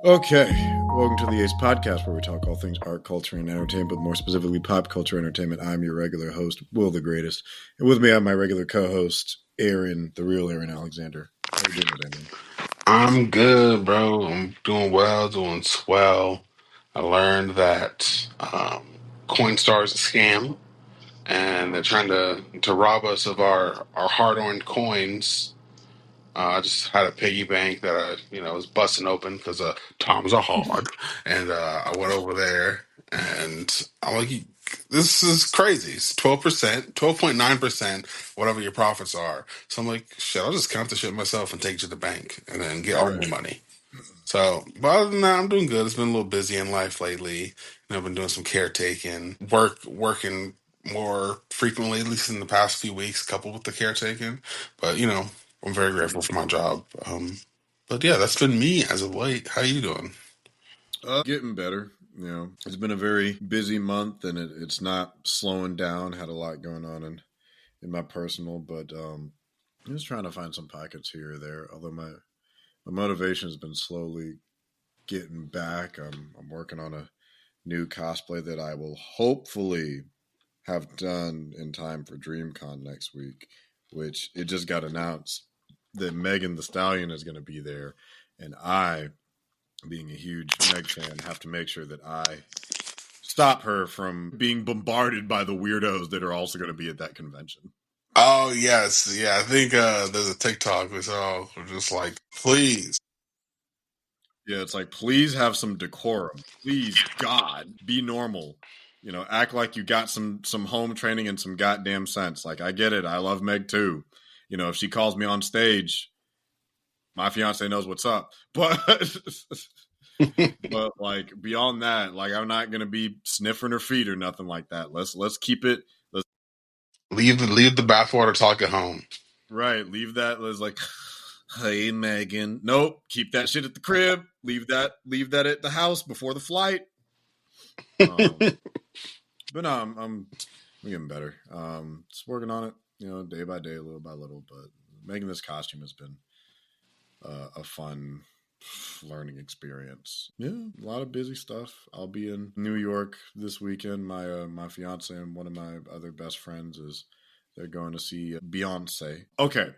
Okay, welcome to the Ace Podcast, where we talk all things art, culture, and entertainment, but more specifically pop culture entertainment. I'm your regular host, Will the Greatest, and with me I have my regular co-host, Aaron, the real Aaron Alexander. How you doing today, man? I'm good, bro. I'm doing well, doing swell. I learned that Coinstar is a scam, and they're trying to rob us of our hard-earned coins. I just had a piggy bank that was busting open because times are hard, and I went over there, and I'm like, "This is crazy. It's 12%, 12.9%, whatever your profits are." So I'm like, "Shit, I'll just count the shit myself and take it to the bank, and then get all my Right. money." So, but other than that, I'm doing good. It's been a little busy in life lately. I've been doing some caretaking, working more frequently, at least in the past few weeks, coupled with the caretaking. But I'm very grateful for my job. But yeah, that's been me as of late. How you doing? Getting better. It's been a very busy month, and it's not slowing down. Had a lot going on in my personal, but just trying to find some pockets here or there. Although my motivation has been slowly getting back. I'm working on a new cosplay that I will hopefully have done in time for DreamCon next week, which it just got announced that Megan the Stallion is going to be there. And I, being a huge Meg fan, have to make sure that I stop her from being bombarded by the weirdos that are also going to be at that convention. Oh yes, yeah. I think there's a TikTok we saw. We're just like, please. Yeah, it's like, please have some decorum. Please, God, be normal. Act like you got some home training and some goddamn sense. Like, I get it. I love Meg too. If she calls me on stage, my fiance knows what's up. But but like beyond that, like I'm not gonna be sniffing her feet or nothing like that. Let's keep it. Let's Leave the bathwater talk at home. right. Leave that. Let's like, hey Megan. Nope. Keep that shit at the crib. Leave that at the house before the flight. But no, I'm getting better. Just working on it, day by day, little by little. But making this costume has been a fun learning experience. Yeah, a lot of busy stuff. I'll be in New York this weekend. My fiance and one of my other best friends they're going to see Beyonce. Okay,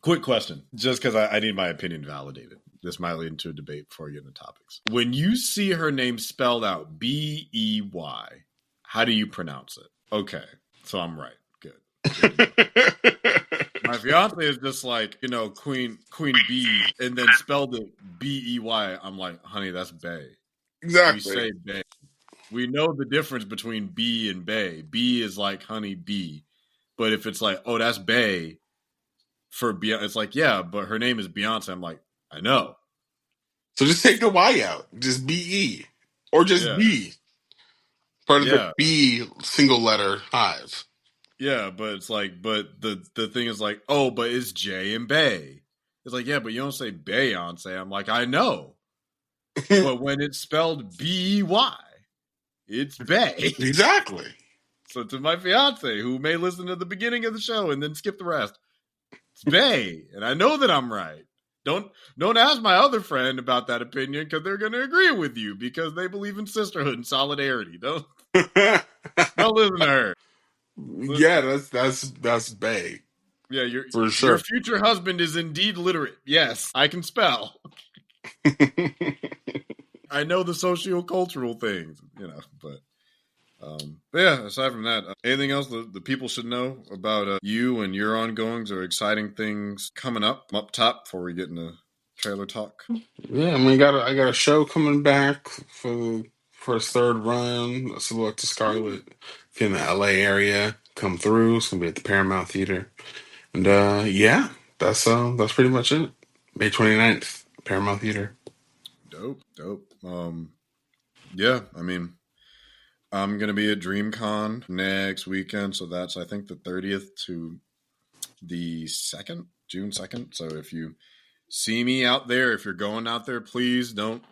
quick question, just because I need my opinion validated. This might lead into a debate before we get into topics. When you see her name spelled out Bey, how do you pronounce it? Okay, so I'm right. Good. My fiance is just like, Queen Bee, and then spelled it Bey. I'm like, honey, that's Bay. We Exactly. say Bay. We know the difference between bee and bay. Bee is like honey bee, but if it's like, oh, that's Bay for Beyonce, it's like, yeah, but her name is Beyonce. I'm like, I know. So just take the Y out. Just BE. Or just Yeah, B. Part of the yeah, B single letter hive. yeah. But it's like, but the thing is like, oh, but it's J and Bay. It's like, yeah, but you don't say Beyonce. I'm like, I know. But when it's spelled Bey, it's Bay. Exactly. So to my fiance, who may listen to the beginning of the show and then skip the rest, it's Bay, and I know that I'm right. Don't ask my other friend about that opinion because they're going to agree with you because they believe in sisterhood and solidarity. Don't listen to her. Yeah, that's Bay. Yeah, For your sure. future husband is indeed literate. Yes, I can spell. I know the socio-cultural things, but yeah, aside from that, anything else the people should know about you and your ongoings or exciting things coming up top before we get into trailer talk? Yeah, I mean, I got a show coming back for its third run. Salute to Scarlet. If you're in the LA area, come through. It's gonna be at the Paramount Theater. And that's pretty much it. May 29th, Paramount Theater. Dope. Yeah, I mean, I'm gonna be at DreamCon next weekend, so that's I think the 30th to the 2nd, June 2nd. So if you see me out there, if you're going out there, please don't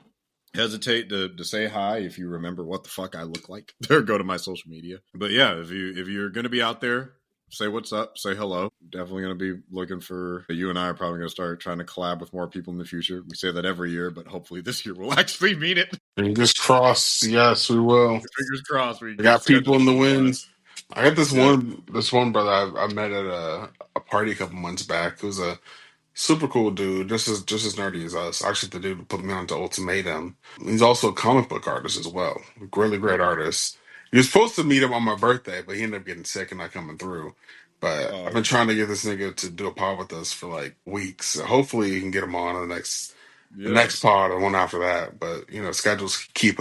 hesitate to say hi if you remember what the fuck I look like or go to my social media. But yeah, if you're gonna be out there, say what's up, say hello. Definitely going to be looking for you, and I are probably going to start trying to collab with more people in the future. We say that every year, but hopefully this year we'll actually mean it. Fingers crossed. Yes, we will. Fingers crossed we I can get got people schedules in the in line. winds. I got Yeah. this one brother I met at a party a couple months back. It was a super cool dude, just as nerdy as us. Actually, the dude who put me onto Ultimatum. He's also a comic book artist as well. Really great artist. He was supposed to meet him on my birthday, but he ended up getting sick and not coming through. But I've Oh, been trying to get this nigga to do a pod with us for like weeks. So hopefully, you can get him on the yeah. next pod or one after that. But schedules keep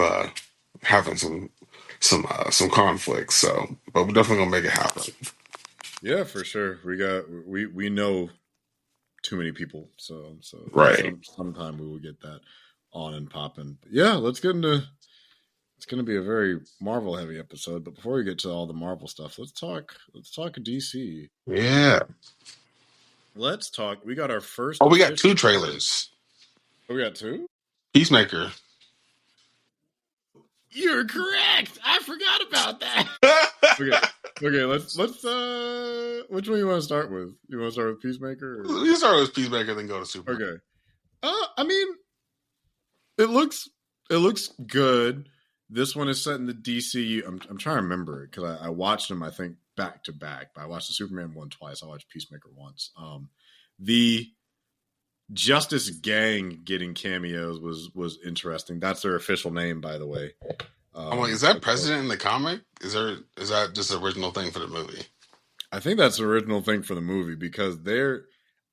having some conflicts. So, but we're definitely gonna make it happen. Yeah, for sure. We know too many people, so Right. sometime we will get that on and popping. Yeah, let's get into. It's going to be a very Marvel heavy episode, but before we get to all the Marvel stuff, let's talk. Let's talk DC. Yeah. Let's talk. We got our first Oh, we got official. two trailers. Oh, we got two. Peacemaker. You're correct. I forgot about that. Okay. Okay. Let's. Which one you want to start with? You want to start with Peacemaker? Or? You start with Peacemaker, then go to Superman. Okay. I mean, it looks good. This one is set in the DCU. I'm trying to remember it because I watched them, I think, back to back. But I watched the Superman one twice. I watched Peacemaker once. The Justice Gang getting cameos was interesting. That's their official name, by the way. I'm like, is that President in the comic? Is that just the original thing for the movie? I think that's the original thing for the movie because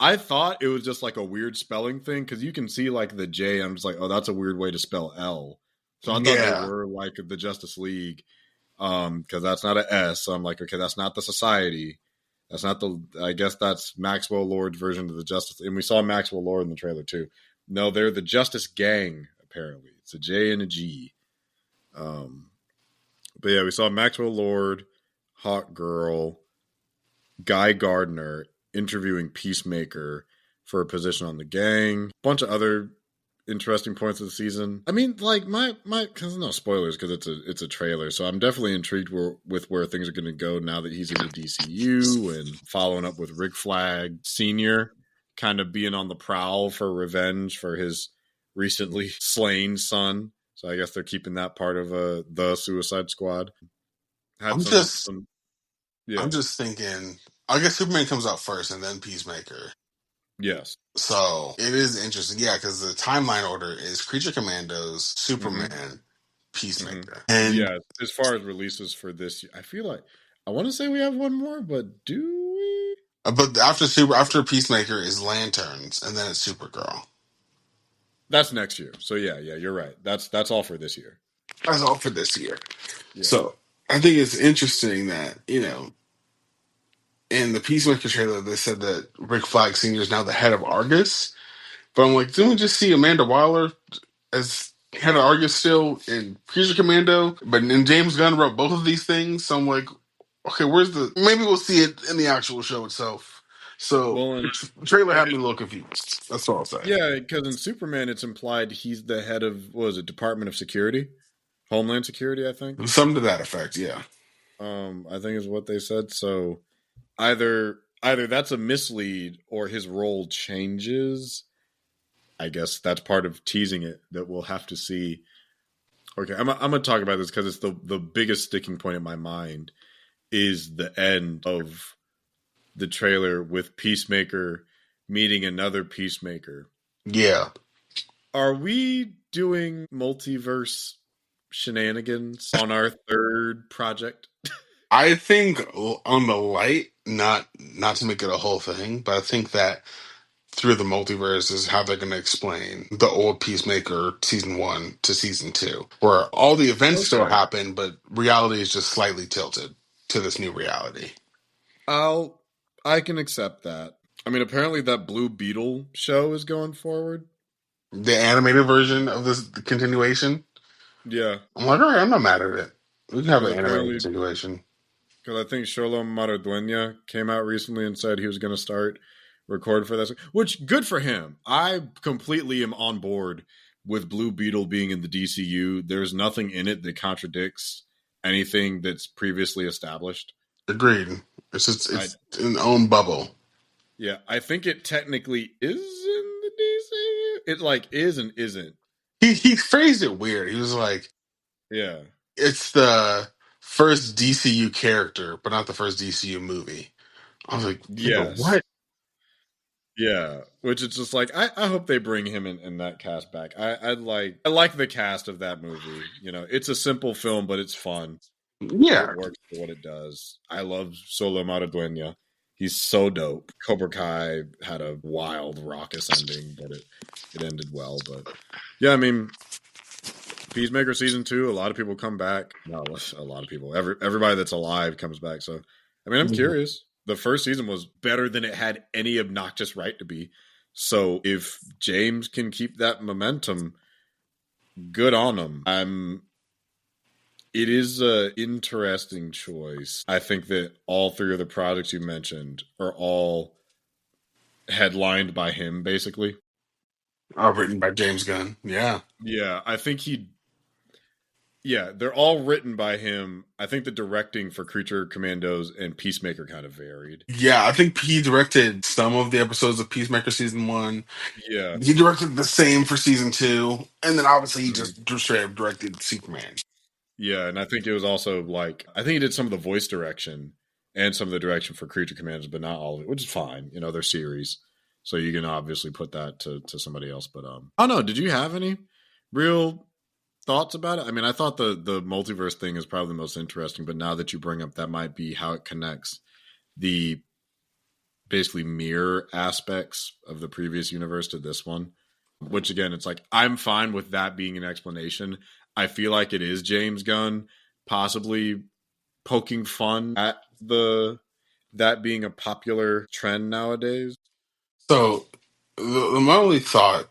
I thought it was just like a weird spelling thing because you can see like the J. I'm just like, oh, that's a weird way to spell L. So I thought they were like the Justice League because that's not an S. So I'm like, okay, that's not the Society. That's not I guess that's Maxwell Lord's version of the Justice. And we saw Maxwell Lord in the trailer too. No, they're the Justice Gang, apparently. It's a J and a G. But yeah, we saw Maxwell Lord, Hawk Girl, Guy Gardner interviewing Peacemaker for a position on the gang. Bunch of other interesting points of the season. I mean, like my cause no spoilers because it's a trailer, so I'm definitely intrigued with where things are going to go now that he's in the DCU and following up with Rick Flag Senior, kind of being on the prowl for revenge for his recently slain son. So I guess they're keeping that part of the Suicide Squad. I'm Yeah. just thinking. I guess Superman comes out first, and then Peacemaker. Yes. So it is interesting, yeah, because the timeline order is Creature Commandos, Superman, Peacemaker, and Yeah, as far as releases for this, I feel like I want to say we have one more, but do we? but after Peacemaker is Lanterns, and then it's Supergirl. That's next year. So yeah, you're right. That's all for this year. That's all for this year. Yeah. So I think it's interesting that in the Peacemaker trailer they said that Rick Flag Senior is now the head of Argus. But I'm like, didn't we just see Amanda Waller as head of Argus still in Creature Commando? But then James Gunn wrote both of these things, so I'm like, okay, maybe we'll see it in the actual show itself. So Well, the trailer had me a little confused. That's all I'll say. yeah, because in Superman, it's implied he's the head of what was it, Department of Security, Homeland Security, I think. Something to that effect, yeah. I think is what they said. So either that's a mislead or his role changes. I guess that's part of teasing it that we'll have to see. Okay, I'm gonna talk about this because it's the biggest sticking point in my mind is the end of the trailer with Peacemaker meeting another Peacemaker. Yeah. Are we doing multiverse shenanigans on our third project? I think on the light, not to make it a whole thing, but I think that through the multiverse is how they're going to explain the old Peacemaker season 1 to season 2, where all the events still Okay. happen, but reality is just slightly tilted to this new reality. I can accept that. I mean, apparently that Blue Beetle show is going forward. The animated version of this continuation, Yeah, I'm like, all right, I'm not mad at it. We can have because an animated apparently, continuation. because I think Sholo Maraduena came out recently and said he was going to start recording for this, which good for him. I completely am on board with Blue Beetle being in the DCU. There's nothing in it that contradicts anything that's previously established. Agreed. I It's an own bubble. Yeah, I think it technically is in the DC. It like is and isn't. He phrased it weird. He was like, Yeah. it's the first DCU character, but not the first DCU movie. I was like, nigga, Yes. what? Yeah. Which it's just like I hope they bring him in that cast back. I like the cast of that movie. You know, it's a simple film, but it's fun. It Yeah, works for what it does. I love Solo Maraduena. He's so dope. Cobra Kai had a wild, raucous ending, but it ended well. But yeah, I mean, Peacemaker season 2, a lot of people come back. No, a lot of people. Everybody that's alive comes back. So, I mean, I'm curious. The first season was better than it had any obnoxious right to be. So, if James can keep that momentum, good on him. It is a interesting choice. I think that all three of the projects you mentioned are all headlined by him, basically. written by James Gunn. Yeah, Yeah, I think he. Yeah, they're all written by him. I think the directing for Creature Commandos and Peacemaker kind of varied. yeah. I think he directed some of the episodes of Peacemaker season one. Yeah. He directed the same for season two, and then obviously he Mhm. just straight up directed Superman. Yeah, and I think it was also like I think he did some of the voice direction and some of the direction for Creature Commandos, but not all of it, which is fine. You know, they're series. So you can obviously put that to somebody else. But I don't know, did you have any real thoughts about it? I mean, I thought the multiverse thing is probably the most interesting, but now that you bring up that might be how it connects the basically mirror aspects of the previous universe to this one. Which again, it's like I'm fine with that being an explanation. I feel like it is James Gunn possibly poking fun at the that being a popular trend nowadays. So my only thought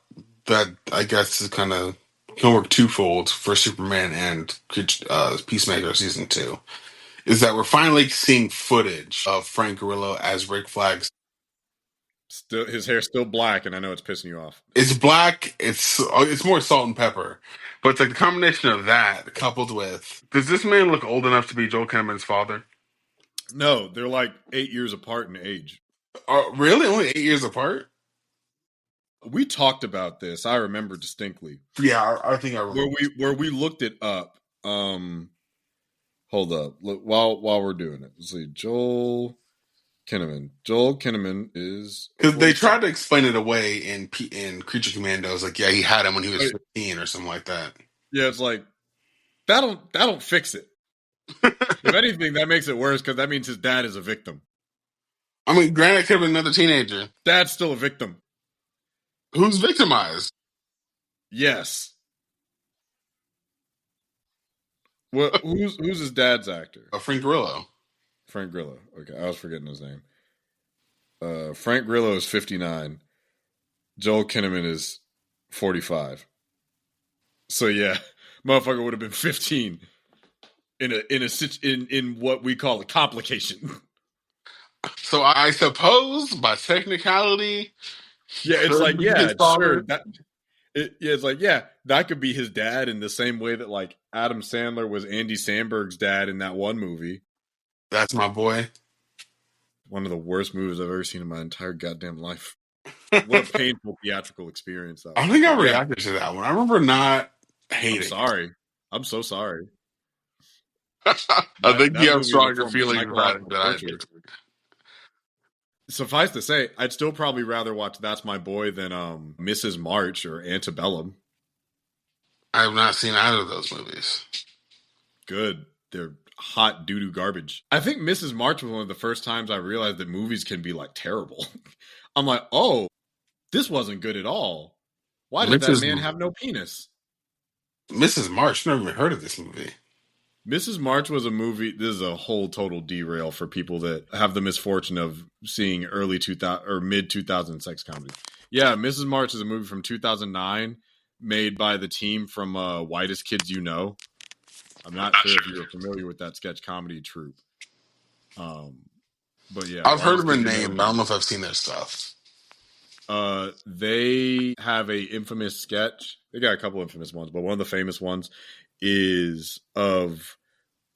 that I guess is kind of can work twofold for Superman and Peacemaker season two is that we're finally seeing footage of Frank Grillo as Rick Flag. Still, his hair's still black, and I know it's pissing you off. It's black. It's more salt and pepper, but it's like the combination of that coupled with does this man look old enough to be Joel Kinnaman's father? No, they're like 8 years apart in age. Really, only 8 years apart? We talked about this. I remember distinctly Yeah, I think I where remember. we looked it up. Hold up, look while we're doing it. Let's see, Joel Kinnaman. Joel Kinnaman is Because they 47. tried to explain it away in Creature Commandos, like yeah, he had him when he was 15 or something like that. Yeah, it's like that don't fix it. If anything, that makes it worse because that means his dad is a victim. I mean, granted, it could have been another teenager Dad's still a victim. who's victimized. Yes. Well, who's his dad's actor? Frank Grillo. Frank Grillo. Okay, I was forgetting his name. Frank Grillo is 59. Joel Kinnaman is 45. So yeah, motherfucker would have been 15 in what we call a complication. So I suppose by technicality, he Yeah, it's like could be his yeah, sure father. it's like yeah, that could be his dad in the same way that like Adam Sandler was Andy Samberg's dad in that one movie. That's my boy. One of the worst movies I've ever seen in my entire goddamn life. What a painful theatrical experience that I was. think I But yeah, reacted to that one. I remember not I'm hating it. sorry. I'm so sorry. I That think you that have movie is a stronger form of feelings about it psychological than I do. torture. Suffice to say, I'd still probably rather watch That's My Boy than Mrs. March or Antebellum. I have not seen either of those movies. Good. They're hot doo-doo garbage. I think Mrs. March was one of the first times I realized that movies can be like terrible. I'm like, oh, this wasn't good at all. Why does that Mrs. man have no penis? Mrs. March. Never even heard of this movie. Mrs. March was a movie. This is a whole total derail for people that have the misfortune of seeing early 2000 or mid 2000 sex comedy. Yeah, Mrs. March is a movie from 2009 made by the team from Whitest Kids You Know. I'm not sure if you're familiar with that sketch comedy troupe. But yeah, I've heard Whitest of a Kids You name, but I Know. don't know if I've seen their stuff. They have a infamous sketch. They got a couple infamous ones, but one of the famous ones is of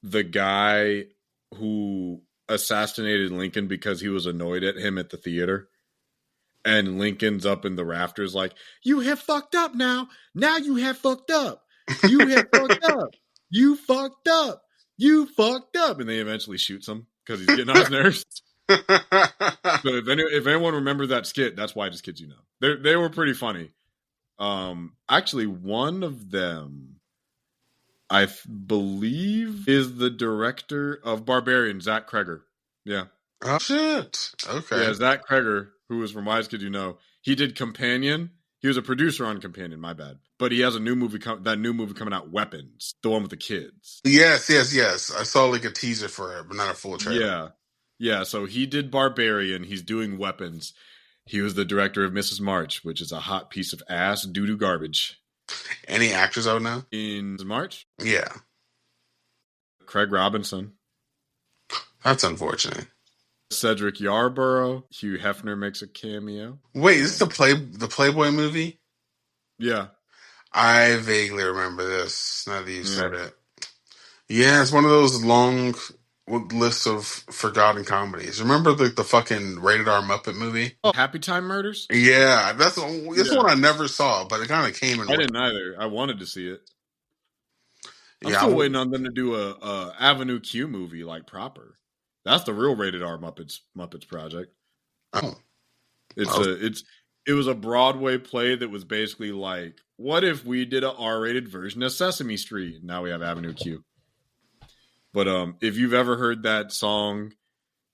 the guy who assassinated Lincoln because he was annoyed at him at the theater. And Lincoln's up in the rafters like, you have fucked up now. Now you have fucked up. You have fucked up. You fucked up. You fucked up. And they eventually shoots him because he's getting on his nerves. So if anyone remembers that skit, that's why, just kids, you know. They were pretty funny. Actually, one of them, I believe, is the director of Barbarian, Zach Kreger. Yeah. Oh, shit. Okay. Yeah, Zach Kreger, who was from Wise Kid You Know, he did Companion. He was a producer on Companion, my bad. But he has a new movie, that new movie coming out, Weapons, the one with the kids. Yes. I saw like a teaser for it, but not a full trailer. Yeah. Yeah, so he did Barbarian. He's doing Weapons. He was the director of Mrs. March, which is a hot piece of ass doo-doo garbage. Any actors out now? In March? Yeah. Craig Robinson. That's unfortunate. Cedric Yarborough. Hugh Hefner makes a cameo. Wait, is this the Playboy movie? Yeah. I vaguely remember this, now that you said it. Yeah, it's one of those long lists of forgotten comedies. Remember the fucking rated R Muppet movie? Oh, Happy Time Murders? Yeah, that's one I never saw, but it kind of came in. I didn't either. I wanted to see it. I'm Yeah, still waiting on them to do a Avenue Q movie like proper. That's the real rated R Muppets project. Oh. It was a Broadway play that was basically like, what if we did a R-rated version of Sesame Street? Now we have Avenue Q. But if you've ever heard that song,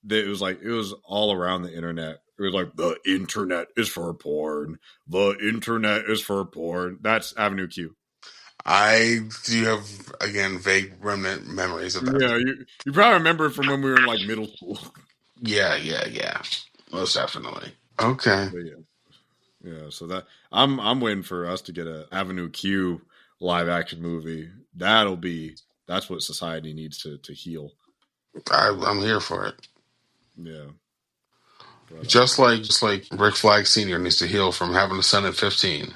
that it was all around the internet. It was like, the internet is for porn. The internet is for porn. That's Avenue Q. I do have, again, vague remnant memories of that. Yeah, you probably remember it from when we were in like middle school. Yeah. Most definitely. Okay. Yeah. So that I'm waiting for us to get a Avenue Q live action movie. That's what society needs to heal. I'm here for it. Yeah. But, just like Rick Flag Sr. needs to heal from having a son at 15.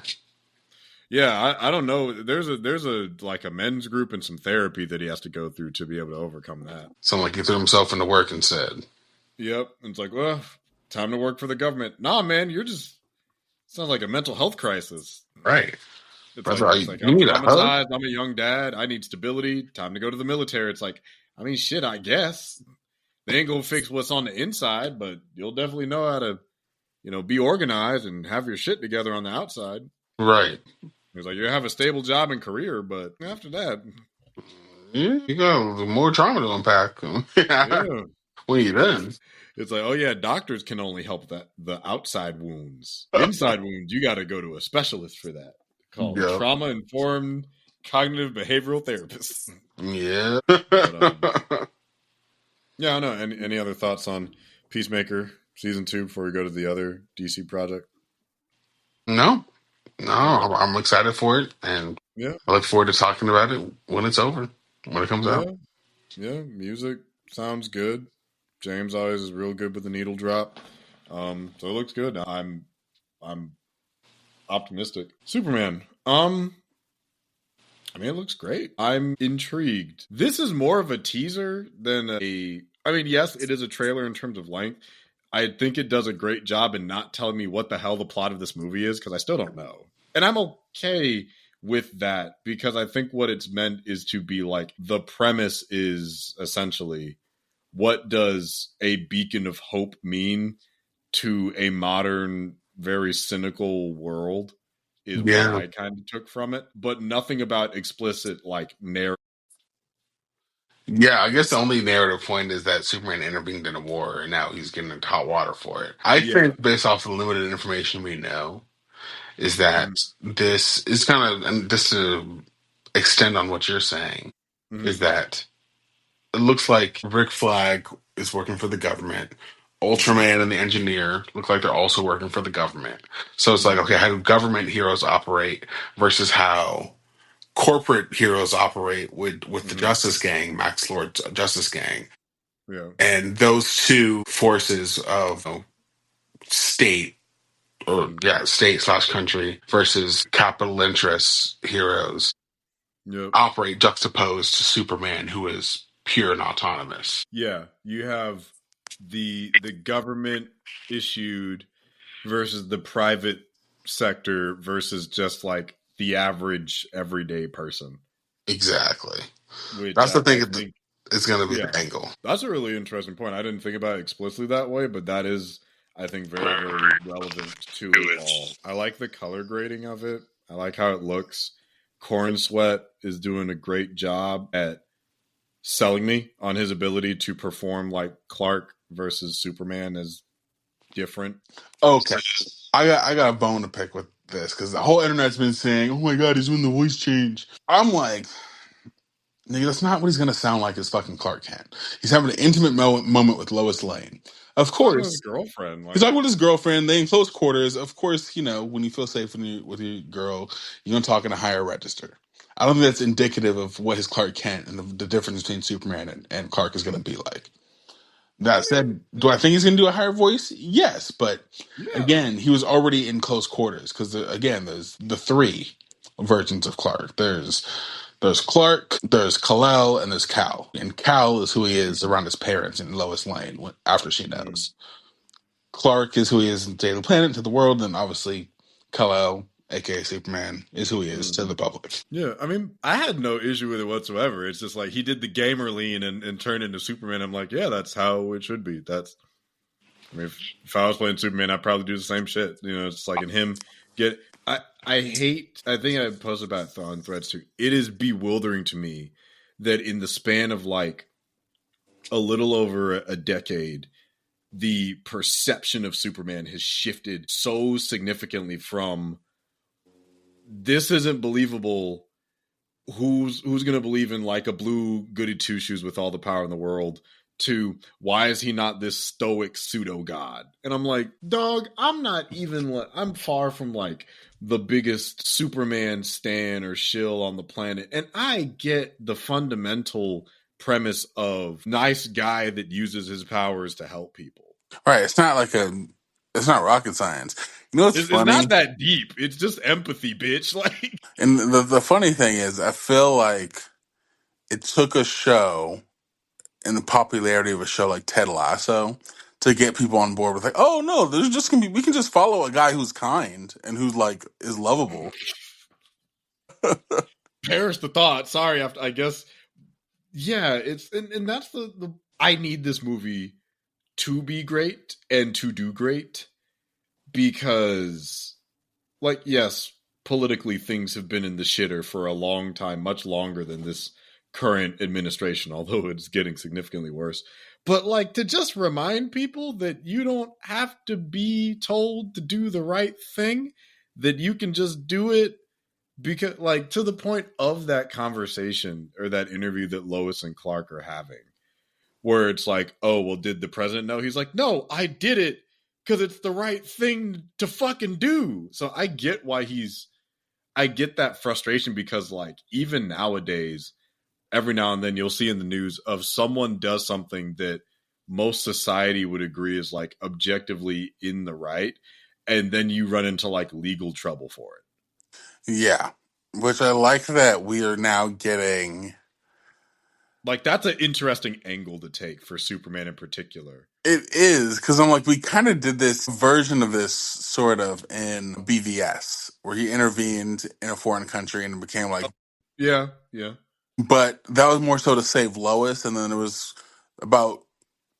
Yeah, I don't know. There's a like a men's group and some therapy that he has to go through to be able to overcome that. Someone like he threw himself into work instead. Yep. It's like, well, time to work for the government. Nah, man, sounds like a mental health crisis. Right. It's like I'm traumatized. I'm a young dad. I need stability. Time to go to the military. It's like, I mean, shit, I guess. They ain't gonna fix what's on the inside, but you'll definitely know how to, be organized and have your shit together on the outside. Right. It's like you have a stable job and career, but after that, you got more trauma to unpack. Yeah. When you done, it's like, oh yeah, doctors can only help the outside wounds. Inside wounds, you got to go to a specialist for that, called trauma informed cognitive behavioral therapists. Yeah. But, yeah, I don't know. Any other thoughts on Peacemaker season 2 before we go to the other DC project? No, I'm excited for it, and I look forward to talking about it when it's over, when it comes out. Yeah, music sounds good. James always is real good with the needle drop, so it looks good. I'm optimistic. Superman. I mean, it looks great. I'm intrigued. This is more of a teaser than yes, it is a trailer in terms of length. I think it does a great job in not telling me what the hell the plot of this movie is, because I still don't know. And I'm okay with that, because I think what it's meant is to be like, the premise is essentially, what does a beacon of hope mean to a modern, very cynical world, is what I kind of took from it. But nothing about explicit, like, narrative. Yeah, I guess the only narrative point is that Superman intervened in a war, and now he's getting into hot water for it. I think, based off the limited information we know, is that this is kind of, and just to extend on what you're saying, is that it looks like Rick Flag is working for the government. Ultraman and the Engineer look like they're also working for the government. So it's like, okay, how do government heroes operate versus how corporate heroes operate with the Justice Gang, Max Lord's Justice Gang. Yeah. And those two forces of state / country versus capital interest heroes operate juxtaposed to Superman, who is pure and autonomous. Yeah, you have the government issued versus the private sector versus just like the average everyday person, Exactly. which That's the I thing. think, It's going to be yeah, the angle. that's a really interesting point. I didn't think about it explicitly that way, but that is, I think, very, very relevant to it all. I like the color grading of it. I like how it looks. Corn Sweat is doing a great job at selling me on his ability to perform like Clark versus Superman as different. Okay, I got a bone to pick with this because the whole internet's been saying, "Oh my god, he's doing the voice change." I'm like, nigga, that's not what he's gonna sound like as fucking Clark Kent. He's having an intimate moment with Lois Lane. Of Talking to his course, girlfriend, he's like, talking with his girlfriend. They in close quarters. Of course, you know when you feel safe with your girl, you're gonna talk in a higher register. I don't think that's indicative of what his Clark Kent and the difference between Superman and Clark is gonna be like. I That mean, said, do I think he's going to do a higher voice? Yes, but yeah. again, he was already in close quarters because again, there's the three versions of Clark. There's Clark, there's Kal-El, and there's Cal. And Cal is who he is around his parents in Lois Lane after she Mhm. knows. Clark is who he is in Daily Planet to the world, and obviously Kal-El, aka Superman, is who he is to Mhm. the public. Yeah, I mean, I had no issue with it whatsoever. It's just like he did the gamer lean and turned into Superman. I'm like, yeah, that's how it should be. That's, I mean, if I was playing Superman, I'd probably do the same shit. You know, it's like in him get. I hate. I think I posted about it on Threads too. It is bewildering to me that in the span of like a little over a decade, the perception of Superman has shifted so significantly from this isn't believable. Who's gonna believe in like a blue goody two shoes with all the power in the world to why is he not this stoic pseudo god? And I'm like, dog, I'm not even I'm far from like the biggest Superman stan or shill on the planet. And I get the fundamental premise of nice guy that uses his powers to help people. Right? It's not rocket science. You know what's It's not funny? that deep. It's just empathy, bitch. Like, And the funny thing is, I feel like it took a show and the popularity of a show like Ted Lasso to get people on board with like, oh no, there's just gonna be we can just follow a guy who's kind and who's like is lovable. perish the thought. Sorry, I guess. Yeah, it's and that's the I need this movie to be great and to do great because, like, yes, politically things have been in the shitter for a long time, much longer than this current administration, although it's getting significantly worse. But like to just remind people that you don't have to be told to do the right thing, that you can just do it because like to the point of that conversation or that interview that Lois and Clark are having where it's like, oh, well, did the president know? He's like, no, I did it because it's the right thing to fucking do. So I get why I get that frustration because, like, even nowadays, every now and then you'll see in the news of someone does something that most society would agree is like objectively in the right. And then you run into like legal trouble for it. Yeah, which I like that we are now getting. Like, that's an interesting angle to take for Superman in particular. It is because I'm like we kind of did this version of this sort of in BVS where he intervened in a foreign country and it became like, Yeah, yeah. but that was more so to save Lois, and then it was about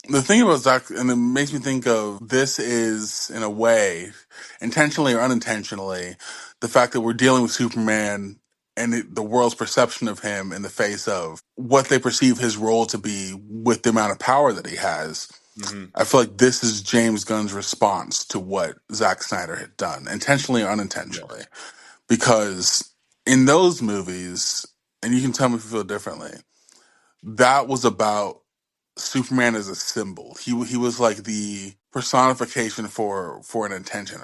the thing about Zach, and it makes me think of this is, in a way, intentionally or unintentionally, the fact that we're dealing with Superman and the world's perception of him in the face of what they perceive his role to be with the amount of power that he has. Mm-hmm. I feel like this is James Gunn's response to what Zack Snyder had done, intentionally or unintentionally. Yes. Because in those movies, and you can tell me if you feel differently, that was about Superman as a symbol. He was like the personification for an intention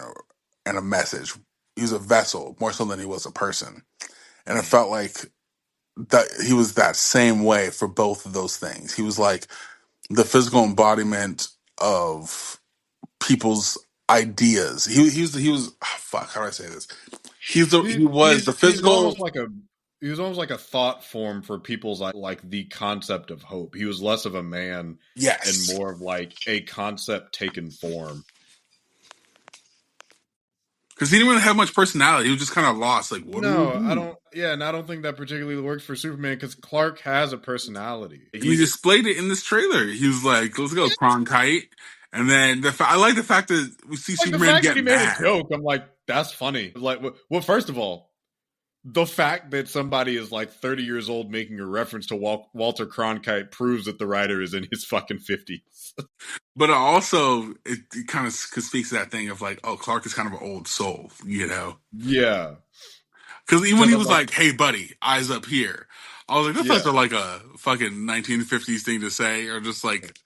and a message. He was a vessel more so than he was a person, and it felt like that he was that same way for both of those things. He was like the physical embodiment of people's ideas. He was fuck. How do I say this? He was the He's physical. almost like a he was almost like a thought form for people's like the concept of hope. He was less of a man and Yes. more of like a concept taken form. Because he didn't really have much personality. He was just kind of lost. Like, what do we No, I do? don't. Yeah, and I don't think that particularly works for Superman because Clark has a personality. And he displayed it in this trailer. He was like, let's go, Cronkite. And then I like the fact that we see Like the Superman fact that get he made a mad. joke. I'm like, that's funny. Like, well, first of all, the fact that somebody is like 30 years old making a reference to Walter Cronkite proves that the writer is in his fucking 50s. But also, it kind of speaks to that thing of like, oh, Clark is kind of an old soul, you know? Yeah. Because even when Because he I'm was like, like, hey, buddy, eyes up here. I was like, that's yeah. like a fucking 1950s thing to say, or just like,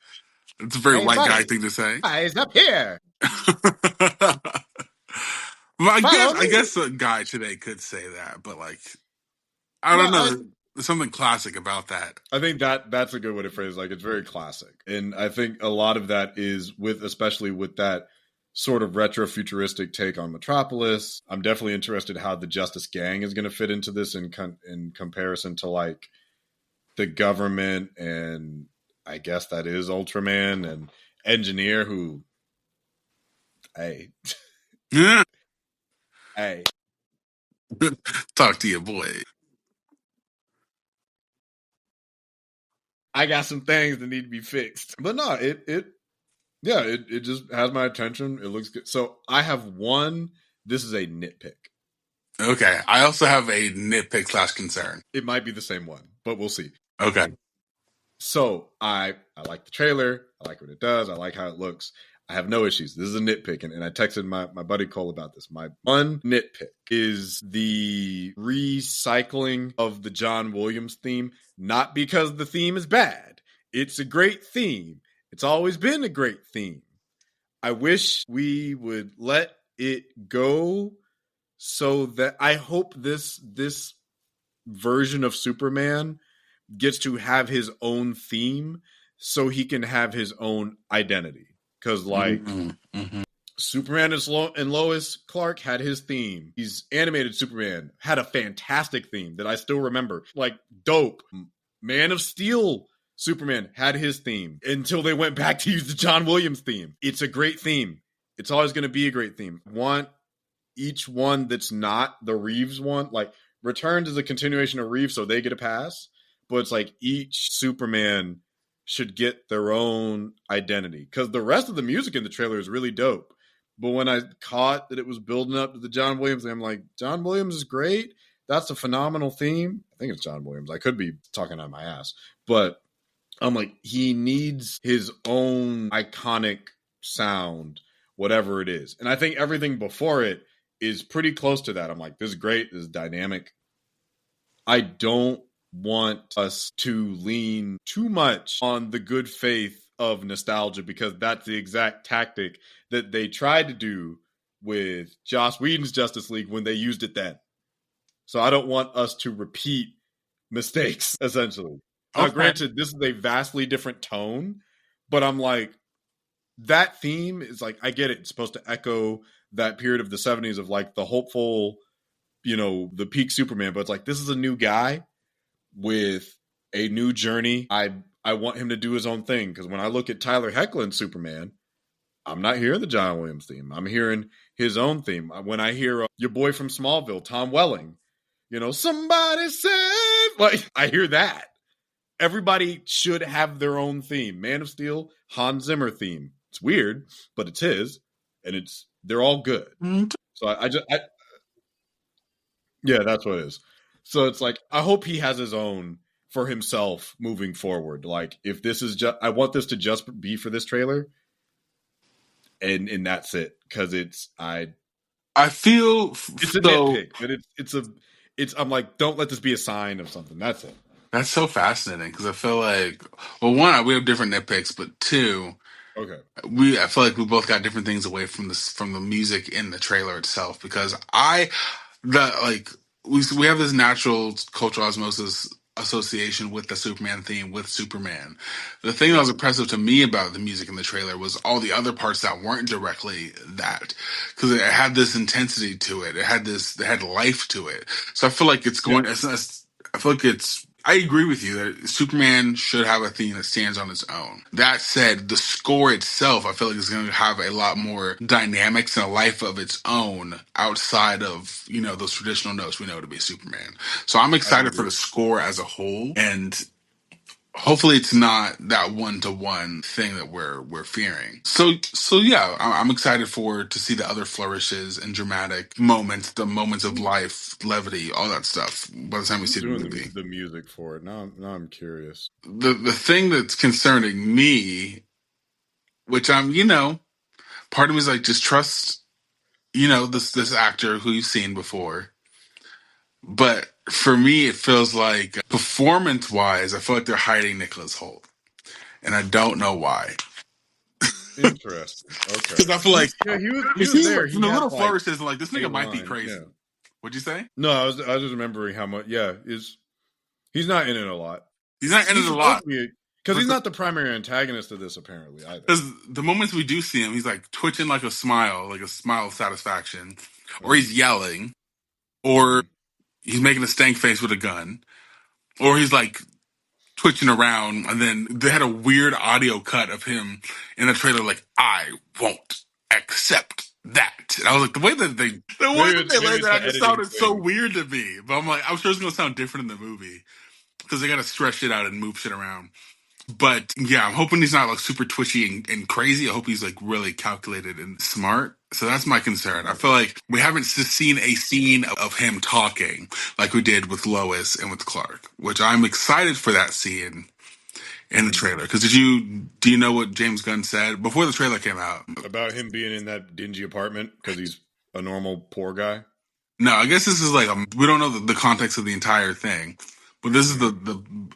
it's a very Hey, white guy buddy, thing to say. eyes up here. But Follow I me. guess a guy today could say that, but like, I No, don't know. There's something classic about that. I think that's a good way to phrase it. Like it's very classic. And I think a lot of that is especially with that sort of retro futuristic take on Metropolis. I'm definitely interested how the Justice Gang is going to fit into this in comparison to like the government and I guess that is Ultraman and Engineer who hey Yeah. hey Talk to your boy. I got some things that need to be fixed. But no, it just has my attention. It looks good. So I have one. This is a nitpick. Okay. I also have a nitpick / concern. It might be the same one, but we'll see. Okay. So I like the trailer. I like what it does. I like how it looks. I have no issues. This is a nitpick, and I texted my buddy Cole about this. My one nitpick is the recycling of the John Williams theme, not because the theme is bad. It's a great theme. It's always been a great theme. I wish we would let it go so that I hope this version of Superman gets to have his own theme so he can have his own identity. Because, like, Superman and Lois Clark had his theme. He's animated Superman had a fantastic theme that I still remember. Like, dope. Man of Steel Superman had his theme until they went back to use the John Williams theme. It's a great theme. It's always going to be a great theme. Want each one that's not the Reeves one. Like, Returns is a continuation of Reeves, so they get a pass. But it's like each Superman should get their own identity. Because the rest of the music in the trailer is really dope. But when I caught that it was building up to the John Williams, I'm like, John Williams is great. That's a phenomenal theme. I think it's John Williams. I could be talking out my ass. But I'm like, he needs his own iconic sound, whatever it is. And I think everything before it is pretty close to that. I'm like, this is great. This is dynamic. I don't want us to lean too much on the good faith of nostalgia because that's the exact tactic that they tried to do with Joss Whedon's Justice League when they used it then. So I don't want us to repeat mistakes, essentially. Now, granted, this is a vastly different tone, but I'm like, that theme is like, I get it. It's supposed to echo that period of the 70s of like the hopeful, the peak Superman, but it's like, this is a new guy with a new journey. I want him to do his own thing because when I look at Tyler Hoechlin's Superman, I'm not hearing the John Williams theme. I'm hearing his own theme. When I hear your boy from Smallville, Tom Welling, somebody save, like I hear that. Everybody should have their own theme. Man of Steel, Hans Zimmer theme. It's weird, but it's his, and they're all good. So yeah, that's what it is. So it's like I hope he has his own for himself moving forward. Like if this is just, I want this to just be for this trailer, and that's it because I feel it's a nitpick, but it's I'm like, don't let this be a sign of something. That's it. That's so fascinating because I feel like, well, one, we have different nitpicks, but two, Okay. I feel like we both got different things away from the music in the trailer itself because we have this natural cultural osmosis association with the Superman theme with Superman. The thing that was impressive to me about the music in the trailer was all the other parts that weren't directly that because it had this intensity to it. It had life to it. So I feel like it's going. I feel like I agree with you that Superman should have a theme that stands on its own. That said, the score itself, I feel like is going to have a lot more dynamics and a life of its own outside of, those traditional notes we know to be Superman. So I'm I excited for agree. the score as a whole, and hopefully it's not that one-to-one thing that we're fearing. So yeah, I'm excited to see the other flourishes and dramatic moments, the moments of life, levity, all that stuff by the time we Who's see the doing movie. the music for it? Now I'm curious. The thing that's concerning me, which part of me is like, just trust, this actor who you've seen before. But for me, it feels like performance wise, I feel like they're hiding Nicholas Hoult, and I don't know why. Interesting. Okay. Because I feel like Yeah, he you was see there. from He the had little like flourishes, like this a nigga might be line. crazy. Yeah. What'd you say? No, I was just remembering how much. Yeah, he's not in it a lot. He's not in it He's a supposed lot. to be because he's not the primary antagonist of this apparently either. Because the moments we do see him, he's like twitching like a smile of satisfaction, or he's yelling, or Mhm. he's making a stank face with a gun, or he's like twitching around. And then they had a weird audio cut of him in the trailer, like, "I won't accept that." And I was like, the way that they Maybe laid it's that the out just editing sounded so thing. weird to me. But I'm like, I'm sure it's gonna sound different in the movie because they gotta stretch it out and move shit around. But yeah, I'm hoping he's not like super twitchy and crazy. I hope he's like really calculated and smart. So that's my concern. I Right. feel like we haven't seen a scene of him talking like we did with Lois and with Clark, which I'm excited for that scene in the Mhm. trailer. Because do you know what James Gunn said before the trailer came out? About him being in that dingy apartment because he's a normal poor guy. No, I guess this is like we don't know the context of the entire thing, but this is Mhm.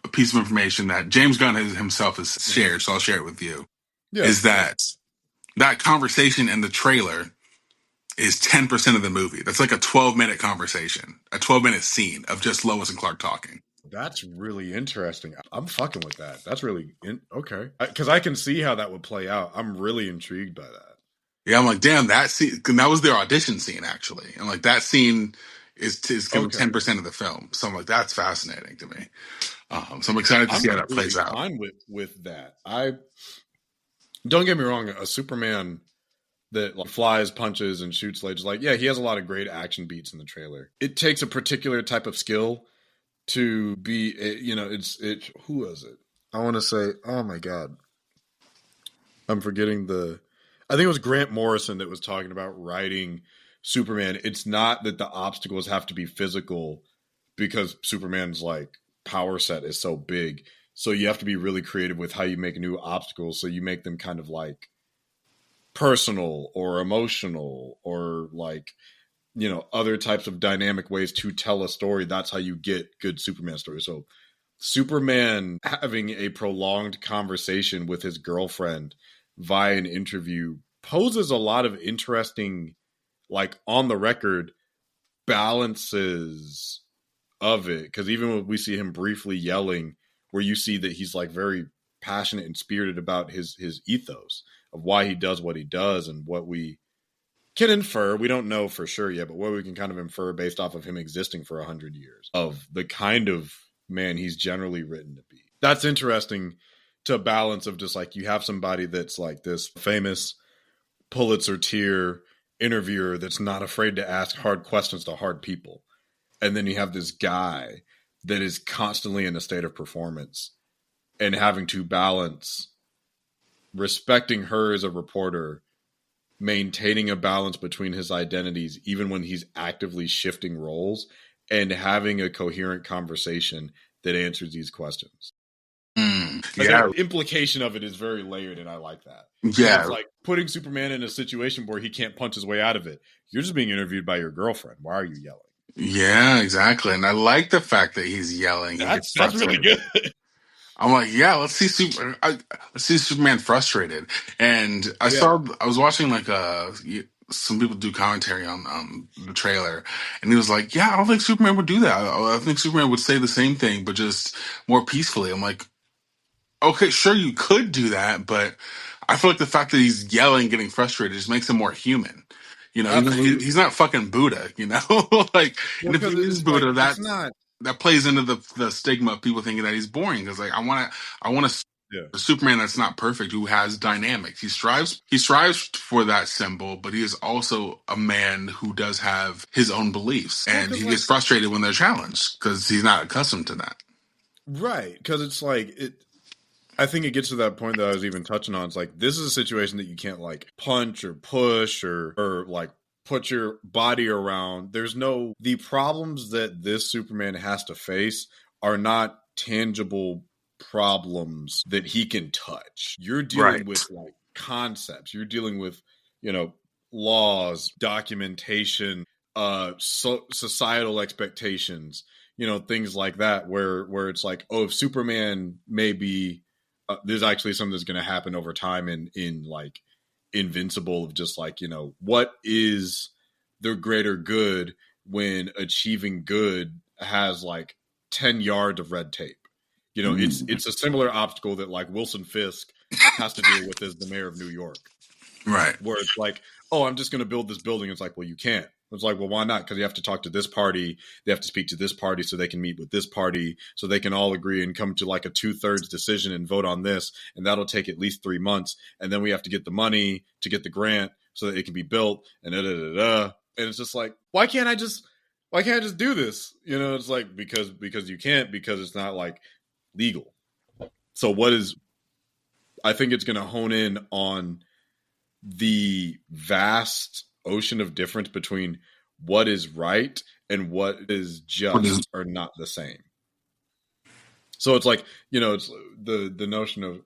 the piece of information that James Gunn himself has Mhm. shared. So I'll share it with you. Yeah, Is that conversation in the trailer is 10% of the movie. That's like a 12-minute conversation, a 12-minute scene of just Lois and Clark talking. that's really interesting. I'm fucking with that. That's really okay because I can see how that would play out. I'm really intrigued by that. Yeah, I'm like, damn, that scene. That was their audition scene, actually, and like that scene is gonna be Okay, 10% of the film. So I'm like, that's fascinating to me. So I'm excited to I'm see how that completely plays out. fine with that. I don't get me wrong. A Superman that like, flies, punches, and shoots lasers. Like, yeah, he has a lot of great action beats in the trailer. It takes a particular type of skill to be. It's who was it? I want to say, oh my god, I'm forgetting the. I think it was Grant Morrison that was talking about writing Superman. It's not that the obstacles have to be physical because Superman's like power set is so big. So you have to be really creative with how you make new obstacles. So you make them kind of like personal or emotional or like other types of dynamic ways to tell a story. That's how you get good Superman stories. So Superman having a prolonged conversation with his girlfriend via an interview poses a lot of interesting, like on the record, balances of it. Because even when we see him briefly yelling, where you see that he's like very passionate and spirited about his ethos of why he does what he does, and what we can infer, we don't know for sure yet, but what we can kind of infer based off of him existing for 100 years of the kind of man he's generally written to be. That's interesting to balance of just like you have somebody that's like this famous Pulitzer tier interviewer that's not afraid to ask hard questions to hard people. And then you have this guy that is constantly in a state of performance and having to balance respecting her as a reporter, maintaining a balance between his identities, even when he's actively shifting roles, and having a coherent conversation that answers these questions. Like Yeah, the implication of it is very layered, and I like that. Because yeah, it's like putting Superman in a situation where he can't punch his way out of it. You're just being interviewed by your girlfriend. Why are you yelling? yeah, exactly. And I like the fact that he's yelling. He gets That's really frustrated. good. I'm like, yeah, let's see Superman frustrated. And Yeah. I was watching like some people do commentary on the trailer, and he was like, yeah, I don't think Superman would do that. I think Superman would say the same thing, but just more peacefully. I'm like, okay, sure, you could do that, but I feel like the fact that he's yelling, getting frustrated, just makes him more human. Absolutely. He's not fucking Buddha, like, Well, and if he because is it's like Buddha, it's that's not. that plays into the stigma of people thinking that he's boring. Because like I want Yeah. a Superman that's not perfect, who has dynamics. He strives for that symbol, but he is also a man who does have his own beliefs, Well, and because he like gets frustrated when they're challenged because he's not accustomed to that. right, because it's like it. I think it gets to that point that I was even touching on. It's like this is a situation that you can't like punch or push or like put your body around. There's no the problems that this Superman has to face are not tangible problems that he can touch. You're dealing Right. with like concepts. You're dealing with, you know, laws, documentation, societal expectations, you know, things like that where it's like, oh, if Superman may be there's actually something that's going to happen over time in like Invincible of just like, you know, what is the greater good when achieving good has like 10 yards of red tape. You know, it's a similar obstacle that like Wilson Fisk has to deal with as the mayor of New York, Right. where it's like, oh, I'm just going to build this building. It's like, well, you can't. It's like, well, why not? Because you have to talk to this party. They have to speak to this party so they can meet with this party so they can all agree and come to like a 2/3 decision and vote on this. And that'll take at least 3 months. And then we have to get the money to get the grant so that it can be built and da da da da. And it's just like, why can't I just do this? You know, it's like because you can't, because it's not like legal. So I think it's going to hone in on the vast ocean of difference between what is right and what is just are not the same. So it's like, you know, it's the notion of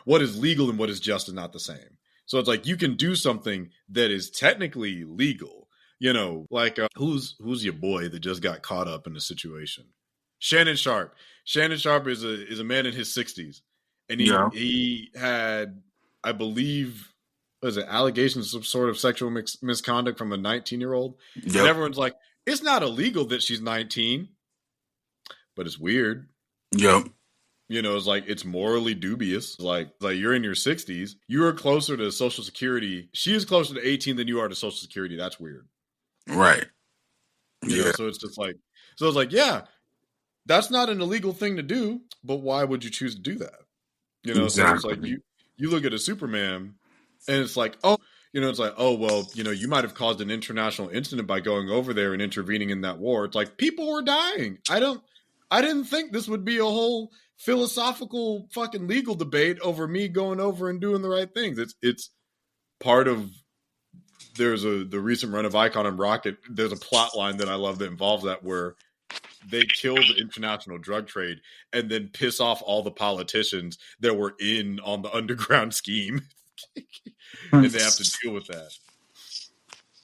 what is legal and what is just is not the same. So it's like you can do something that is technically legal, you know, like who's your boy that just got caught up in a situation? Shannon Sharp. Shannon Sharp is a man in his 60s, and he had, I believe, was it allegations of sort of sexual misconduct from a 19-year-old? Yep. And everyone's like, it's not illegal that she's 19, but it's weird. Yep. You know, it's like, it's morally dubious. Like you're in your 60s. You are closer to Social Security. She is closer to 18 than you are to Social Security. That's weird. Right. You know, so it's just like, yeah, that's not an illegal thing to do, but why would you choose to do that? You know, exactly. So it's like you look at a Superman and it's like, oh, you know, it's like, oh, well, you know, you might have caused an international incident by going over there and intervening in that war. It's like people were dying. I didn't think this would be a whole philosophical fucking legal debate over me going over and doing the right things. It's part of the recent run of Icon and Rocket. There's a plot line that I love that involves that where they kill the international drug trade and then piss off all the politicians that were in on the underground scheme. And they have to deal with that.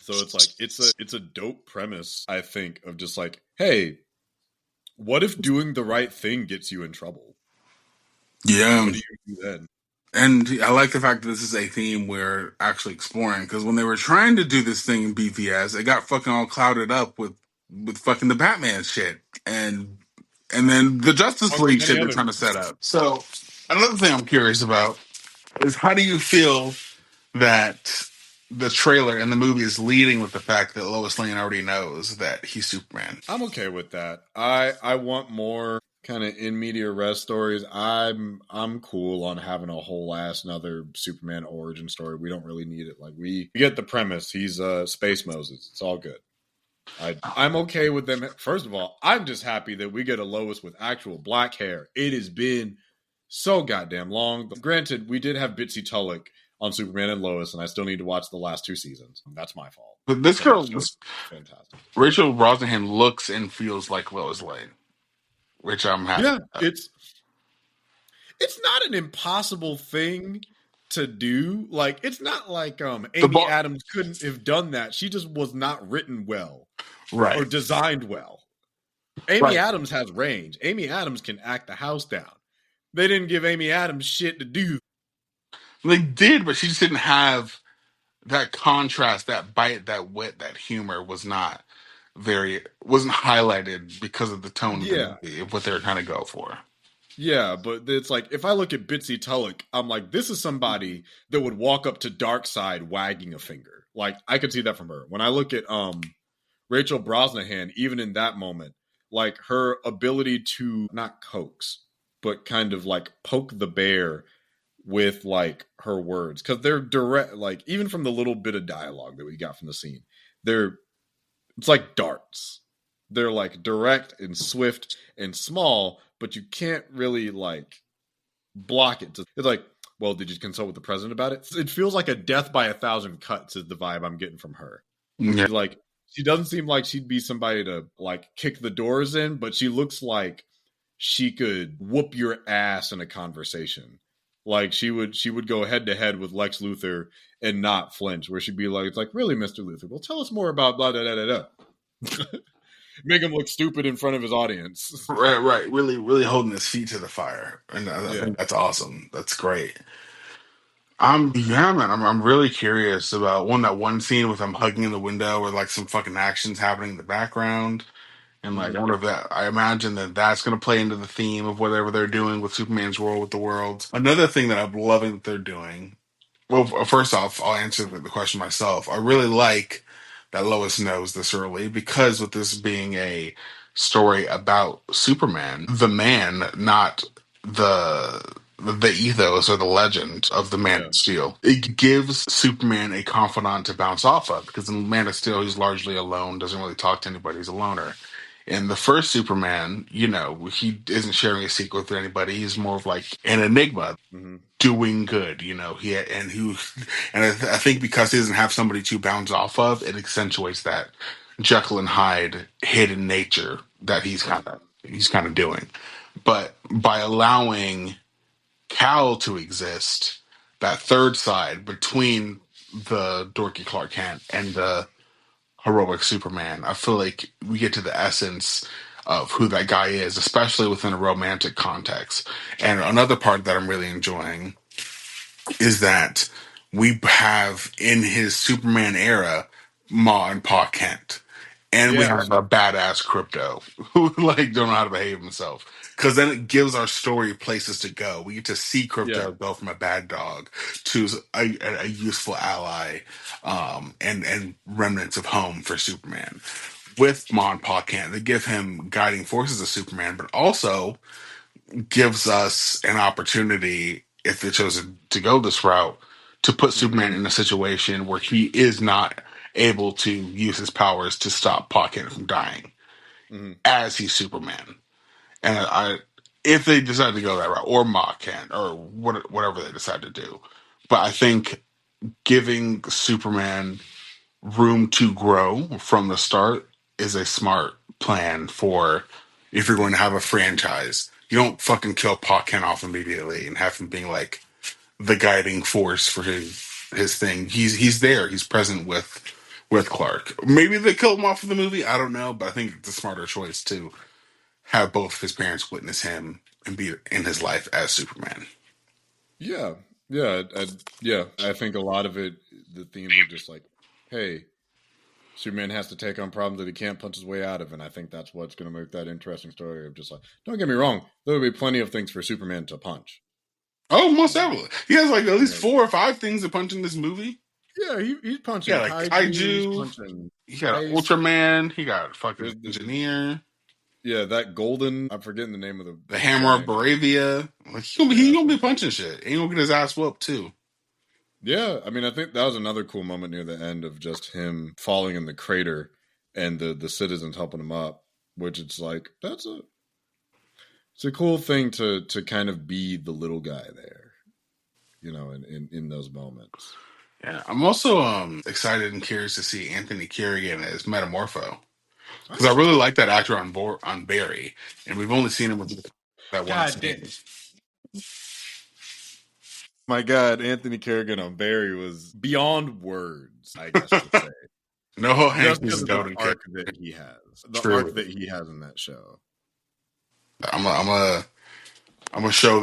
So it's like it's a dope premise, I think, of just like, hey, what if doing the right thing gets you in trouble? Yeah. What do you do then? And I like the fact that this is a theme we're actually exploring, because when they were trying to do this thing in BVS, it got fucking all clouded up with fucking the Batman shit and then the Justice League shit they're trying to set up. So another thing I'm curious about is, how do you feel that the trailer and the movie is leading with the fact that Lois Lane already knows that he's Superman? I'm okay with that. I want more kind of in media res stories. I'm cool on having a whole ass another Superman origin story. We don't really need it. Like we get the premise. He's Space Moses. It's all good. I'm okay with them. First of all, I'm just happy that we get a Lois with actual black hair. It has been so goddamn long. Granted, we did have Bitsy Tulloch on Superman and Lois, and I still need to watch the last 2 seasons. That's my fault. But this girl, fantastic. Rachel Brosnahan, looks and feels like Lois Lane, which I'm happy. Yeah, it's not an impossible thing to do. Like, it's not like Amy Adams couldn't have done that. She just was not written well, right, or designed well. Amy Adams has range. Amy Adams can act the house down. They didn't give Amy Adams shit to do. They did, but she just didn't have that contrast, that bite, that wit, that humor wasn't highlighted because of the tone of the movie, of what they were trying to go for. Yeah, but it's like, if I look at Bitsy Tulloch, I'm like, this is somebody that would walk up to Darkseid wagging a finger. Like, I could see that from her. When I look at Rachel Brosnahan, even in that moment, like her ability to not coax, but kind of like poke the bear with like her words, because they're direct, like even from the little bit of dialogue that we got from the scene, they're it's like darts. They're like direct and swift and small, but you can't really like block it. It's like, well, did you consult with the president about it? It feels like a death by a thousand cuts is the vibe I'm getting from her. Yeah. Like, she doesn't seem like she'd be somebody to like kick the doors in, but she looks like she could whoop your ass in a conversation. Like she would go head to head with Lex Luthor and not flinch, where she'd be like, it's like, really, Mr. Luthor, well, tell us more about blah da da da da. Make him look stupid in front of his audience. Right. Really, really holding his feet to the fire, and I Yeah. think that's awesome. That's great. Yeah, man. I'm really curious about that one scene with him hugging in the window, where like some fucking actions happening in the background, and like I Mm-hmm. wonder if that. I imagine that that's going to play into the theme of whatever they're doing with Superman's role with the world. Another thing that I'm loving that they're doing. Well, first off, I'll answer the question myself. I really like that Lois knows this early, because with this being a story about Superman, the man, not the the ethos or the legend of the Man Yeah. of Steel. It gives Superman a confidant to bounce off of, because in Man of Steel he's largely alone, doesn't really talk to anybody, he's a loner. In the first Superman, he isn't sharing a secret with anybody. He's more of like an enigma, Mm-hmm. doing good. I think because he doesn't have somebody to bounce off of, it accentuates that Jekyll and Hyde hidden nature that he's kind of doing. But by allowing Cal to exist, that third side between the dorky Clark Kent and the heroic Superman, I feel like we get to the essence of who that guy is, especially within a romantic context. And another part that I'm really enjoying is that we have in his Superman era Ma and Pa Kent, and we Yeah. have a badass Crypto who like don't know how to behave himself. Because then it gives our story places to go. We get to see Yeah. Crypto go from a bad dog to a useful ally, and remnants of home for Superman. With Ma and Pa Kent, they give him guiding forces of Superman, but also gives us an opportunity, if they chose to go this route, to put Mm-hmm. Superman in a situation where he is not able to use his powers to stop Pocket from dying Mm-hmm. as he's Superman. And if they decide to go that route, or Ma can, or whatever they decide to do, but I think giving Superman room to grow from the start is a smart plan for if you're going to have a franchise. You don't fucking kill Pa Kent off immediately and have him being like the guiding force for his thing. He's there. He's present with Clark. Maybe they kill him off in the movie. I don't know, but I think it's a smarter choice to have both of his parents witness him and be in his life as Superman. Yeah. Yeah. Yeah. I think a lot of it, the themes are just like, hey, Superman has to take on problems that he can't punch his way out of, and I think that's what's going to make that interesting story of just like, don't get me wrong, there will be plenty of things for Superman to punch. Oh, most definitely. He has like at least Like, 4 or 5 things to punch in this movie. yeah, he's punching Yeah, like kaiju, he's Kaiju. punching He got an space. Ultraman. He got a fucking There's engineer. yeah, that golden. I'm forgetting the name of The the Hammer of giant. Baravia. Like he Yeah, gonna be punching shit. He gonna get his ass whooped too. yeah. I mean, I think that was another cool moment near the end of just him falling in the crater and the citizens helping him up. Which it's like it's a cool thing to kind of be the little guy there, in those moments. Yeah, I'm also excited and curious to see Anthony Kerrigan as Metamorpho, because I Oh, really like that actor on Barry, and we've only seen him with that one God damn. scene. My God, Anthony Kerrigan on Barry was beyond words, I guess to say. No Just Hanks is because a of the golden arc character. that he has. The arc True. that he has in that show. I'm gonna show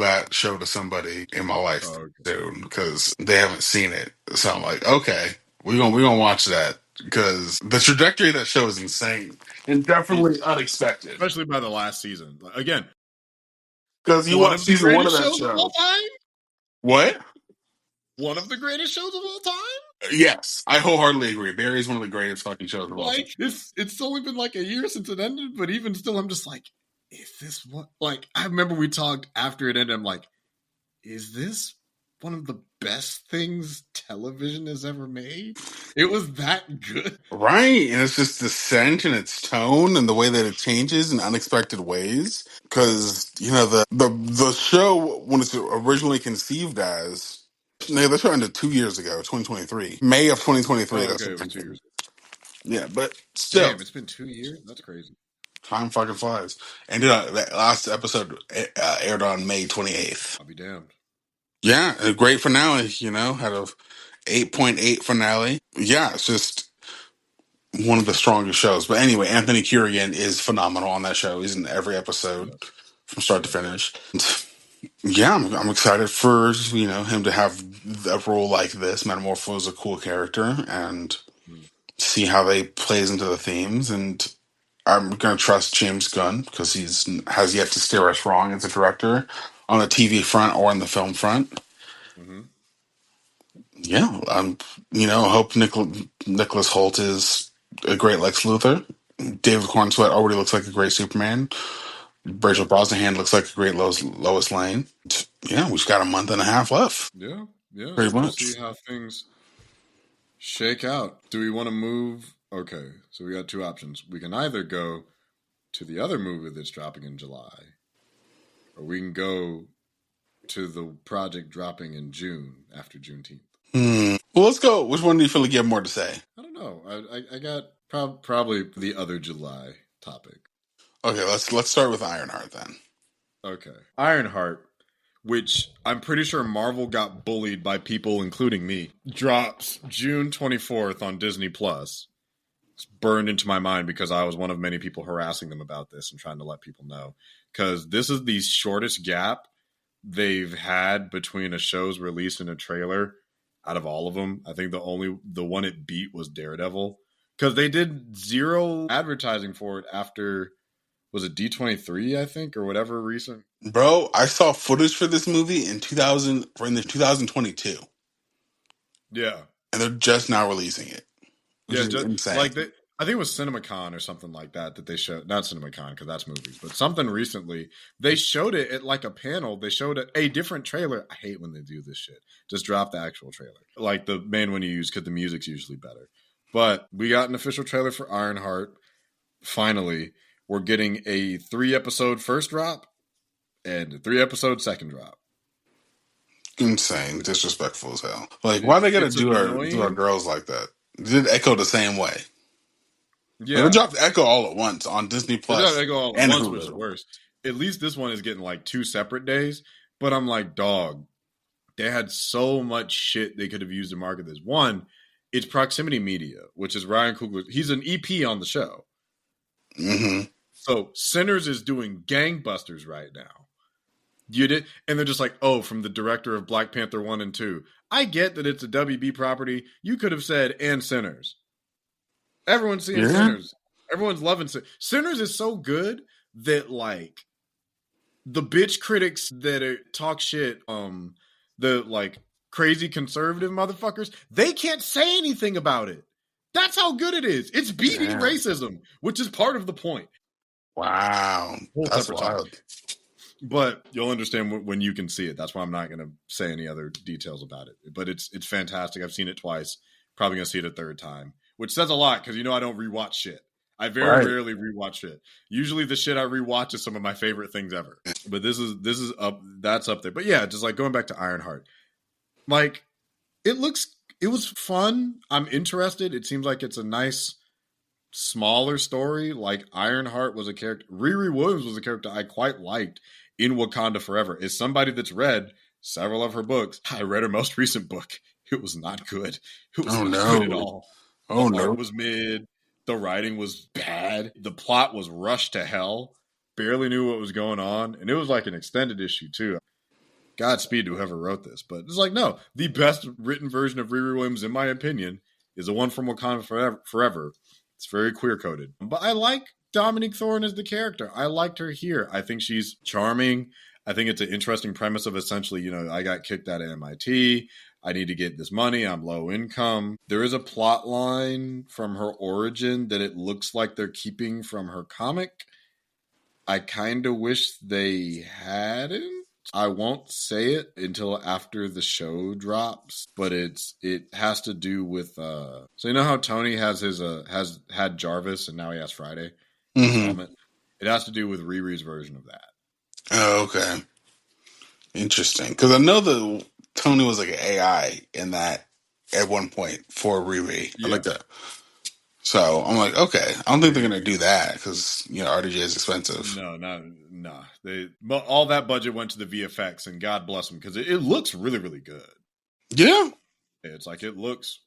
to somebody in my life Oh, okay. soon, because they haven't seen it. So I'm like, okay, we're gonna watch that, because the trajectory of that show is insane and definitely unexpected. Especially by the last season. Again, Because you one watch of the season 1 of greatest that shows of all show. time. What? One of the greatest shows of all time. Yes, I wholeheartedly agree. Barry is one of the greatest fucking shows of all time. Like it's only been like a year since it ended, but even still, I'm just like, is this what? Like I remember we talked after it ended. I'm like, is this one of the best things television has ever made? It was that good. Right, and it's just the scent and its tone and the way that it changes in unexpected ways. Because the show when it's originally conceived as, they shot into 2 years ago, 2023, May of 2023. Oh, That's okay, what it was 2 years. yeah, but still, Damn, it's been 2 years. That's crazy. time fucking flies. And that last episode aired on May 28th. I'll be damned. Yeah, a great finale. Had a 8.8 finale. Yeah, it's just one of the strongest shows. But anyway, Anthony Curian is phenomenal on that show. He's in every episode Yes, from start to yes. finish. And yeah, I'm excited for him to have a role like this. Metamorpho is a cool character, and Mm. see how they plays into the themes. And I'm gonna trust James Gunn because he's has yet to steer us wrong as a director on the TV front or on the film front. Mm-hmm. Yeah, I hope Nicholas Holt is a great Lex Luthor. David Cornsweet already looks like a great Superman. Rachel Yep. Brosnahan looks like a great Lois Lane. Yeah, we've got a month and a half left, Yeah, yeah. pretty We'll much. see how things shake out. Do we want to move? Okay, so we got two options. We can either go to the other movie that's dropping in July, or we can go to the project dropping in June after Juneteenth. Well, let's go. Which one do you feel like you have more to say? I don't know. I got probably the other July topic. Okay, let's start with Ironheart then. Okay, Ironheart, which I'm pretty sure Marvel got bullied by people, including me, drops June 24th on Disney Plus. It's burned into my mind because I was one of many people harassing them about this and trying to let people know. Because this is the shortest gap they've had between a show's release and a trailer out of all of them. I think the one it beat was Daredevil. Because they did zero advertising for it after, was it D23, I think, or whatever recent. Bro, I saw footage for this movie in 2022, Yeah. and they're just now releasing it, which Yeah, is just insane. like I think it was CinemaCon or something like that they showed. Not CinemaCon because that's movies, but something recently they showed it at like a panel. They showed a different trailer. I hate when they do this shit. Just drop the actual trailer, like the main one you use because the music's usually better. But we got an official trailer for Ironheart. Finally, we're getting a 3-episode first drop and a 3-episode second drop. Insane, Which disrespectful as hell. Like, why they gotta it's do our annoying. girls like that? Did Echo the same way? Like, they Yeah, dropped Echo all at once on Disney they Plus gotta go all at and once, which is Hulu. worse. At least this one is getting like 2 separate days. But I'm like, dog, they had so much shit they could have used to market this. One, it's proximity media, which is Ryan Coogler. He's an EP on the show. Mm-hmm. So Sinners is doing gangbusters right now. You did, and they're just like, oh, from the director of Black Panther 1 and 2. I get that it's a WB property. You could have said, and Sinners. Everyone's seeing Yeah. Sinners. Everyone's loving Sinners. Sinners is so good that, like, the bitch critics that talk shit, the, like, crazy conservative motherfuckers, they can't say anything about it. That's how good it is. It's beating Damn. racism, which is part of the point. Wow. Whole That's separate topic. wild. But you'll understand when you can see it. That's why I'm not going to say any other details about it. But it's fantastic. I've seen it twice. Probably going to see it a third time, which says a lot because I don't rewatch shit. I very Right. rarely rewatch shit. Usually the shit I rewatch is some of my favorite things ever. But this is up. That's up there. But yeah, just like going back to Ironheart, like it was fun. I'm interested. It seems like it's a nice smaller story. Like Ironheart was a character. Riri Williams was a character I quite liked in Wakanda Forever. As somebody that's read several of her books, I read her most recent book. It was not good. It was Oh not good at no. all. The Oh art no. was mid. The writing was bad. The plot was rushed to hell. Barely knew what was going on. And it was like an extended issue, too. Godspeed to whoever wrote this. But it's like, no, the best written version of Riri Williams, in my opinion, is the one from Wakanda Forever. It's very queer coded. But I like Dominique Thorne as the character. I liked her here. I think she's charming. I think it's an interesting premise of essentially, I got kicked out of MIT. I need to get this money. I'm low income. There is a plot line from her origin that it looks like they're keeping from her comic. I kind of wish they hadn't. I won't say it until after the show drops, but it has to do with so you know how Tony has his has had Jarvis and now he has Friday, his Mm-hmm. helmet. It has to do with Riri's version of that. Oh, okay. Interesting. Because I know that Tony was like an AI in that at one point for Riri. I Yeah. like that. So I'm like, okay. I don't think they're gonna do that because RDJ is expensive. No, not no. They but all that budget went to the VFX, and God bless them because it looks really, really good. Yeah. It's like it looks,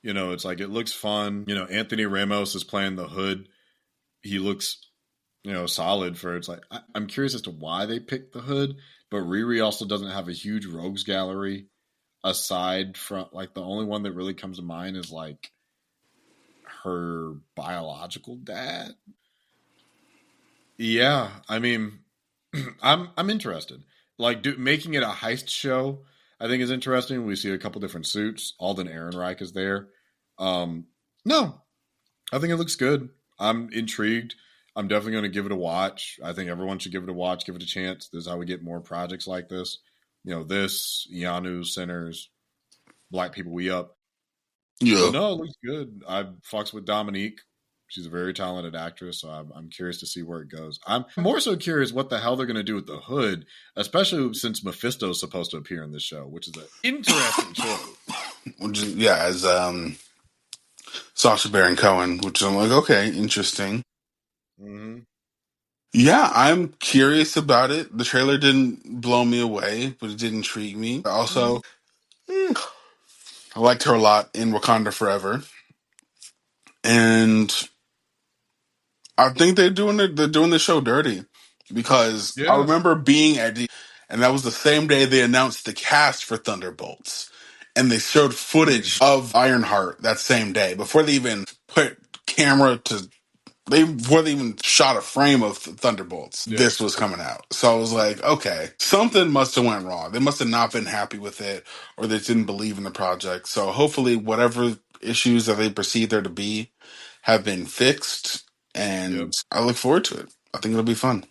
it's like it looks fun. Anthony Ramos is playing the Hood. He looks, solid for. It's like I'm curious as to why they picked the Hood, but Riri also doesn't have a huge rogues gallery. Aside from like the only one that really comes to mind is like her biological dad. Yeah, I mean, I'm interested. Like making it a heist show, I think is interesting. We see a couple different suits. Alden Ehrenreich is there. No, I think it looks good. I'm intrigued. I'm definitely going to give it a watch. I think everyone should give it a watch, give it a chance. This is how we get more projects like this. This, Ianu, Sinners, Black People We Up. Yeah. But no, it looks good. I fucks with Dominique. She's a very talented actress, so I'm curious to see where it goes. I'm more so curious what the hell they're going to do with the Hood, especially since Mephisto's supposed to appear in this show, which is an interesting choice. Yeah, as Sacha Baron Cohen, which I'm like, okay, interesting. Mm-hmm. Yeah, I'm curious about it. The trailer didn't blow me away, but it did intrigue me. Also, I liked her a lot in Wakanda Forever, and I think they're doing the show dirty because I Yeah. remember being at and that was the same day they announced the cast for Thunderbolts, and they showed footage of Ironheart that same day before they even put camera to before they even shot a frame of Thunderbolts. Yeah. This was coming out, so I was like, okay, something must have went wrong. They must have not been happy with it, or they didn't believe in the project. So hopefully, whatever issues that they perceive there to be have been fixed, Yep. and I look forward to it. I think it'll be fun.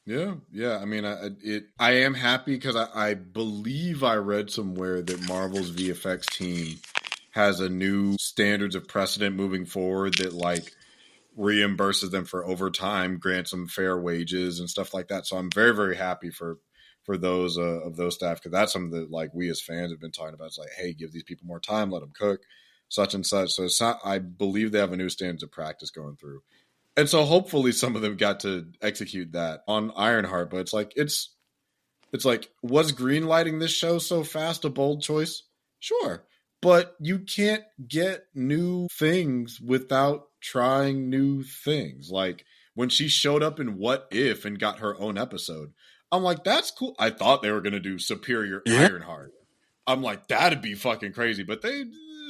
Yeah, yeah. I mean, I am happy because I believe I read somewhere that Marvel's VFX team has a new standards of precedent moving forward that like reimburses them for overtime, grants them fair wages and stuff like that. So I'm very, very happy for those of those staff because that's something that like we as fans have been talking about. It's like, hey, give these people more time, let them cook, such and such. So it's not. I believe they have a new standards of practice going through. And so hopefully some of them got to execute that on Ironheart, but it's like, was greenlighting this show so fast a bold choice? Sure. But you can't get new things without trying new things. Like when she showed up in What If and got her own episode, I'm like, that's cool. I thought they were gonna do Superior Yeah. Ironheart. I'm like, that'd be fucking crazy, but they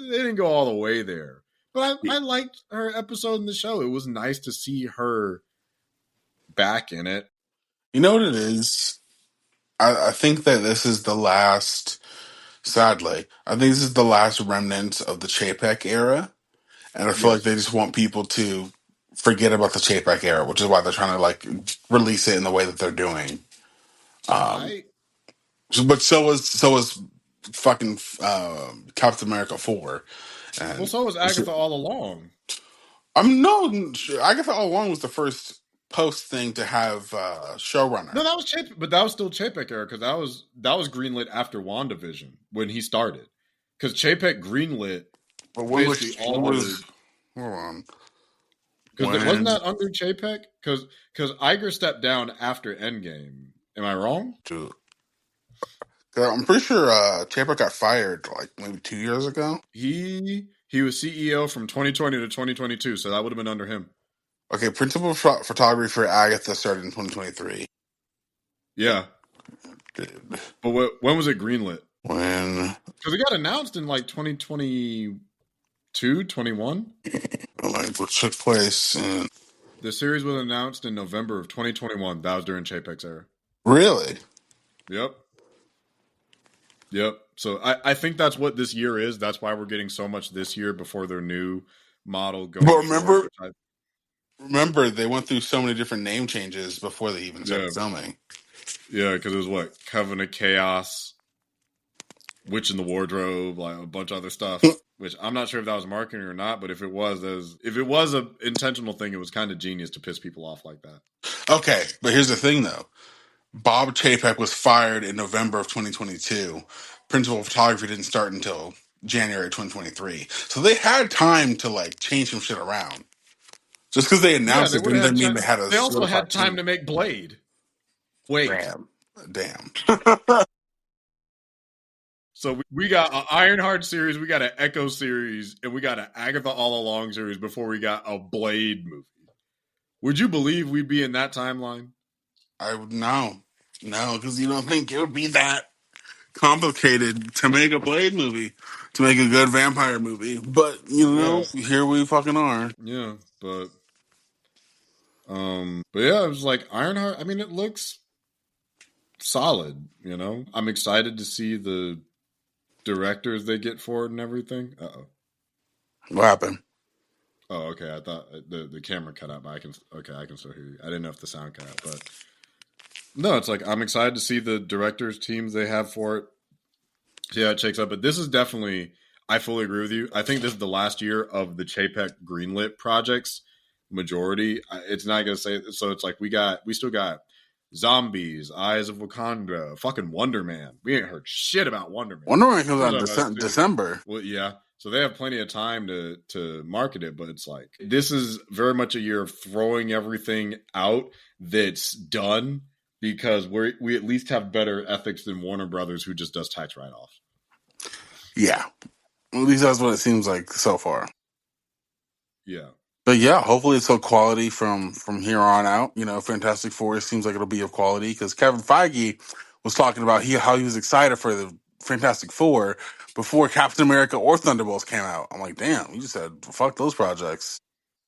didn't go all the way there. But I liked her episode in the show. It was nice to see her back in it. You know what it is? I think that this is the last. Sadly, I think this is the last remnants of the Chapek era, and I feel like they Yes. just want people to forget about the Chapek era, which is why they're trying to like release it in the way that they're doing. Um, I but so was fucking Captain America 4, Well, and so was Agatha all along. I'm no Agatha All Along was the first post thing to have No, showrunner. that was Chapek, but that was still Chapek era because that was greenlit after WandaVision when he started. Because Chapek greenlit But basically when all the was hold on because it wasn't when? that under Chapek because Iger stepped down after Endgame. Am I wrong? Dude, 'cause I'm pretty sure Chapek got fired like maybe 2 years ago. He was CEO from 2020 to 2022, so that would have been under him. Okay, principal photography for Agatha started in 2023. Yeah, Dude, but when was it greenlit? when Because it got announced in like 2022, 21. like what took place in The series was announced in November of 2021. That was during Chapek's era. really? Yep. Yep. So I think that's what this year is. That's why we're getting so much this year before their new model But going forward. remember, remember they went through so many different name changes before they even Yeah, started filming. yeah, because it was what Coven of Chaos, Witch in the Wardrobe, like a bunch of other stuff. Which I'm not sure if that was marketing or not, but if it was, if it was a intentional thing, it was kind of genius to piss people off like that. Okay, but here's the thing though. Bob Chapek was fired in November of 2022. Principal photography didn't start until January 2023. So they had time to like change some shit around. Just because they Yeah, announced they it would have didn't had mean time. they had a They also had solidified time team. to make Blade. Wait, Damn. Damn. so we got an Ironheart series, we got an Echo series, and we got an Agatha All Along series before we got a Blade movie. Would you believe we'd be in that timeline? I would no. No, because you don't think it would be that complicated to make a Blade movie, to make a good vampire movie. But, Yeah, here we fucking are. yeah, but yeah, it was like Ironheart. I mean, it looks solid. I'm excited to see the directors they get for it and everything. Uh-oh. What happened? Oh, okay. I thought the camera cut out, but I can still hear you. I didn't know if the sound cut out, but no, it's like I'm excited to see the directors teams they have for it. See how it shakes up. But this is definitely, I fully agree with you. I think this is the last year of the Chapek greenlit projects. Majority. It's not gonna say so. It's like we still got Zombies, Eyes of Wakanda, fucking Wonder Man. We ain't heard shit about Wonder Man. Wonder Woman comes Comes out in out about December. well, yeah. So they have plenty of time to market it, but it's like this is very much a year of throwing everything out that's done because we at least have better ethics than Warner Brothers, who just does tax write offs. Yeah. At least that's what it seems like so far. Yeah. But yeah, hopefully it's of quality from here on out. Fantastic Four seems like it'll be of quality because Kevin Feige was talking about how he was excited for the Fantastic Four before Captain America or Thunderbolts came out. I'm like, damn, you just said fuck those projects.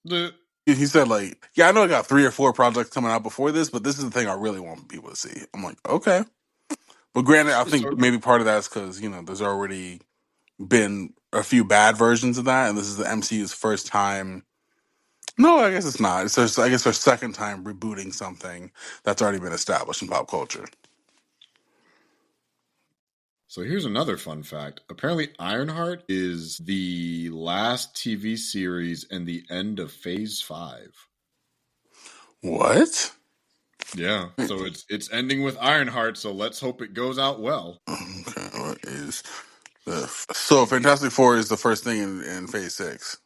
The He said like, yeah, I know I got 3 or 4 projects coming out before this, but this is the thing I really want people to see. I'm like, okay. But granted, I think so maybe part of that is because there's already been a few bad versions of that, and this is the MCU's first time. No, I guess it's not. I guess their second time rebooting something that's already been established in pop culture. So here's another fun fact. Apparently, Ironheart is the last TV series and the end of Phase 5. What? Yeah. So it's ending with Ironheart, so let's hope it goes out well. Okay, what is so Fantastic Four is the first thing in Phase 6.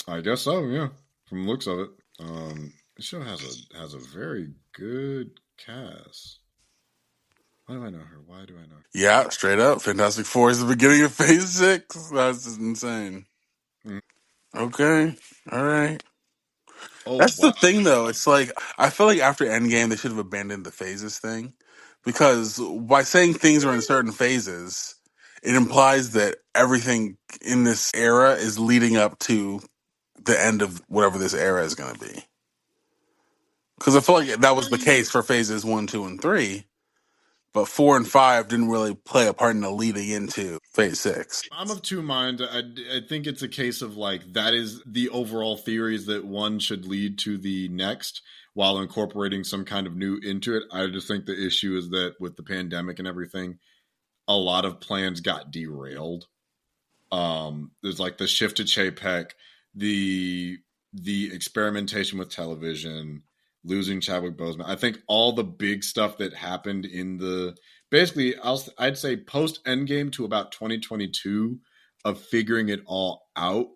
I guess so, yeah. From the looks of it. The show has a very good cast. Why do I know her? Why do I know her? Yeah, straight up, Fantastic Four is the beginning of Phase 6. That's just insane. Mm. Okay, all right. Oh That's the wow. thing, though. It's like I feel like after Endgame, they should have abandoned the phases thing, because by saying things are in certain phases, it implies that everything in this era is leading up to the end of whatever this era is going to be. Because I feel like that was the case for phases 1, 2, and 3, but 4 and 5 didn't really play a part in the leading into phase 6. I'm of two minds. I think it's a case of like that is the overall theories that one should lead to the next while incorporating some kind of new into it. I just think the issue is that with the pandemic and everything, a lot of plans got derailed. There's like the shift to Chapek, the experimentation with television, losing Chadwick Boseman. I think all the big stuff that happened in the basically I'd say post Endgame to about 2022 of figuring it all out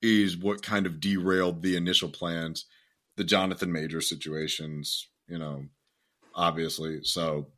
is what kind of derailed the initial plans, the Jonathan Major situations, obviously. So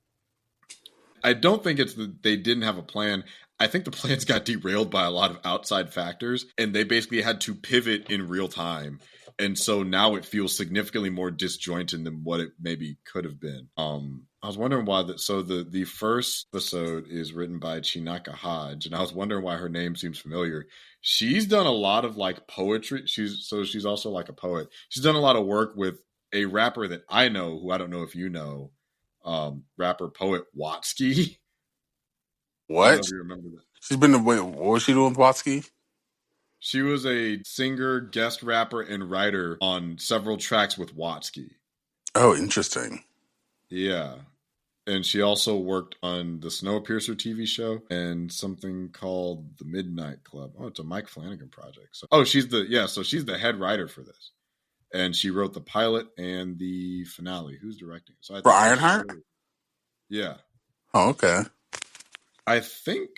I don't think it's that they didn't have a plan. I think the plans got derailed by a lot of outside factors, and they basically had to pivot in real time. And so now it feels significantly more disjointed than what it maybe could have been. I was wondering why that. So the first episode is written by Chinaka Hodge, and I was wondering why her name seems familiar. She's done a lot of like poetry. She's also like a poet. She's done a lot of work with a rapper that I know, who I don't know if you know, rapper poet Watsky. I don't know if What? you remember that. She's been to, wait, what was she doing, Watsky? She was a singer, guest rapper, and writer on several tracks with Watsky. Oh, interesting. Yeah. And she also worked on the Snowpiercer TV show and something called The Midnight Club. Oh, it's a Mike Flanagan project. So, so she's the head writer for this. And she wrote the pilot and the finale. Who's directing it? So I For think the Ironheart? show, yeah. Oh, okay. I think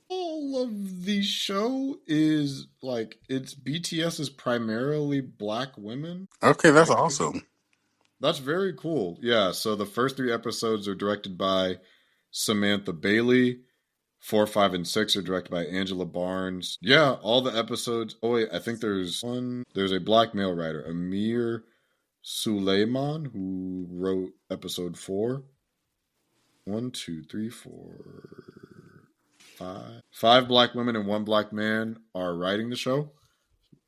all of the show is like it's BTS is primarily black women. Okay, that's I could awesome. That's very cool. Yeah, so the first 3 episodes are directed by Samantha Bailey. 4, 5, and 6 are directed by Angela Barnes. Yeah, all the episodes. Oh wait, I think there's one. There's a black male writer, Amir Suleiman, who wrote episode 4. 1, 2, 3, 4, 5. 5 black women and 1 black man are writing the show.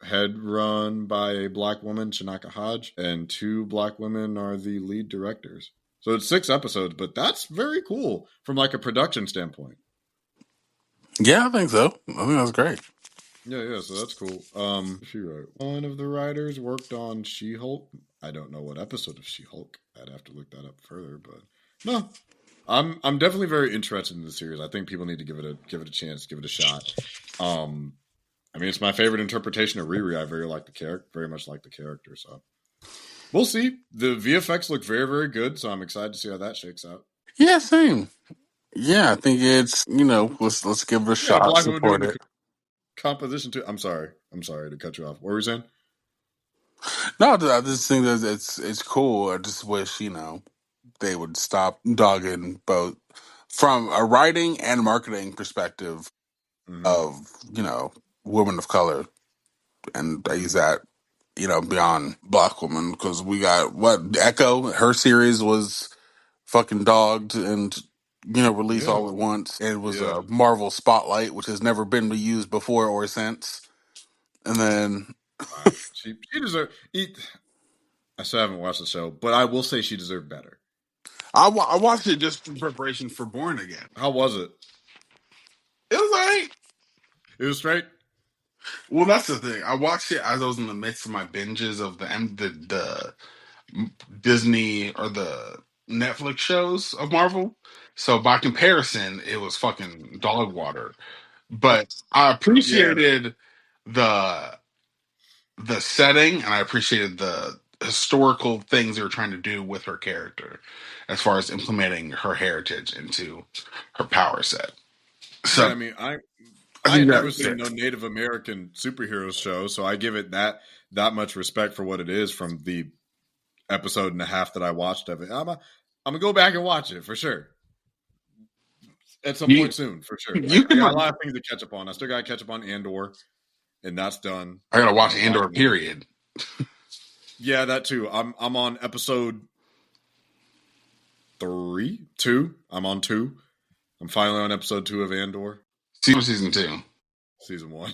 Head run by a black woman, Shanaka Hodge, and 2 black women are the lead directors. So it's 6 episodes, but that's very cool from like a production standpoint. Yeah, I think so. I think that's great. Yeah, so that's cool. She wrote. One of the writers worked on She-Hulk. I don't know what episode of She-Hulk. I'd have to look that up further, but no. I'm definitely very interested in the series. I think people need to give it a chance, give it a shot. I mean, it's my favorite interpretation of Riri. I very much like the character. So we'll see. The VFX look very, very good. So I'm excited to see how that shakes out. Yeah, same. Yeah, I think it's, let's give it a Yeah, shot, black women doing support the it. composition too. I'm sorry to cut you off. What were you saying? No, I just think that it's cool. I just wish, they would stop dogging both from a writing and marketing perspective Mm-hmm. of, women of color. And I use that, beyond black women, because we got Echo, her series was fucking dogged and, released Yeah, all at once. It was yeah. a Marvel Spotlight, which has never been used before or since. And then Wow. She deserved. I still haven't watched the show, but I will say she deserved better. I watched it just in preparation for Born Again. How was it? It was like, It was straight. well, that's the thing. I watched it as I was in the midst of my binges of the Disney or the Netflix shows of Marvel. So by comparison, it was fucking dog water. But I Yeah. appreciated the the setting, and I appreciated the historical things they were trying to do with her character, as far as implementing her heritage into her power set. Yeah, So I mean, I I think had that never was seen it. no Native American superhero show, so I give it that much respect for what it is from the episode and a half that I watched of it. I'm gonna go back and watch it for sure at some You point soon, for sure. I you got a can. lot of things to catch up on. I still got to catch up on Andor, and that's done. I gotta watch Black Andor. Widow. Period. Yeah, that too. I'm on episode 2. I'm on 2. I'm finally on episode 2 of Andor, Season 2. season 1.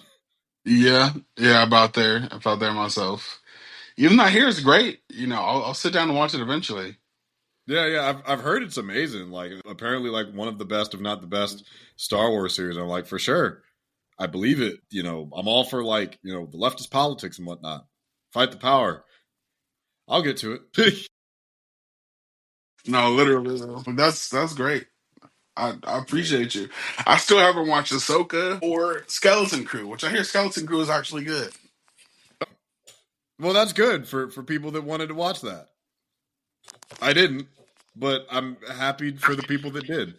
Yeah, about there myself. Even Not Here is great. I'll sit down and watch it eventually. Yeah. I've heard it's amazing. Like apparently, like one of the best, if not the best, Star Wars series. I'm like, for sure, I believe it. I'm all for like the leftist politics and whatnot. Fight the power. I'll get to it. No, literally. That's great. I appreciate you. I still haven't watched Ahsoka or Skeleton Crew, which I hear Skeleton Crew is actually good. Well, that's good for people that wanted to watch that. I didn't, but I'm happy for the people that did.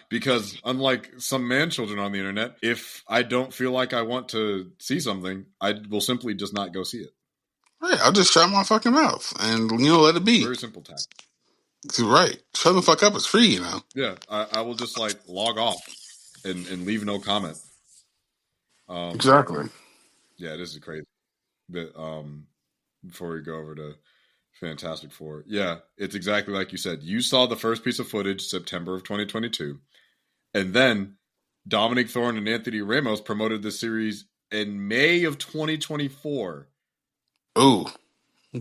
Because unlike some man children on the internet, if I don't feel like I want to see something, I will simply just not go see it. Right, I'll just shut my fucking mouth and let it be. Very simple tactic. Right, shut the fuck up. It's free. Yeah, I will just like log off and leave no comment. Exactly. Yeah, this is crazy. But before we go over to Fantastic Four, yeah, it's exactly like you said. You saw the first piece of footage September of 2022, and then Dominic Thorne and Anthony Ramos promoted the series in May of 2024. Ooh,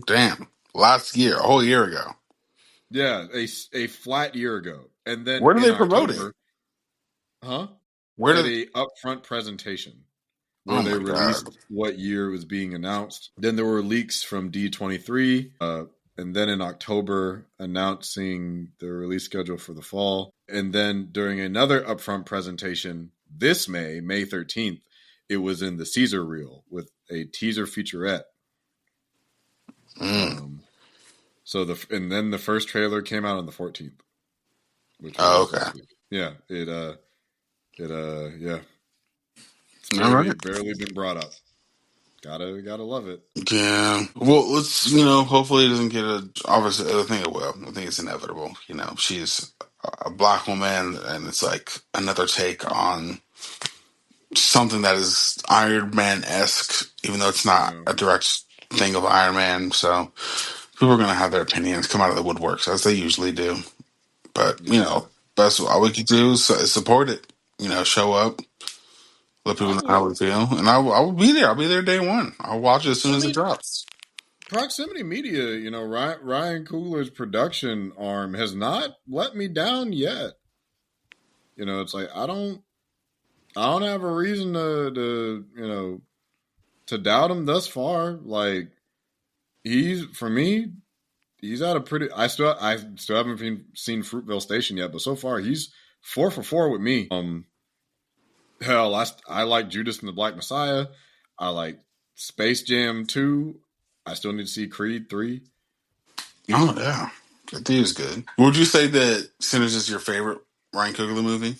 damn! Last year, a whole year ago. Yeah, a flat year ago, and then Where do in they promote October, it? Huh? Where At did? a upfront presentation where Oh they my god! released what year it was being announced. Then there were leaks from D23, and then in October announcing the release schedule for the fall. And then during another upfront presentation this May 13th, it was in the Caesar reel with a teaser featurette. Mm. And then the first trailer came out on the 14th, which Oh, was okay. last week. Yeah, yeah, it's All right. barely been brought up. Gotta love it. Yeah. Well, let's hopefully it doesn't get a. Obviously, I think it will. I think it's inevitable. She's a black woman, and it's like another take on something that is Iron Man esque, even though it's not Yeah, a direct thing of Iron Man. So people are gonna have their opinions come out of the woodworks as they usually do. But yeah. that's all we can do is support it. Show up, let people I know how we will. feel, and I will be there. I'll be there day one. I'll watch it as soon I as it mean, drops. proximity media. Ryan Coogler's production arm has not let me down yet. It's like I don't have a reason to doubt him thus far. Like for me, he's at a pretty. I still haven't seen Fruitvale Station yet, but so far he's 4 for 4 with me. Hell, I like Judas and the Black Messiah. I like Space Jam 2. I still need to see Creed 3. Oh yeah, that dude is good. Would you say that Sinners is your favorite Ryan Coogler movie?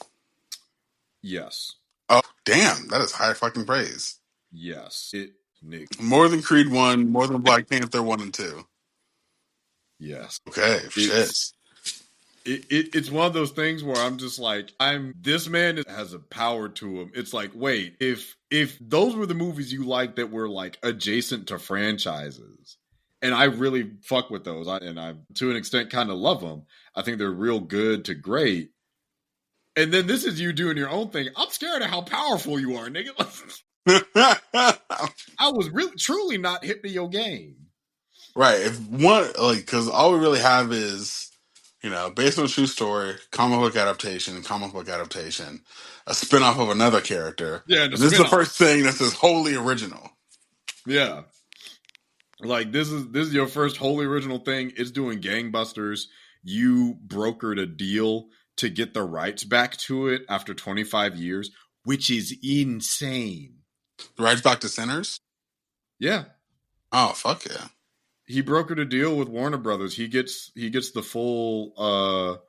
Yes. Oh damn, that is high fucking praise. Yes. Nick. More than Creed 1, more than Black Panther 1 and 2. Yes. Okay, shit. It's one of those things where I'm just like, this man has a power to him. It's like, wait, if those were the movies you like that were like adjacent to franchises, and I really fuck with those, and I to an extent kind of love them. I think they're real good to great. And then this is you doing your own thing. I'm scared of how powerful you are, nigga. I was really truly not hip to your game. Right. If one, like, because all we really have is, based on a true story, comic book adaptation, a spinoff of another character. Yeah, and the And this is the spinoff. first thing that says wholly original. Yeah. Like this is your first wholly original thing. It's doing gangbusters. You brokered a deal to get the rights back to it after 25 years, which is insane. Right back to Sinners? Yeah. Oh, fuck yeah. He brokered a deal with Warner Brothers. He gets the full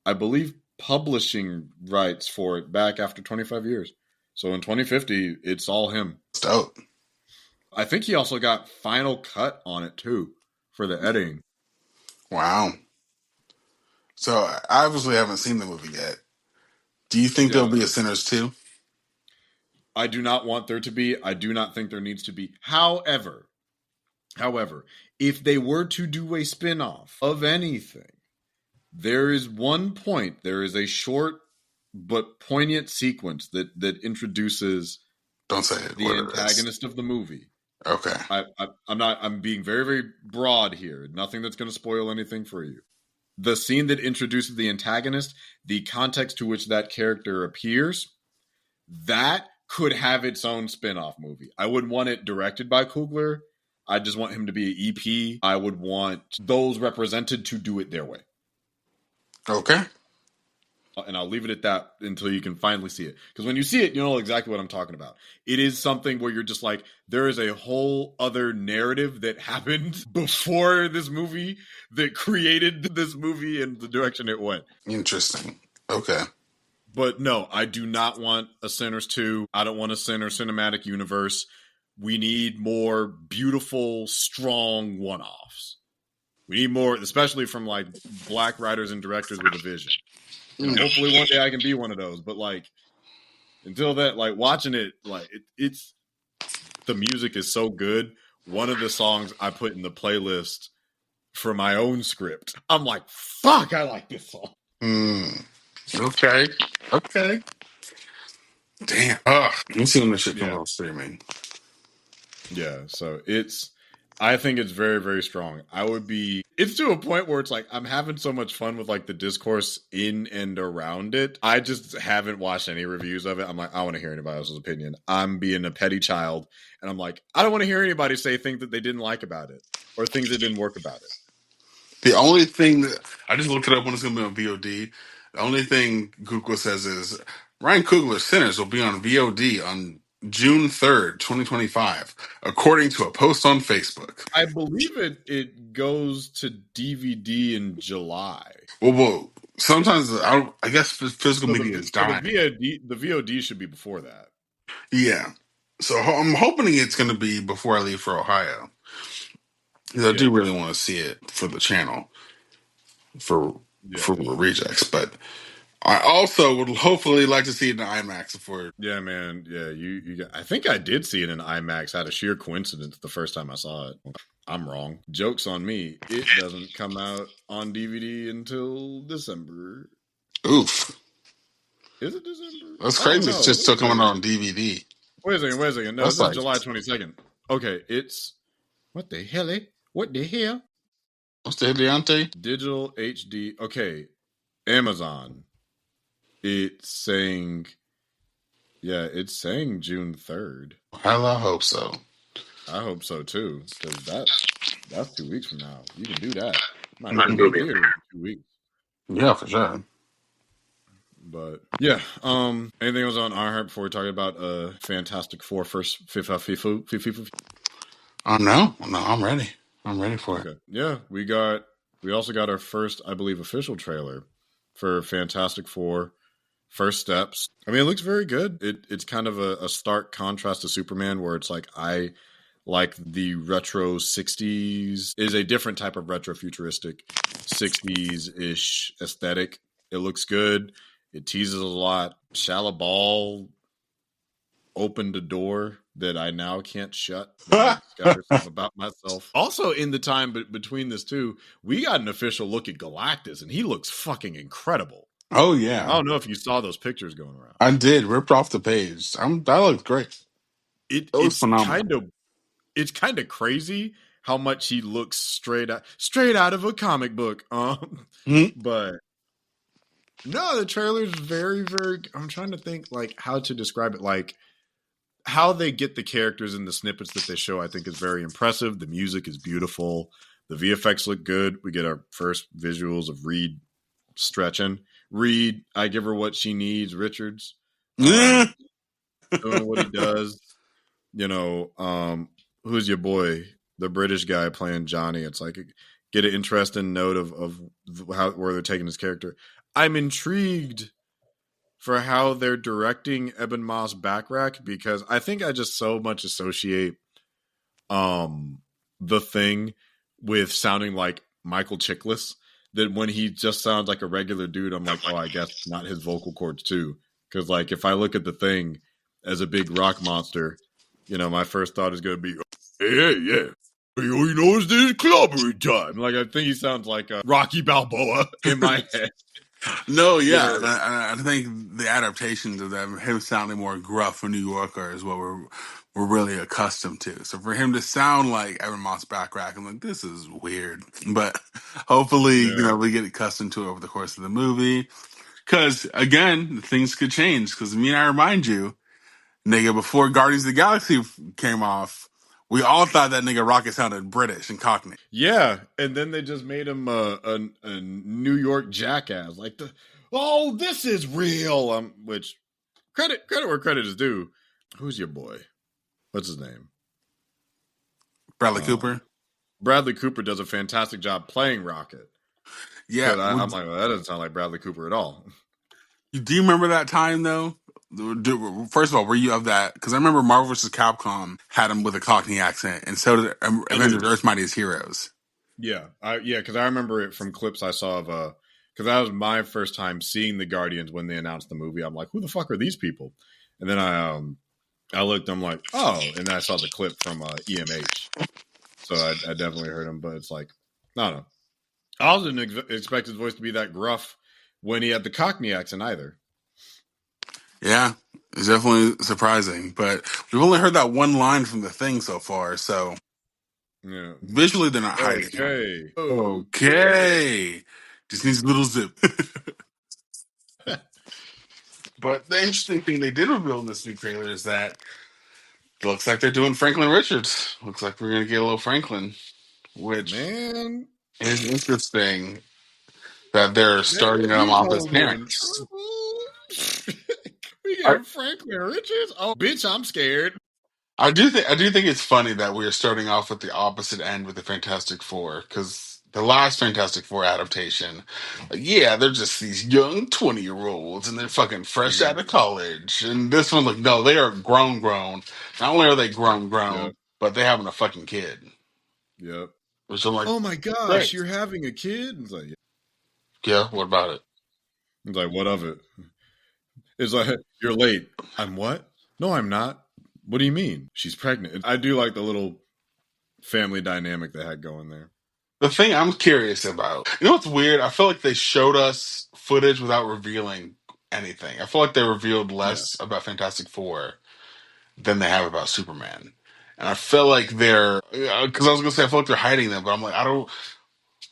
I believe publishing rights for it back after 25 years. So in 2050, it's all him. It's dope. I think he also got final cut on it too for the editing. Wow. So I obviously haven't seen the movie yet. Do you think there'll Yeah. be a Sinners 2? I do not want there to be. I do not think there needs to be. However, if they were to do a spin-off of anything, there is one point, there is a short but poignant sequence that introduces Don't say it, the what it is. antagonist of the movie. Okay. I'm being very, very broad here. Nothing that's going to spoil anything for you. The scene that introduces the antagonist, the context to which that character appears, that could have its own spin-off movie. I wouldn't want it directed by Coogler. I just want him to be an EP. I would want those represented to do it their way. Okay. And I'll leave it at that until you can finally see it. Because when you see it, you know exactly what I'm talking about. It is something where you're just like, there is a whole other narrative that happened before this movie that created this movie and the direction it went. Interesting. Okay. But no, I do not want a Sinners 2. I don't want a Sinner cinematic universe. We need more beautiful, strong one-offs. We need more, especially from like black writers and directors with a vision. Hopefully one day I can be one of those. But like until that, like watching it, like it's the music is so good. One of the songs I put in the playlist for my own script, I'm like, fuck, I like this song. Okay. Okay. Damn. Ugh. I'm seeing this shit come Yeah. on streaming. Yeah. So it's I think it's very, very strong. I would be. It's to a point where it's like I'm having so much fun with like the discourse in and around it. I just haven't watched any reviews of it. I'm like, I want to hear anybody else's opinion. I'm being a petty child, and I'm like, I don't want to hear anybody say things that they didn't like about it or things that didn't work about it. The only thing that I just looked it up when it's going to be on VOD. The only thing Google says is Ryan Coogler's Sinners will be on VOD on June 3rd, 2025, according to a post on Facebook. I believe it goes to DVD in July. Well, sometimes I guess physical media is So dying. the VOD should be before that. Yeah. So I'm hoping it's going to be before I leave for Ohio. Because I do Yeah, really want to see it for the channel for yeah, for rejects, but I also would hopefully like to see it in IMAX before. yeah, man. Yeah, you got, I think I did see it in IMAX out of sheer coincidence the first time I saw it. I'm wrong. Joke's on me. It doesn't come out on DVD until December. Oof, Is it December? that's I don't crazy. It's know. just still coming out on DVD. Wait a second. Wait a second. No, That's this is like July 22nd. Okay, it's what the hell? What the hell? what's the Deontay? Digital HD. Okay, Amazon. It's saying, yeah, it's saying June 3rd. Hell, I hope so. I hope so too, because that's 2 weeks from now. You can do that. Might as well be in Yeah, theaters in 2 weeks. for sure. But yeah, anything else on Ironheart before we talk about Fantastic Four first FIFA? No, I'm ready. I'm ready for it. Okay, yeah, we also got our first, I believe, official trailer for Fantastic Four First Steps. I mean, it looks very good. It's kind of a stark contrast to Superman, where it's like I like the retro 60s is a different type of retro futuristic 60s ish aesthetic. It looks good. It teases a lot. Shala Ball opened a door that I now can't shut. I'm scattered about myself. Also, in the time between this two, we got an official look at Galactus, and he looks fucking incredible. Oh I yeah, don't know if you saw those pictures going around. I did. Ripped off the page. That looked great. It It was phenomenal. it's kind of crazy how much he looks straight out of a comic book. Mm-hmm. But no, the trailer's very, very. I'm trying to think like how to describe it. Like how they get the characters in the snippets that they show, I think is very impressive. The music is beautiful. The VFX look good. We get our first visuals of Reed stretching. Reed, I give her what she needs. Richards, doing what he does. You know, who's your boy? The British guy playing Johnny. It's like get an interesting note of how where they're taking his character. I'm intrigued for how they're directing Eben Moss Backrack because I think I just so much associate the Thing with sounding like Michael Chiklis that when he just sounds like a regular dude, I'm like, oh, I guess not his vocal cords too. Because like if I look at the Thing as a big rock monster, you know, my first thought is going to be, hey, yeah. You know, it's this clobbering time. Like, I think he sounds like Rocky Balboa in my head. No, You yeah, know? and I think the adaptations of that, him sounding more gruff and New Yorker, is what we're really accustomed to. So for him to sound like Evan Moss Backrack, I'm like, this is weird. But hopefully, Yeah. we get accustomed to it over the course of the movie. Because again, things could change. Because I remind you, nigga, before Guardians of the Galaxy came off, we all thought that nigga Rocket sounded British and Cockney. Yeah. And then they just made him a New York jackass. Like, this is real. Which, credit where credit is due. Who's your boy? What's his name? Bradley Cooper. Bradley Cooper does a fantastic job playing Rocket. Yeah. I'm like, well, that doesn't sound like Bradley Cooper at all. Do you remember that time though? First of all, were you of that? Because I remember Marvel vs. Capcom had him with a Cockney accent, and so did Avengers: Earth's Mightiest Heroes. Yeah, because I remember it from clips I saw of because that was my first time seeing the Guardians when they announced the movie. I'm like, who the fuck are these people? And then I looked, I'm like, oh, and then I saw the clip from EMH. So I definitely heard him, but it's like, I don't know. I also didn't expect his voice to be that gruff when he had the Cockney accent either. Yeah, it's definitely surprising, but we've only heard that one line from the Thing so far, so Yeah. Visually, they're not hiding him. Okay. Okay. Just needs a little zip. But the interesting thing they did reveal in this new trailer is that it looks like they're doing Franklin Richards. Looks like we're going to get a little Franklin, which Man, is interesting that they're man, starting if him you off as hoes are in parents. trouble, we I, get Franklin Richards. Oh, bitch, I'm scared. I do think it's funny that we are starting off with the opposite end with the Fantastic Four, because the last Fantastic Four adaptation, like, yeah, they're just these young 20-year-olds and they're fucking fresh out Mhm. of college. And this one, like, no, they are grown. Not only are they grown, Yep, but they having a fucking kid. yep. Which I'm like, Oh my gosh, great. you're having a kid? Yeah, what about it? It's like, what of it? It's like, you're late. I'm what? No, I'm not. What do you mean? She's pregnant. I do like the little family dynamic they had going there. The thing I'm curious about, you know what's weird? I feel like they showed us footage without revealing anything. I feel like they revealed Yeah. less about Fantastic Four than they have about Superman. And I feel like they're, because I was gonna say I feel like they're hiding them, but I'm like, I don't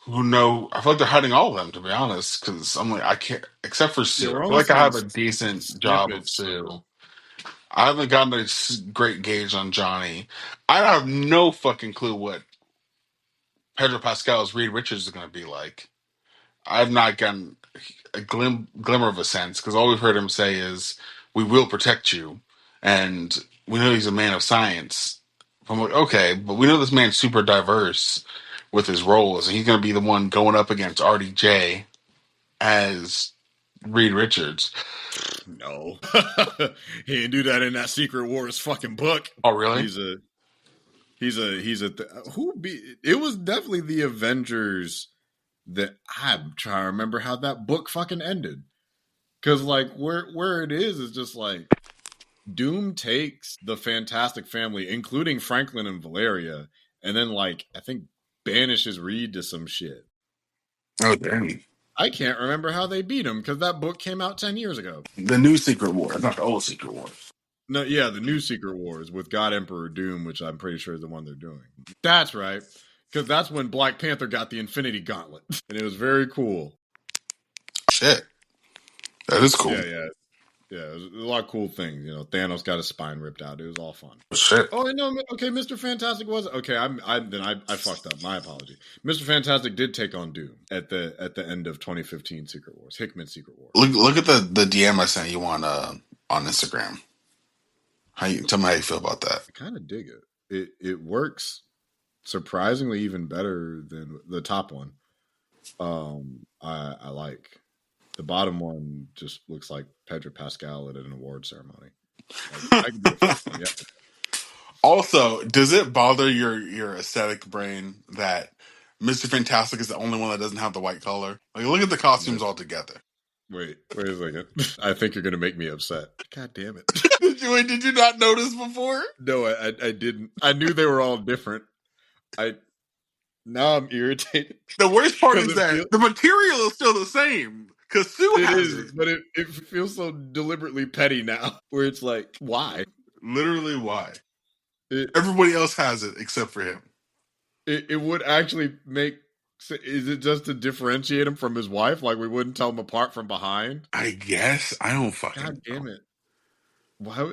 who know. I feel like they're hiding all of them, to be honest. Because I'm like, I can't, except for Yeah, Sue. we're I feel only like I seeing have a decent job of snippets Sue. of. I haven't gotten a great gauge on Johnny. I have no fucking clue what Pedro Pascal's Reed Richards is going to be like. I've not gotten a glimmer of a sense, because all we've heard him say is, "We will protect you," and we know he's a man of science. I'm like, okay, but we know this man's super diverse with his roles, and he's going to be the one going up against RDJ as Reed Richards. No. He didn't do that in that Secret Wars fucking book. Oh, really? He's a who be it was definitely the Avengers that I'm trying to remember how that book fucking ended. Cause like where it is just like Doom takes the Fantastic Family, including Franklin and Valeria, and then like I think banishes Reed to some shit. Oh, damn. I can't remember how they beat him because that book came out 10 years ago. The new Secret War, not the old Secret War. No, yeah, the new Secret Wars with God Emperor Doom, which I'm pretty sure is the one they're doing. That's right. Because that's when Black Panther got the Infinity Gauntlet. And it was very cool. Shit, that is cool. Yeah, yeah. Yeah, it was a lot of cool things. You know, Thanos got his spine ripped out. It was all fun. Shit. Oh, no, okay, Mr. Fantastic was okay. I fucked up. My apology. Mr. Fantastic did take on Doom at the end of 2015 Secret Wars, Hickman Secret Wars. Look at the DM I sent you on Instagram. Tell me how you feel about that? I kind of dig it. It works surprisingly even better than the top one. I like the bottom one. Just looks like Pedro Pascal at an award ceremony. Like, I can do a fuck one. Yeah. Also, does it bother your aesthetic brain that Mr. Fantastic is the only one that doesn't have the white color? Like, look at the costumes all together. Wait a second. I think you're gonna make me upset. God damn it. Did you not notice before? No, I didn't. I knew they were all different. I Now I'm irritated The worst part because is that the material is still the same, because Sue it has is, it. but it feels so deliberately petty now. Where it's like, why? Literally, why? It Everybody else has it except for him. it would actually make. Is it just to differentiate him from his wife? Like we wouldn't tell him apart from behind? I guess. I don't fucking God know. damn it! Why?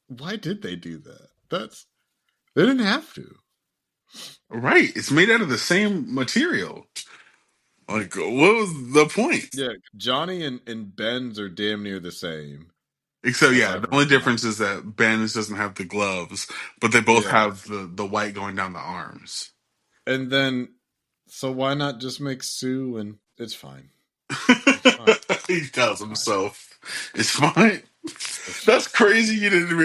Why did they do that? They didn't have to. Right. It's made out of the same material. Like, what was the point? Yeah, Johnny and Ben's are damn near the same, Except, yeah, aside the from only Johnny. difference is that Ben's doesn't have the gloves, but they both Yeah, have the white going down the arms. and then so why not just make Sue and it's fine. It's fine. He tells It's fine. himself, "It's fine." It's That's fine. crazy. You didn't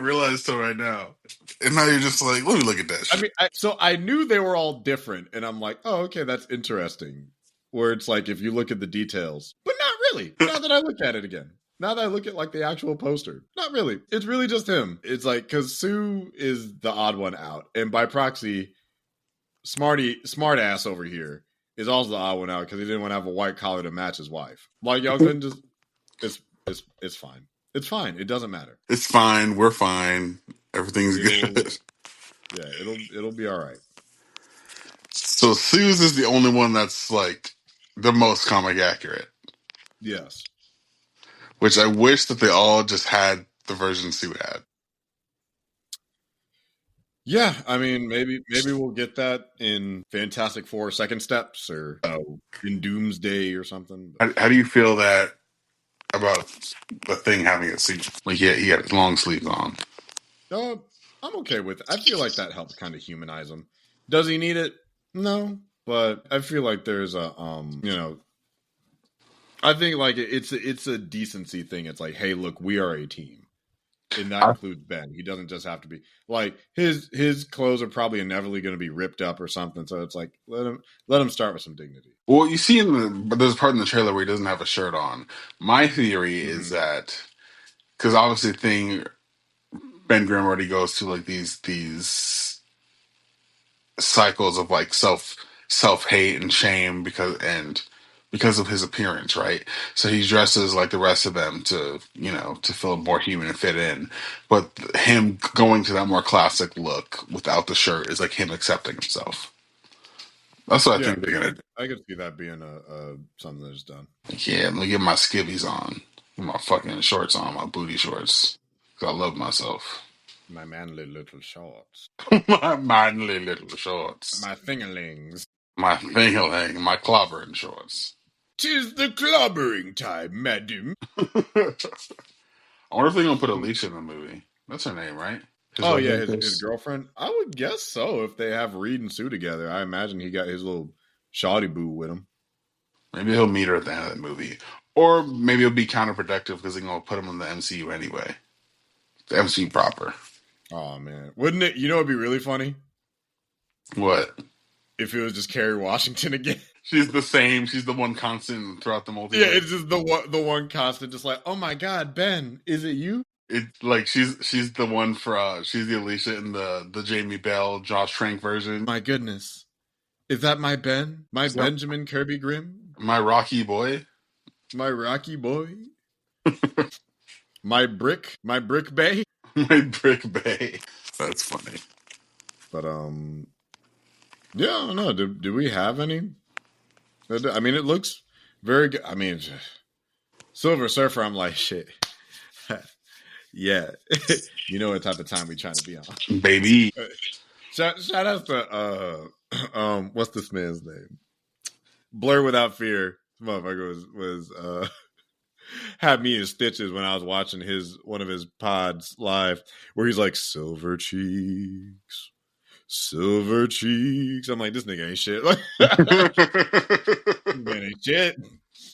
realize till right now, and now you're just like, let me look at that I shit. mean, so I knew they were all different, and I'm like, oh, okay, that's interesting. Where it's like if you look at the details, but not really. Now that I look at it again, now that I look at like the actual poster, not really. It's really just him. It's like because Sue is the odd one out, and by proxy, smart ass over here is also the odd one out because he didn't want to have a white collar to match his wife. Like y'all couldn't just. It's fine. It's fine. It doesn't matter. It's fine. We're fine. Everything's It'll good. Yeah. It'll be all right. So Sue's is the only one that's like the most comic accurate. Yes. Which I wish that they all just had the version Sue had. Yeah, I mean, maybe we'll get that in Fantastic Four Second Steps, or in Doomsday or something. How do you feel that about the Thing having a suit? Like, yeah, he had his long sleeves on. I'm okay with it. I feel like that helps kind of humanize him. Does he need it? No, but I feel like there's a I think like it's a decency thing. It's like, hey, look, we are a team. And that includes Ben. He doesn't just have to be like his clothes are probably inevitably going to be ripped up or something. So it's like let him start with some dignity. Well, you see but there's a part in the trailer where he doesn't have a shirt on. My theory is that because obviously Ben Grimm already goes to like these cycles of like self hate and shame because of his appearance, right? So he dresses like the rest of them to feel more human and fit in. But him going to that more classic look without the shirt is like him accepting himself. That's what I think they're gonna do. I could see that being a something that's done. Yeah, let me get my skivvies on, my fucking shorts on, my booty shorts. Cause I love myself. My manly little shorts. My manly little shorts. My fingerlings. My fingerling, my clobbering shorts. 'Tis the clobbering time, madam. I wonder if they're gonna put Alicia in the movie. That's her name, right? His girlfriend. I would guess so if they have Reed and Sue together. I imagine he got his little shoddy boo with him. Maybe he'll meet her at the end of the movie, or maybe it'll be counterproductive because they're gonna put him in the MCU anyway. The MCU proper. Oh man, wouldn't it? You know, it'd be really funny. What? If it was just Kerry Washington again. She's the same. She's the one constant throughout the multiverse. Yeah, it's just the one constant, just like, oh my god, Ben, is it you? It's like she's the one for she's the Alicia in the Jamie Bell, Josh Trank version. My goodness, is that my Ben? My Benjamin Kirby Grimm? My Rocky boy? My Rocky boy? my brick bay? My brick bay. That's funny. But yeah, I don't know. Do we have any? I mean, it looks very good. I mean, Silver Surfer, I'm like, shit. Yeah. You know what type of time we trying to be on. Baby. Shout out to what's this man's name? Blur Without Fear. This motherfucker was had me in stitches when I was watching one of his pods live where he's like, silver cheeks. I'm like, this nigga ain't shit. Man ain't shit.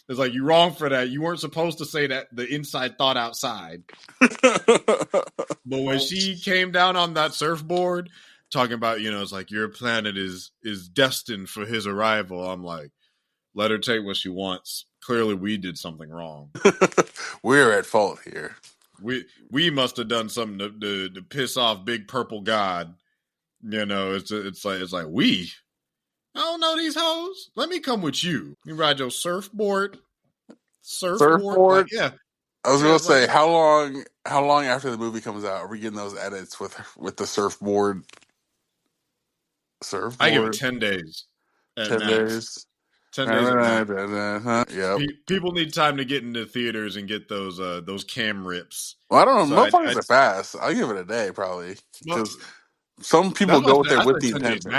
It's like, you wrong for that. You weren't supposed to say that the inside thought outside. But when she came down on that surfboard talking about, it's like your planet is destined for his arrival, I'm like, let her take what she wants. Clearly we did something wrong. We're at fault here. We must have done something to piss off Big Purple God. It's like we. I don't know these hoes. Let me come with you. You ride your surfboard. Like, yeah. I was gonna say, how long after the movie comes out are we getting those edits with the surfboard? I give it 10 days. 10 days. 10 days at max. Yep. People need time to get into theaters and get those cam rips. Well, I don't know. Motherfuckers are fast. I'll give it a day probably. Because some people go there with the intention.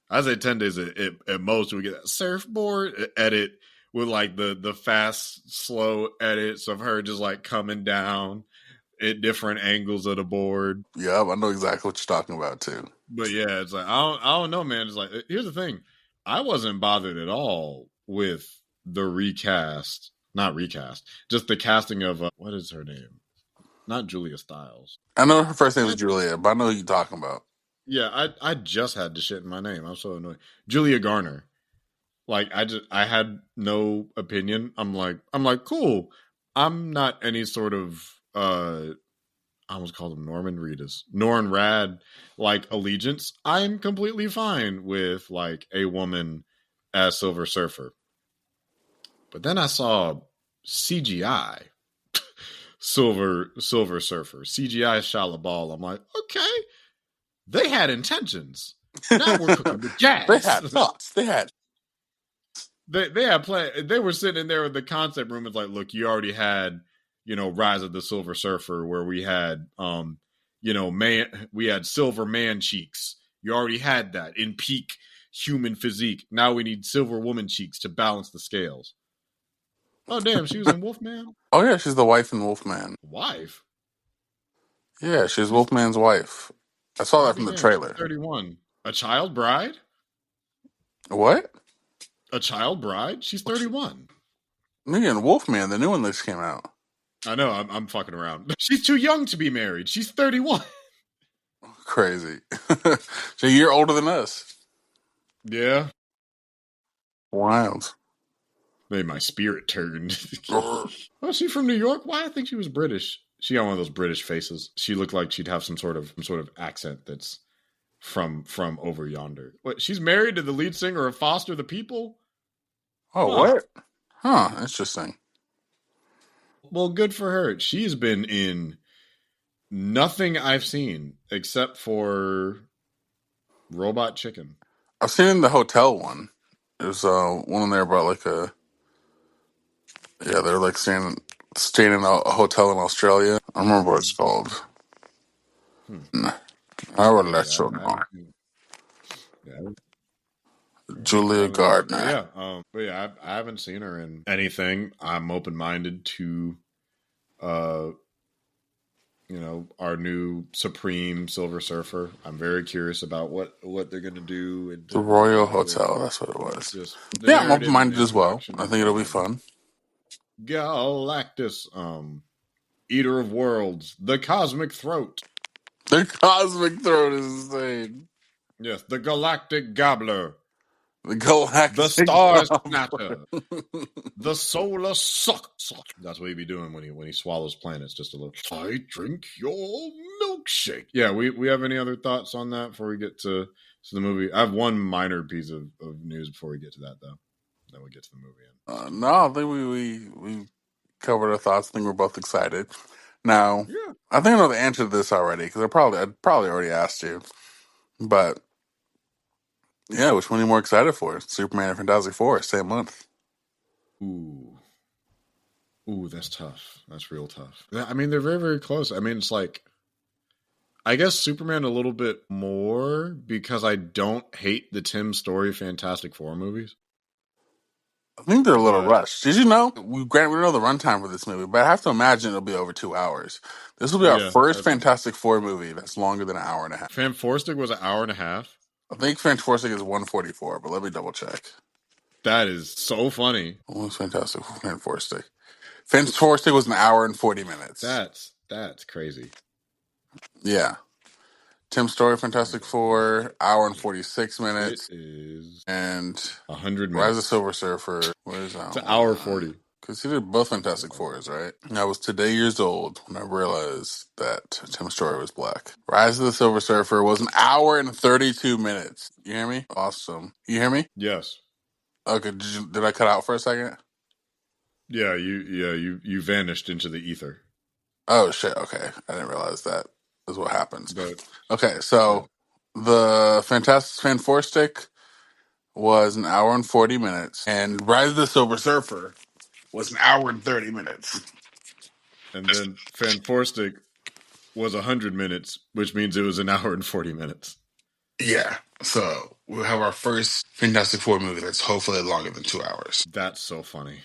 I say 10 days at most. We get that surfboard edit with like the fast, slow edits of her just like coming down at different angles of the board. Yeah, I know exactly what you're talking about too. But yeah, it's like I don't know, man. It's like, here's the thing. I wasn't bothered at all with the not recast, just the casting of what is her name? Not Julia Stiles. I know her first name is Julia, but I know who you're talking about. Yeah, I just had the shit in my name. I'm so annoyed. Julia Garner. Like I had no opinion. I'm like, cool. I'm not any sort of I almost called him Norman Reedus. Norn Rad like allegiance. I'm completely fine with like a woman as Silver Surfer. But then I saw CGI Silver Surfer. CGI Shalabal. I'm like, okay. They had intentions. Now we're cooking with They gas. had thoughts. They had. They had they were sitting in there in the concept room. It's like, look, you already had, Rise of the Silver Surfer, where we had we had silver man cheeks. You already had that in peak human physique. Now we need silver woman cheeks to balance the scales. Oh damn, she was in Wolfman. Oh yeah, she's the wife in Wolfman. Wife. Yeah, she's She's Wolfman's wife. I saw I'll that be from the damned. She's trailer. 31. A child bride. What? A child bride. She's 31. Me and Wolfman, the new one that just came out. I know. I'm fucking around. She's too young to be married. She's 31. Crazy. She's a year older than us. Yeah. Wild. Made my spirit turned. Oh, she from New York? Why? I think she was British. She got one of those British faces. She looked like she'd have some sort of accent that's from over yonder. What? She's married to the lead singer of Foster the People? Oh, Huh. what? Huh, interesting. Well, good for her. She's been in nothing I've seen except for Robot Chicken. I've seen the hotel one. There's one in there about like a they're like staying in a hotel in Australia. I don't remember what it's called. I will Yeah, let you I know. haven't seen. Yeah, I Julia haven't seen it. But Gardner. yeah, I haven't seen her in anything. I'm open minded to, uh, our new Supreme Silver Surfer. I'm very curious about what they're gonna do in The terms of Royal that with Hotel, that's what it was. just the Yeah, I'm narrative and open-minded as well. introduction I of think it'll be fun. Galactus, Eater of Worlds, the Cosmic Throat. The Cosmic Throat is insane. Yes, the Galactic Gobbler, The the Galactic Star Gobbler. Snatcher, the Solar Suck. That's what he'd be doing when he swallows planets. Just a little. I drink your milkshake. Yeah, we have any other thoughts on that before we get to the movie? I have one minor piece of news before we get to that, though. Then we get to the movie. No, I think we covered our thoughts. I think we're both excited. Now, Yeah. I think I know the answer to this already because I'd probably already asked you. But yeah, which one are you more excited for? Superman or Fantastic Four, same month. Ooh, that's tough. That's real tough. I mean, they're very, very close. I mean, it's like, I guess Superman a little bit more because I don't hate the Tim Story Fantastic Four movies. I think they're a little But rushed. Did you know? We don't know the runtime for this movie, but I have to imagine it'll be over 2 hours. This will be our yeah, first Fantastic Four movie that's longer than an hour and a half. Fan Four Stick was an hour and a half. I think Fantastic is 144, but let me double check. That is so funny. What was Fantastic Fantastic? Fantastic was an hour and 40 minutes. That's crazy. Yeah. Tim Story, Fantastic Four, hour and 46 minutes. It is and 100 minutes. Rise of the Silver Surfer. Where's that? It's an hour 40. Because he did both Fantastic Fours, right? I was today years old when I realized that Tim Story was black. Rise of the Silver Surfer was an hour and 32 minutes. You hear me? Awesome. You hear me? Yes. Okay. Did I cut out for a second? Yeah, you vanished into the ether. Oh shit. Okay, I didn't realize that is what happens. But okay, so the Fantastic Fan Four Stick was an hour and 40 minutes, and Rise of the Silver Surfer was an hour and 30 minutes. And then Fan Four Stick was 100 minutes, which means it was an hour and 40 minutes. Yeah, so we'll have our first Fantastic Four movie that's hopefully longer than 2 hours. That's so funny.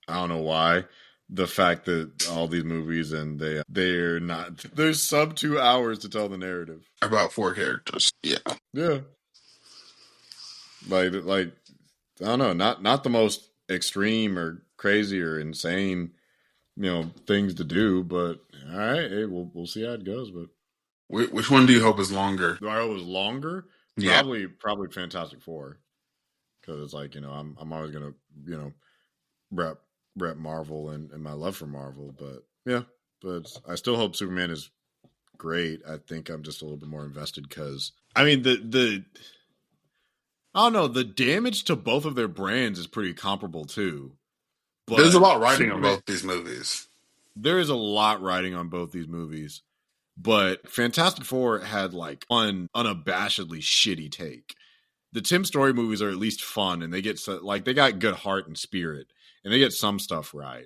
I don't know why. The fact that all these movies and they're not, there's sub 2 hours to tell the narrative about 4 characters. Yeah. Like I don't know, not the most extreme or crazy or insane, things to do, but all right, hey, we'll see how it goes. But which one do you hope is longer? Do I hope it's longer? Yeah. Probably Fantastic Four, because it's like I'm always gonna rep Marvel and my love for Marvel, but yeah, but I still hope Superman is great. I think I'm just a little bit more invested because I mean the I don't know, the damage to both of their brands is pretty comparable too. But there's a lot riding on both these movies. There is a lot riding on both these movies, But Fantastic Four had like unabashedly shitty take. The Tim Story movies are at least fun, and they got good heart and spirit, and they get some stuff right.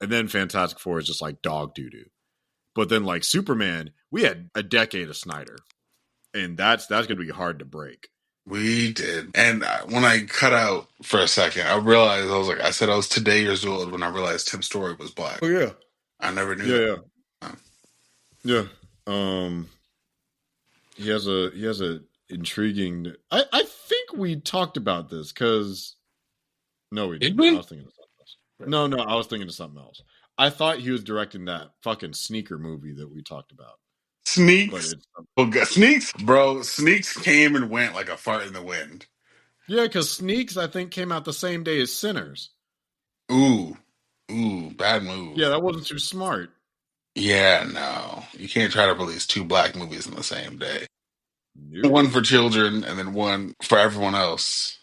And then Fantastic Four is just like dog doo doo. But then like Superman, we had a decade of Snyder, and that's going to be hard to break. We did. And when I cut out for a second, I realized I said I was today years old when I realized Tim Story was black. Oh yeah, I never knew yeah, that. yeah. He has a intriguing. I think we talked about this because no, we didn't. I was thinking of something else. No, I was thinking of something else. I thought he was directing that fucking sneaker movie that we talked about. Sneaks. Sneaks, bro. Sneaks came and went like a fart in the wind. Yeah, because Sneaks, I think, came out the same day as Sinners. Ooh, bad move. Yeah, that wasn't too smart. Yeah, no. You can't try to release two black movies in the same day. Nope. One for children and then one for everyone else.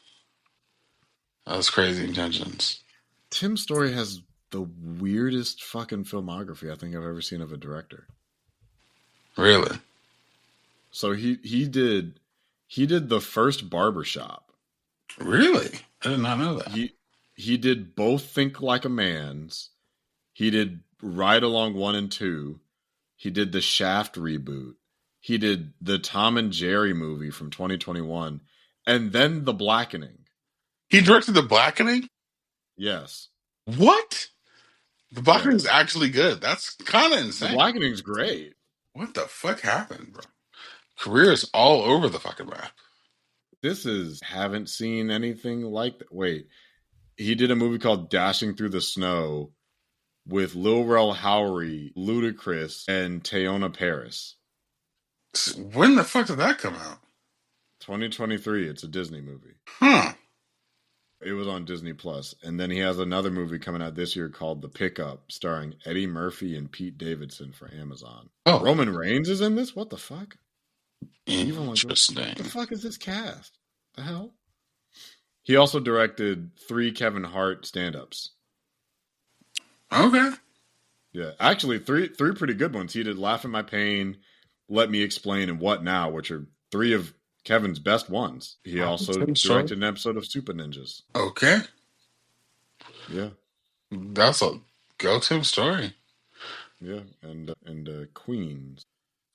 That was crazy intentions. Tim Story has the weirdest fucking filmography I think I've ever seen of a director. Really? So he did the first Barbershop. Really? I did not know that. He did both Think Like a Man's. He did Ride Along 1 and 2. He did the Shaft reboot. He did the Tom and Jerry movie from 2021. And then The Blackening. He directed The Blackening? Yes. What? The Blackening is actually good. That's kind of insane. The Blackening's great. What the fuck happened, bro? Career is all over the fucking map. Haven't seen anything like that. Wait, he did a movie called Dashing Through the Snow with Lil Rel Howery, Ludacris, and Teyonah Parris. When the fuck did that come out? 2023. It's a Disney movie. Huh. It was on Disney Plus. And then he has another movie coming out this year called The Pickup, starring Eddie Murphy and Pete Davidson for Amazon. Oh. Roman Reigns is in this? What the fuck? Interesting. What the fuck is this cast? The hell? He also directed 3 Kevin Hart stand-ups. Okay. Yeah, actually, three pretty good ones. He did Laugh at My Pain, Let Me Explain, and What Now, which are 3 of Kevin's best ones. He also directed an episode of Super Ninjas. Okay. Yeah. That's a go Tim Story. Yeah, and Queens.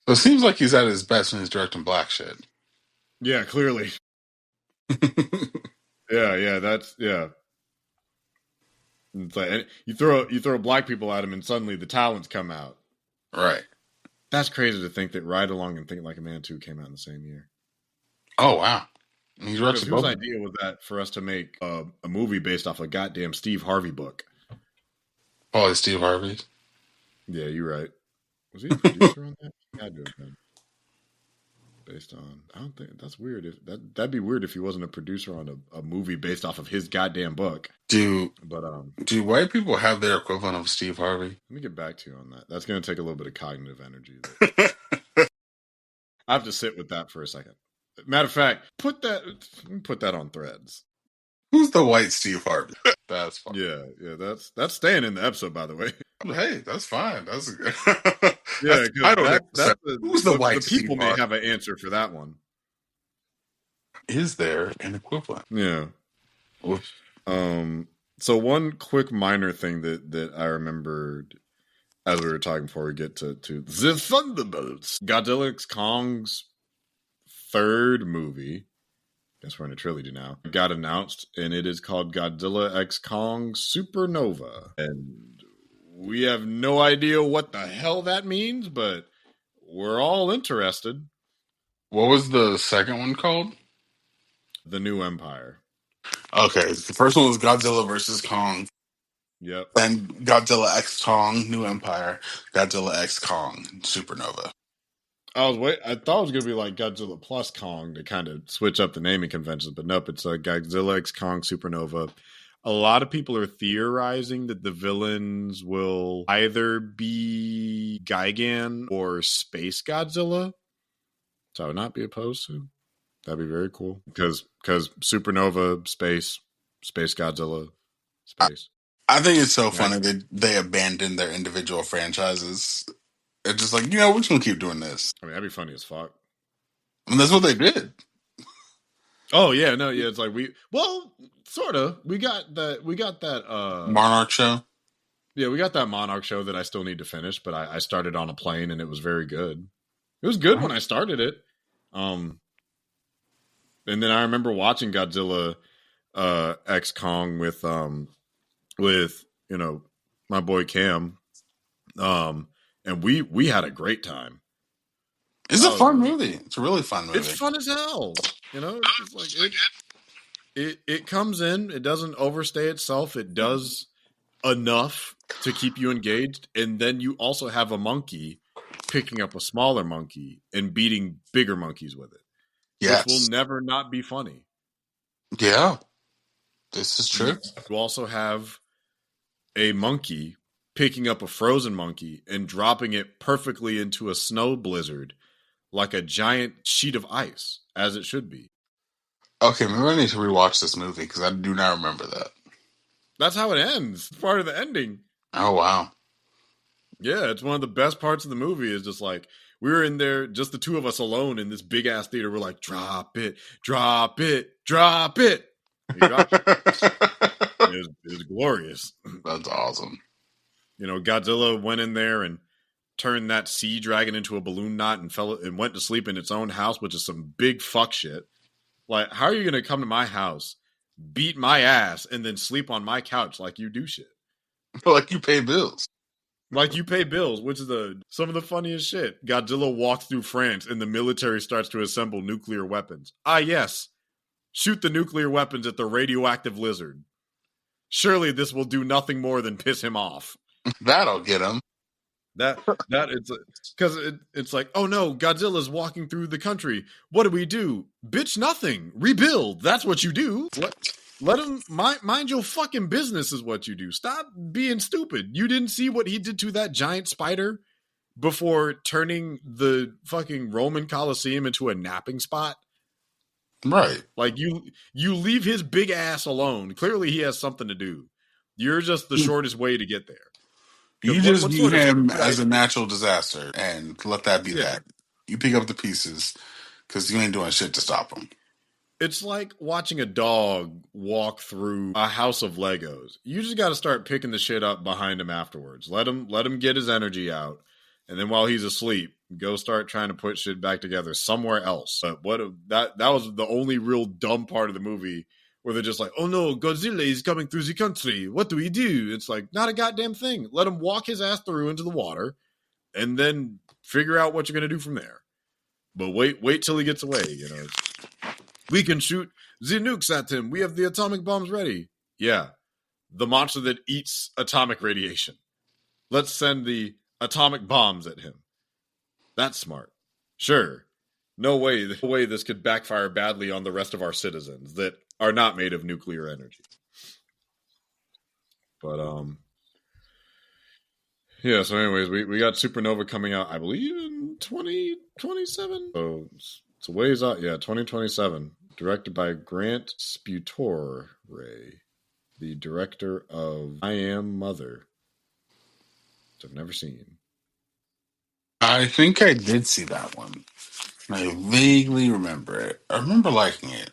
So it seems like he's at his best when he's directing black shit. Yeah, clearly. yeah, that's It's like you throw black people at him, and suddenly the talents come out. Right. That's crazy to think that Ride Along and Think Like a Man 2 came out in the same year. Oh wow! He's whose idea was that for us to make a movie based off a goddamn Steve Harvey book? Oh, it's Steve Harvey. Yeah, you're right. Was he a producer on that? Had to have been. Based on, I don't think that's weird. If that'd be weird if he wasn't a producer on a movie based off of his goddamn book. Do white people have their equivalent of Steve Harvey? Let me get back to you on that. That's going to take a little bit of cognitive energy. I have to sit with that for a second. Matter of fact, put that on Threads. Who's the white Steve Harvey? That's fine. Yeah. That's staying in the episode, by the way. Hey, that's fine. That's good. Yeah, who's the white? The people may have an answer for that one. Is there an equivalent? Yeah. So one quick minor thing that I remembered as we were talking before we get to the Thunderbolts, Godzilla x Kong's third movie. Guess we're in a trilogy now. Got announced, and it is called Godzilla x Kong Supernova. And we have no idea what the hell that means, but we're all interested. What was the second one called? The New Empire. Okay, the first one was Godzilla versus Kong. Yep. Then Godzilla x Kong, New Empire. Godzilla x Kong, Supernova. I thought it was going to be like Godzilla plus Kong to kind of switch up the naming conventions, but nope, it's Godzilla x Kong Supernova. A lot of people are theorizing that the villains will either be Gigan or Space Godzilla, which I would not be opposed to. That'd be very cool because Supernova, Space Godzilla, Space. I think it's so funny that they abandoned their individual franchises It's just like, we're just gonna keep doing this. I mean, that'd be funny as fuck. And that's what they did. Oh yeah, no, yeah. It's like well, sort of. We got that. Monarch show. Yeah, we got that Monarch show that I still need to finish, but I started on a plane and it was very good. It was good when I started it. And then I remember watching Godzilla X Kong with my boy Cam. And we had a great time. It's a fun movie. It's a really fun movie. It's fun as hell. It's just like it comes in, it doesn't overstay itself. It does enough to keep you engaged, and then you also have a monkey picking up a smaller monkey and beating bigger monkeys with it. Yes. Which will never not be funny. Yeah. This is true. You also have a monkey picking up a frozen monkey and dropping it perfectly into a snow blizzard like a giant sheet of ice, as it should be. Okay, maybe I need to rewatch this movie because I do not remember that. That's how it ends. It's part of the ending. Oh, wow. Yeah, it's one of the best parts of the movie is just like, we were in there, just the two of us alone in this big ass theater. We're like, drop it, drop it, drop it. He dropped it. It was glorious. That's awesome. Godzilla went in there and turned that sea dragon into a balloon knot and went to sleep in its own house, which is some big fuck shit. Like, how are you going to come to my house, beat my ass, and then sleep on my couch like you do shit? Like you pay bills. Like you pay bills, which is some of the funniest shit. Godzilla walks through France and the military starts to assemble nuclear weapons. Ah, yes. Shoot the nuclear weapons at the radioactive lizard. Surely this will do nothing more than piss him off. That'll get him. That it's because it's like, oh no, Godzilla's walking through the country. What do we do? Bitch, nothing. Rebuild. That's what you do. Let him mind your fucking business is what you do. Stop being stupid. You didn't see what he did to that giant spider before turning the fucking Roman Colosseum into a napping spot? Right. Like you leave his big ass alone. Clearly he has something to do. You're just the shortest way to get there. You just view him as a natural disaster and let that be that. You pick up the pieces because you ain't doing shit to stop him. It's like watching a dog walk through a house of Legos. You just got to start picking the shit up behind him afterwards. Let him get his energy out. And then while he's asleep, go start trying to put shit back together somewhere else. But that was the only real dumb part of the movie where they're just like, oh no, Godzilla is coming through the country. What do we do? It's like, not a goddamn thing. Let him walk his ass through into the water and then figure out what you're going to do from there. But wait till he gets away, We can shoot the nukes at him. We have the atomic bombs ready. Yeah, the monster that eats atomic radiation. Let's send the atomic bombs at him. That's smart. Sure. No way this could backfire badly on the rest of our citizens that are not made of nuclear energy. But, yeah, so anyways, we got Supernova coming out, I believe, in 2027. So it's a ways out. Yeah, 2027. Directed by Grant Sputore, the director of I Am Mother, which I've never seen. I think I did see that one. I vaguely remember it. I remember liking it.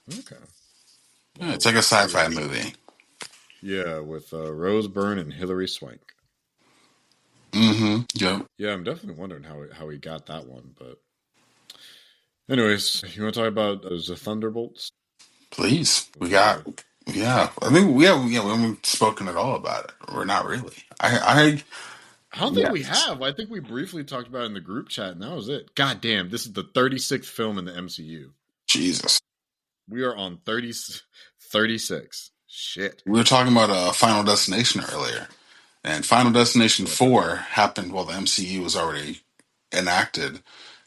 Okay. Yeah, it's like a sci-fi movie. Yeah, with Rose Byrne and Hilary Swank. Mm-hmm. Yep. Yeah, I'm definitely wondering how he got that one, but anyways, you want to talk about the Thunderbolts? Please. I think we haven't spoken at all about it. Or not really. I don't think we have. I think we briefly talked about it in the group chat, and that was it. God damn, this is the 36th film in the MCU. Jesus. We are on 36. Shit. We were talking about Final Destination earlier. And Final Destination 4 happened while the MCU was already enacted.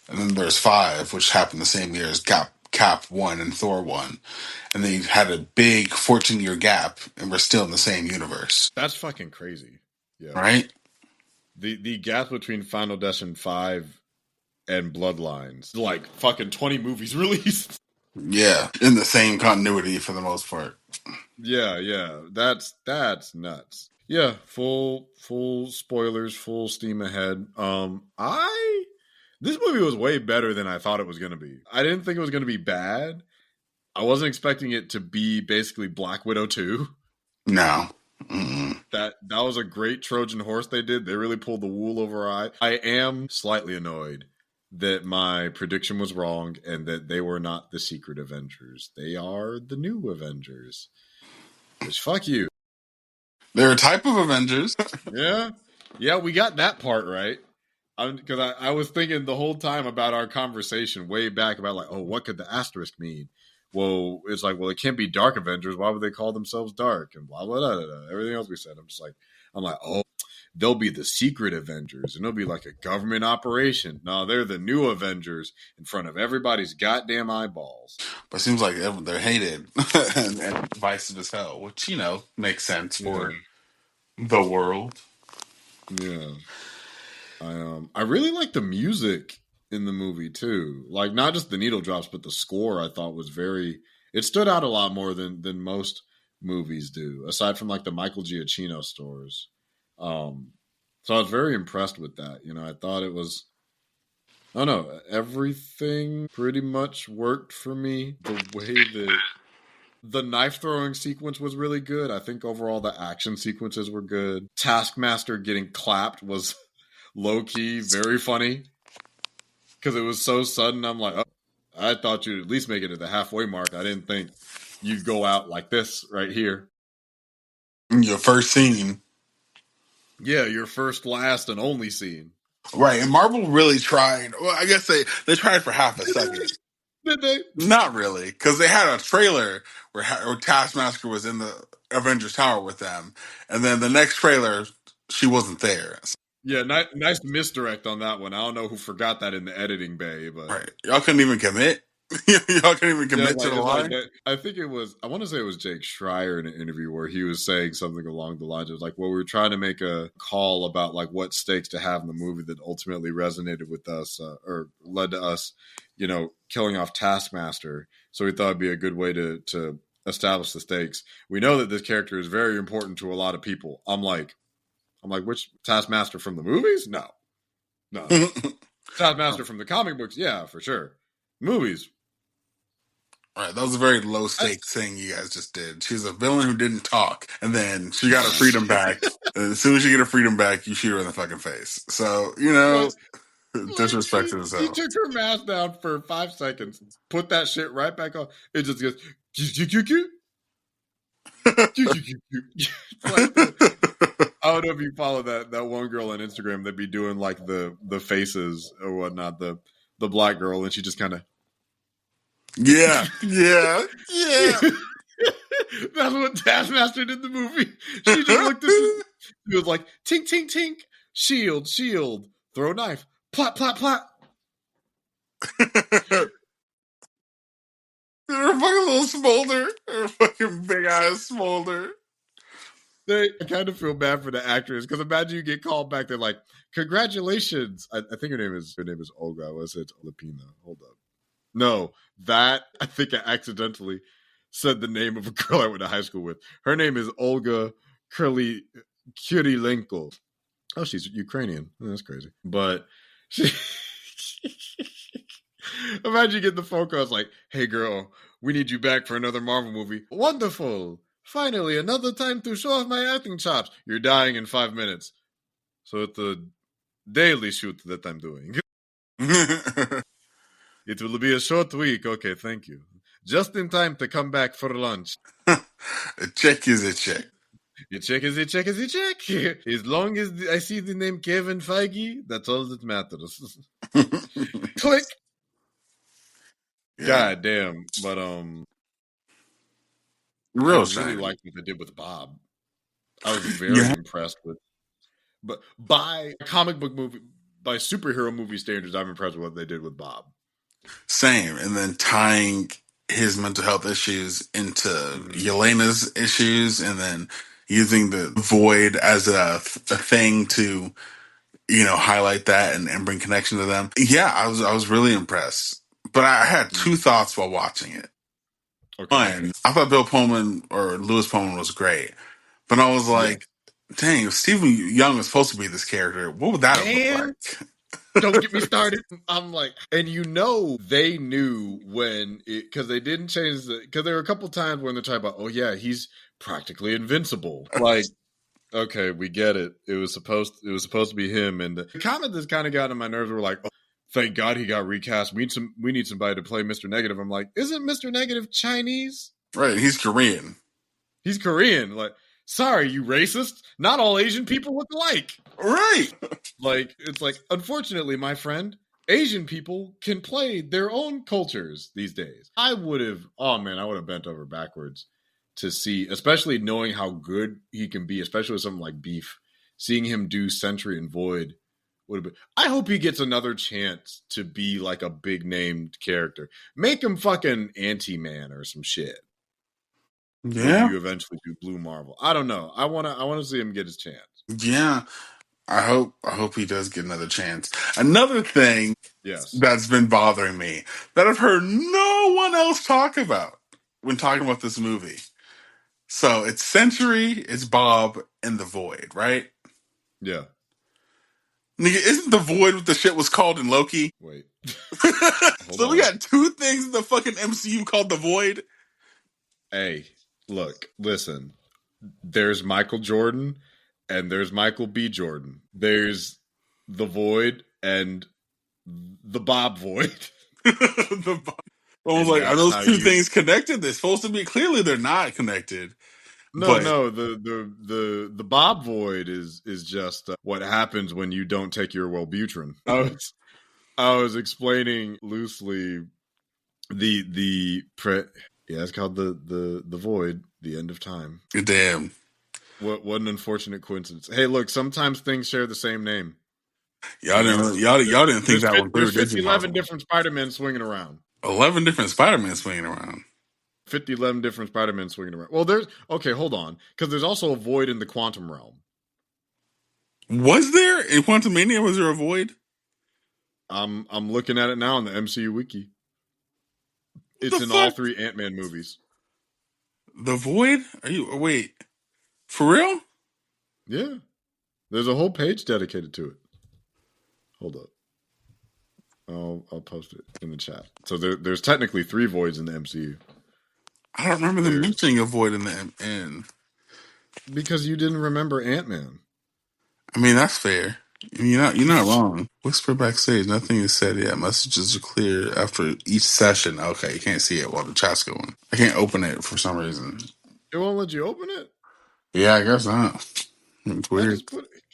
And then there's 5, which happened the same year as Cap 1 and Thor 1. And they had a big 14-year gap, and we're still in the same universe. That's fucking crazy. Yeah. Right? The gap between Final Destination 5 and Bloodlines, like fucking 20 movies released. Yeah, in the same continuity for the most part. Yeah, that's nuts. Yeah, full spoilers, full steam ahead. I This movie was way better than I thought it was going to be. I didn't think it was going to be bad. I wasn't expecting it to be basically Black Widow 2. No. Mm-mm. That was a great Trojan horse they did. They really pulled the wool over our eye. I am slightly annoyed that my prediction was wrong and that they were not the secret Avengers. They are the new Avengers. Which fuck you. They're a type of Avengers. Yeah. Yeah, we got that part right. Because I was thinking the whole time about our conversation way back about like, oh, what could the asterisk mean? Well, it's like, well, it can't be Dark Avengers. Why would they call themselves Dark? And blah blah blah blah. Blah. Everything else we said, I'm like, oh, they'll be the secret Avengers, and they'll be like a government operation. No, they're the new Avengers in front of everybody's goddamn eyeballs. But it seems like they're hated and divisive as hell, which, makes sense Yeah, for the world. yeah. I really like the music in the movie too. Like not just the needle drops, but the score I thought was very. It stood out a lot more than most movies do, aside from like the Michael Giacchino stores. So I was very impressed with that. I thought it was. I don't know. Everything pretty much worked for me. The way that the knife throwing sequence was really good. I think overall the action sequences were good. Taskmaster getting clapped was low key very funny because it was so sudden. I'm like, oh, I thought you'd at least make it to the halfway mark. I didn't think you'd go out like this right here. Your first scene. Yeah, your first, last, and only scene. Right, and Marvel really tried. Well, I guess they tried for half a second. Did they? Not really, because they had a trailer where Taskmaster was in the Avengers Tower with them, and then the next trailer, she wasn't there. Yeah, nice misdirect on that one. I don't know who forgot that in the editing bay, but Right, y'all couldn't even commit. Y'all couldn't even yeah, commit to the it's like line. that. I think it was. I want to say it was Jake Schreier in an interview where he was saying something along the lines of like, "Well, we were trying to make a call about like what stakes to have in the movie that ultimately resonated with us or led to us, killing off Taskmaster. So we thought it'd be a good way to establish the stakes. We know that this character is very important to a lot of people. I'm like, which Taskmaster from the movies? No, no. Taskmaster from the comic books, yeah, for sure. Movies, Right, that was a very low stakes thing you guys just did. She's a villain who didn't talk, and then she got her freedom back. And as soon as she get her freedom back, you shoot her in the fucking face. So right? Like disrespected as she hell. took her mask down for 5 seconds, put that shit right back on. It just goes cute, cute, cute, cute, cute, cute, cute. Like I don't know if you follow that one girl on Instagram that be doing like the faces or whatnot, the black girl, and she just kind of Yeah, yeah, yeah. That's what Taskmaster did in the movie. She just looked at him. She was like, tink, tink, tink, shield, shield, throw knife, plot, plot, plot. Her fucking little smolder. Her fucking big ass smolder. I kind of feel bad for the actress because imagine you get called back. They're like, "Congratulations!" I think her name is Olga. I was it's Olapina. Hold up. No, that I think I accidentally said the name of a girl I went to high school with. Her name is Olga Kurilenko. Oh, she's Ukrainian. Oh, that's crazy. But she, imagine you get the phone call. It's like, "Hey, girl, we need you back for another Marvel movie." Wonderful. Finally, another time to show off my acting chops. You're dying in 5 minutes. So it's a daily shoot that I'm doing. It will be a short week. Okay, thank you. Just in time to come back for lunch. A check is a check. You check as you check as you check. As long as I see the name Kevin Feige, that's all that matters. Click. Yeah. God damn. But I Real really shame. liked what they did with Bob. I was very impressed with. But by comic book movie, by superhero movie standards, I'm impressed with what they did with Bob. Same. And then tying his mental health issues into Yelena's issues, and then using the void as a thing to, highlight that and bring connection to them. Yeah, I was really impressed. But I had two thoughts while watching it. Okay. One, I thought Bill Pullman or Lewis Pullman was great. But I was like, Dang, if Stephen Young was supposed to be this character, what would that have looked Man, like? don't get me started. I'm like, and they knew when it, because they didn't change because there were a couple times when they're talking about, oh yeah, he's practically invincible. Like, okay, we get it. It was supposed to be him. And the comment that's kind of got on my nerves were like, oh, thank God he got recast. We need somebody to play Mr. Negative. I'm like, isn't Mr. Negative Chinese? Right, he's Korean. He's Korean. Like, sorry, you racist. Not all Asian people look alike. Right. Like, it's like, unfortunately, my friend, Asian people can play their own cultures these days. I would have bent over backwards to see, especially knowing how good he can be, especially with something like Beef. Seeing him do Sentry and Void would have been. I hope he gets another chance to be like a big named character. Make him fucking Anti-Man or some shit. Yeah. When you eventually do Blue Marvel. I don't know. I wanna see him get his chance. Yeah. I hope he does get another chance. Another thing that's been bothering me that I've heard no one else talk about when talking about this movie. So it's Sentry, it's Bob, and the Void, right? Yeah. Nigga, isn't the Void what the shit was called in Loki? Wait. So we got two things in the fucking MCU called the Void? Hey, look, listen. There's Michael Jordan and there's Michael B. Jordan. There's the Void and the Bob Void. I was like, are those two things connected? They're supposed to be. Clearly, they're not connected. No. The Bob Void is just what happens when you don't take your Wellbutrin. I was explaining loosely it's called the Void, the end of time. Damn. What an unfortunate coincidence. Hey, look, sometimes things share the same name. Y'all didn't think that was there's 11 different Spider-Men swinging around. 11 different Spider-Men swinging around. 11 different Spider-Men swinging around. Well, hold on, because there's also a Void in the quantum realm. Was there in Quantumania? Was there a Void? I'm looking at it now on the MCU wiki. It's in all 3 Ant-Man movies. The Void? Wait, for real? Yeah, there's a whole page dedicated to it. Hold up. I'll post it in the chat. So there's technically 3 Voids in the MCU. I don't remember them mentioning a Void in the end. Because you didn't remember Ant-Man. I mean, that's fair. You're not wrong. Whisper backstage. Nothing is said yet. Messages are clear after each session. Okay, you can't see it while the chat's going. I can't open it for some reason. It won't let you open it? Yeah, I guess not. It's weird.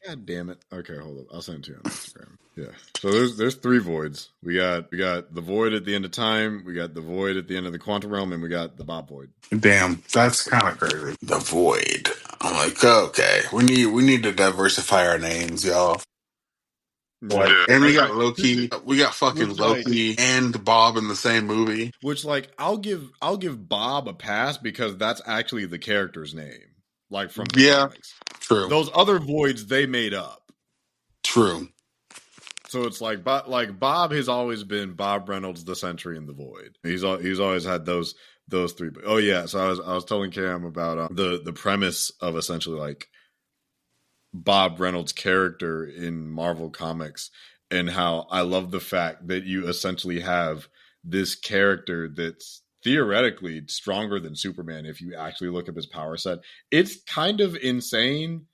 God damn it. Okay, hold up. I'll send it to you on Instagram. Yeah. So there's 3 Voids. We got the Void at the end of time, we got the Void at the end of the quantum realm, and we got the Bob Void. Damn, that's kind of crazy. The Void. I'm like, okay, we need to diversify our names, y'all. Like, and we got Loki. We got fucking Loki and Bob in the same movie. Which, like, I'll give Bob a pass because that's actually the character's name, like from the comics. True. Those other Voids they made up. True. So it's like Bob has always been Bob Reynolds, the Sentry, and the Void. He's always had those 3. Oh yeah. So I was telling Cam about the premise of essentially like Bob Reynolds' character in Marvel Comics, and how I love the fact that you essentially have this character that's theoretically stronger than Superman if you actually look up his power set. It's kind of insane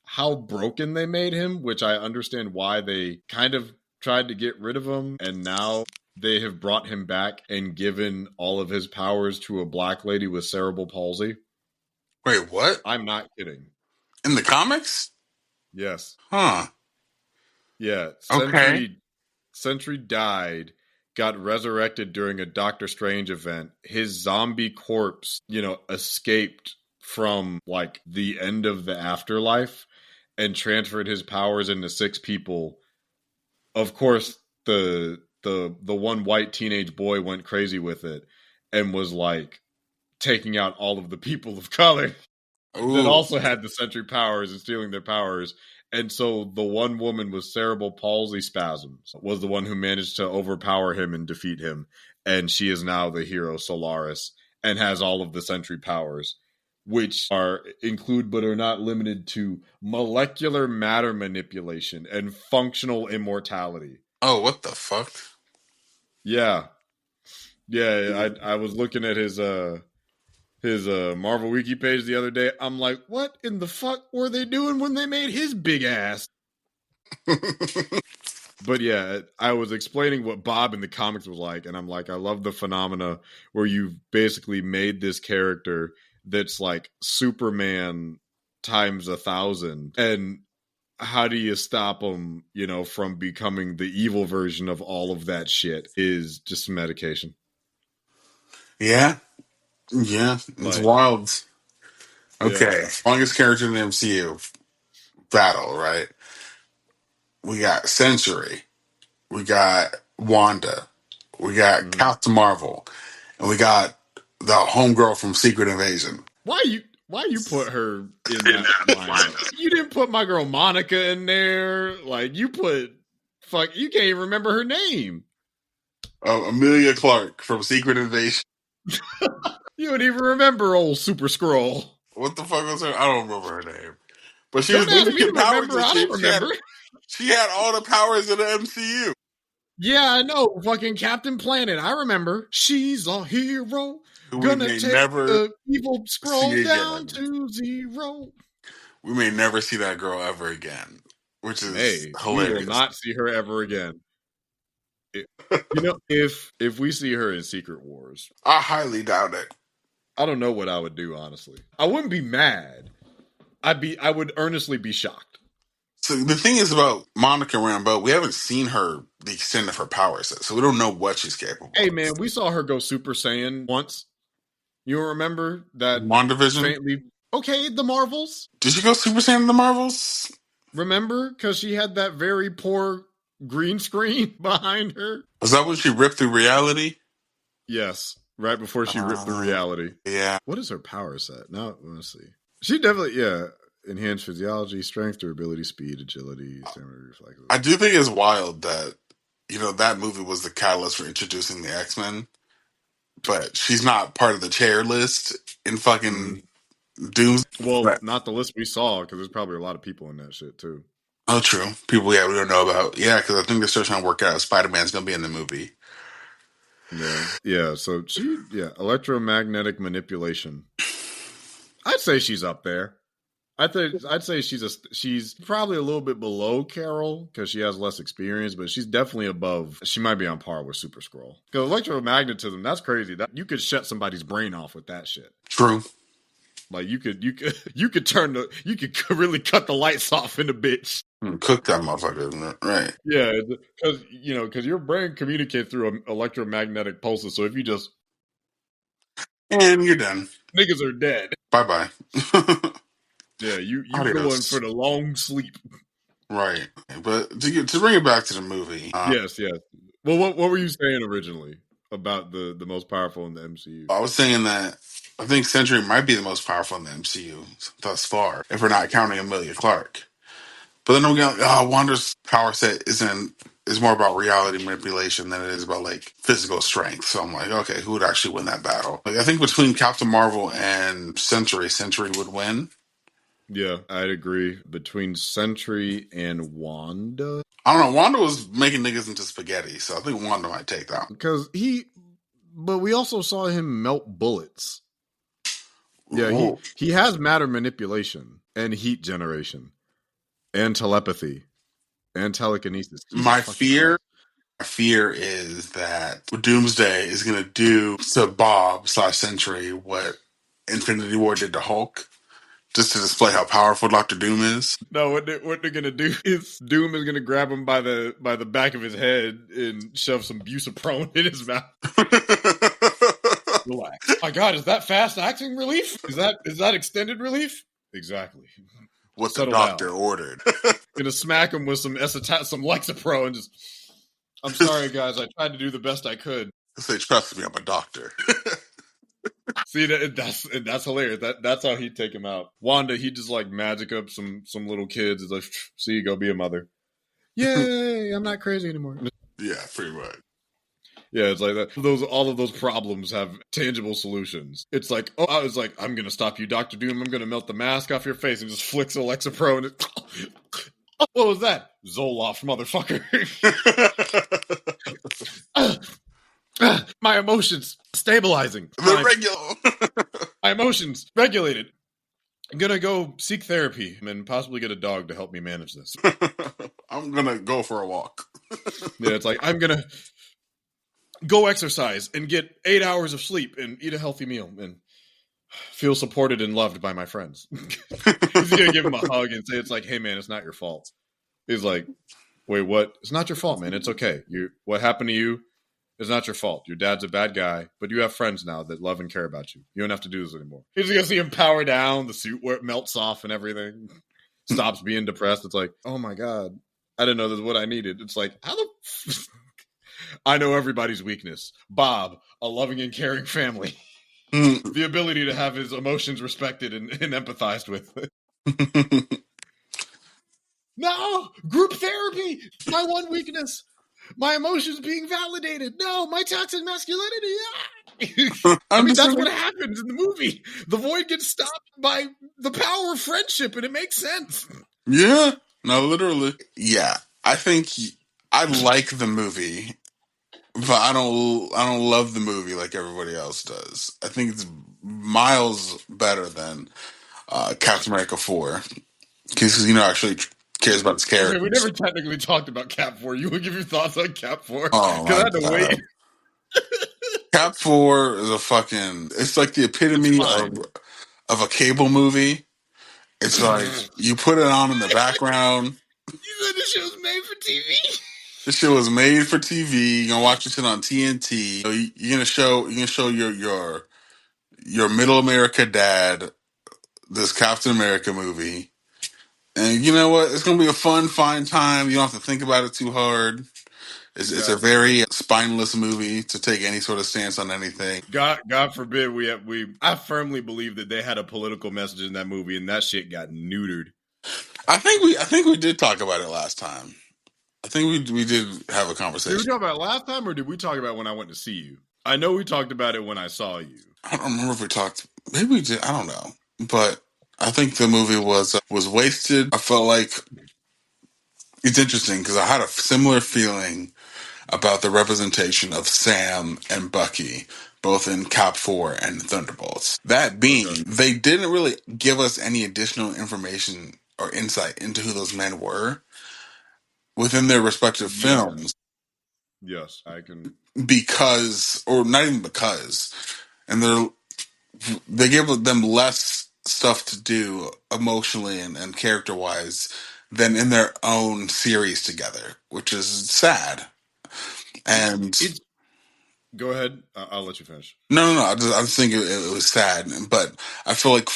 how broken they made him, which I understand why they kind of tried to get rid of him, and now they have brought him back and given all of his powers to a black lady with cerebral palsy. Wait, what? I'm not kidding. In the comics? Yes. Huh. Yeah. Sentry died, got resurrected during a Doctor Strange event. His zombie corpse, escaped from like the end of the afterlife and transferred his powers into 6 people. Of course, the one white teenage boy went crazy with it and was like taking out all of the people of color that also had the Sentry powers and stealing their powers. And so the one woman with cerebral palsy spasms was the one who managed to overpower him and defeat him. And she is now the hero Solaris and has all of the Sentry powers. which include but are not limited to molecular matter manipulation and functional immortality. Oh, what the fuck? Yeah. I was looking at his Marvel Wiki page the other day. I'm like, what in the fuck were they doing when they made his big ass? But yeah, I was explaining what Bob in the comics was like, and I'm like, I love the phenomena where you've basically made this character that's like Superman times 1,000, and how do you stop him, from becoming the evil version of all of that shit? Is just medication. Yeah, it's wild. Okay, longest character in the MCU battle, right? We got Century, we got Wanda, we got Captain Marvel, and we got the homegirl from Secret Invasion. Why you put her in that lineup? You didn't put my girl Monica in there. Like, you can't even remember her name. Emilia Clarke from Secret Invasion. You don't even remember old Super Skrull. What the fuck was her? I don't remember her name. But she Don't was ask me to powers. remember. I don't remember. She had all the powers in the MCU. Yeah, I know. Fucking Captain Planet. I remember. She's a hero. Gonna take the evil Skrull down to zero. We may never see that girl ever again, which is hilarious. We will not see her ever again. If we see her in Secret Wars, I highly doubt it. I don't know what I would do, honestly. I wouldn't be mad. I would earnestly be shocked. So the thing is about Monica Rambeau, we haven't seen her the extent of her power set, so we don't know what she's capable of. Hey man, we saw her go Super Saiyan once. You remember that WandaVision? Okay, the Marvels. Did she go Super Saiyan in the Marvels? Remember? Because she had that very poor green screen behind her. Was that when she ripped through reality? Yes, right before she ripped through reality. Yeah. What is her power set? Now, let's see. She definitely, enhanced physiology, strength, durability, speed, agility, stamina, reflexes. I do think it's wild that, that movie was the catalyst for introducing the X-Men, but she's not part of the chair list in fucking Doom. Well, not the list we saw, because there's probably a lot of people in that shit, too. Oh, true. People, we don't know about. Yeah, because I think they're still trying to work out if Spider-Man's going to be in the movie. Yeah, so electromagnetic manipulation. I'd say she's up there. I'd say she's probably a little bit below Carol because she has less experience, but she's definitely above. She might be on par with Super Skrull. Because electromagnetism, that's crazy. That you could shut somebody's brain off with that shit. True. Like you could really cut the lights off in a bitch. Cook that motherfucker, right? Yeah, because your brain communicates through electromagnetic pulses. So if you just and you're done, niggas are dead. Bye. Yeah, you going for the long sleep. Right. But to bring it back to the movie. Yes. Well, what were you saying originally about the most powerful in the MCU? I was saying that I think Century might be the most powerful in the MCU thus far, if we're not counting Emilia Clarke. But then we got Wanda's power set is more about reality manipulation than it is about like physical strength. So I'm like, okay, who would actually win that battle? Like, I think between Captain Marvel and Century would win. Yeah, I'd agree. Between Sentry and Wanda, I don't know. Wanda was making niggas into spaghetti, so I think Wanda might take that. Because but we also saw him melt bullets. Yeah, he has matter manipulation and heat generation and telepathy and telekinesis. My fear is that Doomsday is going to do to Bob/Sentry what Infinity War did to Hulk. Just to display how powerful Dr. Doom is. No, what they're gonna do is Doom is gonna grab him by the back of his head and shove some busaprone in his mouth. Relax. My God, is that fast acting relief? Is that extended relief? Exactly. What the doctor ordered. Gonna smack him with some Lexapro and just. I'm sorry, guys. I tried to do the best I could. Say, trust me, I'm a doctor. See, that's hilarious. That's how he'd take him out. Wanda, he'd just like magic up some little kids. It's like, see, you go be a mother. Yay! I'm not crazy anymore. Yeah, pretty much. Yeah, it's like that. All of those problems have tangible solutions. It's like, oh, I was like, I'm gonna stop you, Doctor Doom. I'm gonna melt the mask off your face, and just flicks Alexa Pro, and what was that? Zoloft, motherfucker. My emotions stabilizing. The regular. My emotions regulated. I'm gonna go seek therapy and possibly get a dog to help me manage this. I'm gonna go for a walk. Yeah, it's like, I'm gonna go exercise and get 8 hours of sleep and eat a healthy meal and feel supported and loved by my friends. He's gonna give him a hug and say, it's like, hey man, it's not your fault. He's like, wait, what? It's not your fault, man. It's okay. What happened to you is not your fault. Your dad's a bad guy, but you have friends now that love and care about you. You don't have to do this anymore. He's gonna see him power down, the suit where it melts off and everything. Stops being depressed. It's like, oh my God, I didn't know this is what I needed. It's like, how the I know everybody's weakness. Bob, a loving and caring family. The ability to have his emotions respected and empathized with. No, group therapy. My one weakness. My emotions being validated. No, my toxic masculinity. I mean, that's what happens in the movie. The Void gets stopped by the power of friendship, and it makes sense. Yeah, no, literally. Yeah, I think I like the movie, but I don't love the movie like everybody else does. I think it's miles better than Captain America 4 because actually cares about his character. Okay, we never technically talked about Cap 4. You would give your thoughts on Cap 4 Oh because I my had to God. wait. Cap 4 is it's like the epitome of a cable movie. It's like you put it on in the background. You said the show's made for TV. This shit was made for TV. You're gonna watch this shit on TNT. You're gonna show your middle America dad this Captain America movie. And you know what? It's gonna be a fine time. You don't have to think about it too hard. It's a very spineless movie to take any sort of stance on anything. God forbid I firmly believe that they had a political message in that movie, and that shit got neutered. I think we did talk about it last time. I think we did have a conversation. Did we talk about it last time, or did we talk about it when I went to see you? I know we talked about it when I saw you. I don't remember if we talked. Maybe we did. I don't know. But I think the movie was wasted. I felt like it's interesting because I had a similar feeling about the representation of Sam and Bucky, both in Cap 4 and Thunderbolts. That being, they didn't really give us any additional information or insight into who those men were within their respective films. Yes, I can. Because, or not even because, and they give them less stuff to do emotionally and character wise than in their own series together, which is sad. And go ahead. I'll let you finish. No. I just think it was sad, but I feel like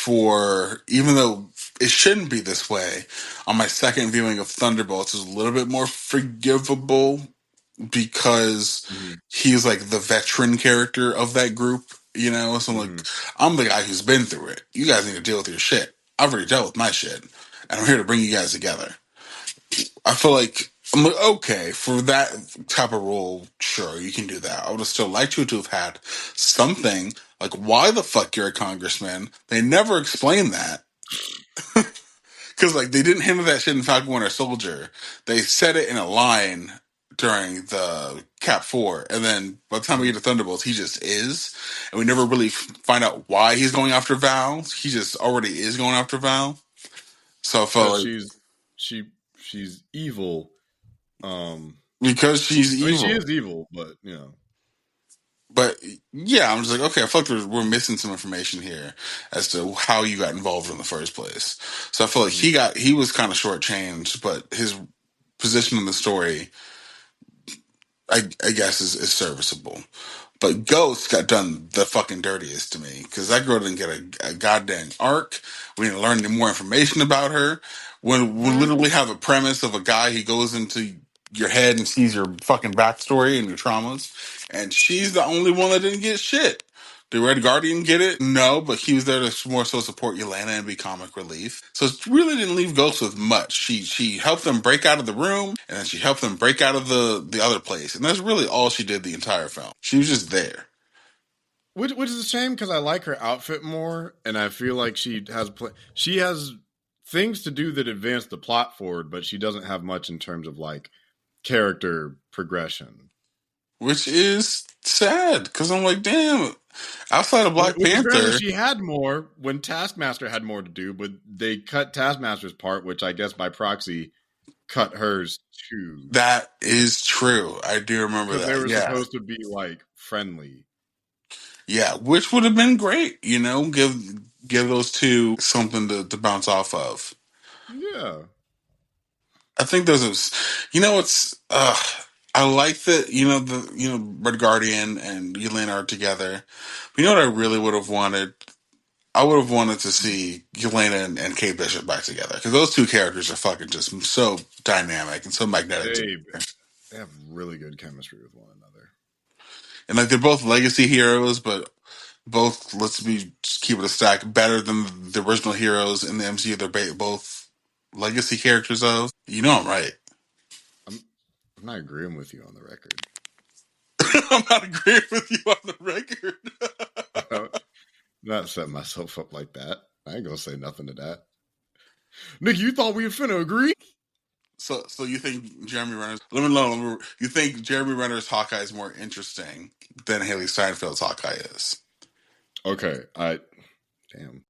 even though it shouldn't be this way, on my second viewing of Thunderbolts, is a little bit more forgivable because he's like the veteran character of that group, So I'm like, I'm the guy who's been through it. You guys need to deal with your shit. I've already dealt with my shit, and I'm here to bring you guys together. I feel like I'm like, okay, for that type of role, sure, you can do that. I would have still liked you to have had something like, why the fuck you're a congressman? They never explained that. Because they didn't hint at that shit in Falcon Winter Soldier. They said it in a line during the Cap 4, and then by the time we get to Thunderbolts, he just is. And we never really find out why he's going after Val. He just already is going after Val. So I felt like she's evil. Because she's evil. She is evil, but But yeah, I'm just like, okay, I feel like we're missing some information here as to how you got involved in the first place. So I feel like he was kind of shortchanged, but his position in the story, I guess, is serviceable. But Ghost got done the fucking dirtiest to me because that girl didn't get a goddamn arc. We didn't learn any more information about her. When we literally have a premise of a guy who goes into your head and sees your fucking backstory and your traumas, and she's the only one that didn't get shit. Did Red Guardian get it? No, but he was there to more so support Yelena and be comic relief. So it really didn't leave Ghost with much. She helped them break out of the room, and then she helped them break out of the other place, and that's really all she did the entire film. She was just there. Which is a shame because I like her outfit more, and I feel like she has things to do that advance the plot forward, but she doesn't have much in terms of like character progression. Which is sad because I'm like, damn. Outside of Black Which apparently Panther, she had more when Taskmaster had more to do, but they cut Taskmaster's part, which I guess by proxy cut hers too, that is true. I do remember because they that. were Yeah, supposed to be like friendly. yeah, which would have been great. Give those two something to bounce off of. Yeah. I think there's a, it's. I like that. Red Guardian and Yelena are together. But you know what I really would have wanted? I would have wanted to see Yelena and Kate Bishop back together because those two characters are fucking just so dynamic and so magnetic They together. they have really good chemistry with one another. And like they're both legacy heroes, but both just keep it a stack better than the original heroes in the MCU. They're both legacy characters of. You know I'm right. I'm I'm not agreeing with you on the record. I'm not agreeing with you on the record. I'm not setting myself up like that. I ain't gonna say nothing to that. Nick, you thought we were finna agree? So you think Jeremy Renner's? Let me know. You think Jeremy Renner's Hawkeye is more interesting than Haley Steinfeld's Hawkeye is? Okay, damn.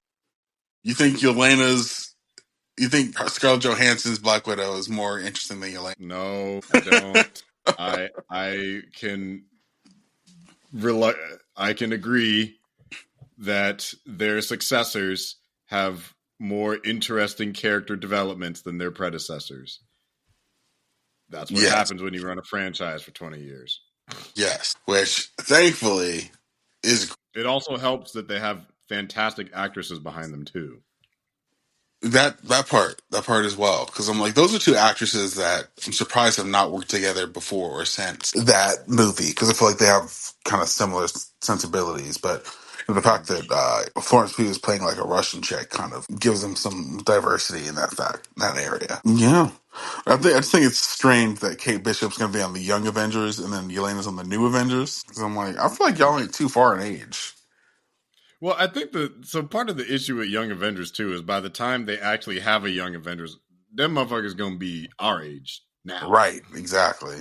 You think Yelena's? You think Scarlett Johansson's Black Widow is more interesting than Yelena? No, I don't. I can I can agree that their successors have more interesting character developments than their predecessors. That's what Yes, happens when you run a franchise for 20 years. yes. Which thankfully is It also helps that they have fantastic actresses behind them too. that part as well, because I'm like, those are two actresses that I'm surprised have not worked together before or since that movie, because I feel like they have kind of similar sensibilities. But the fact that Florence Pugh is playing like a Russian chick kind of gives them some diversity in that area. Yeah, I just think it's strange that Kate Bishop's going to be on the Young Avengers and then Yelena's on the New Avengers. Because I'm like, I feel like y'all ain't too far in age. Well, I think so part of the issue with Young Avengers too is by the time they actually have a Young Avengers, them motherfuckers gonna be our age now. Right, exactly.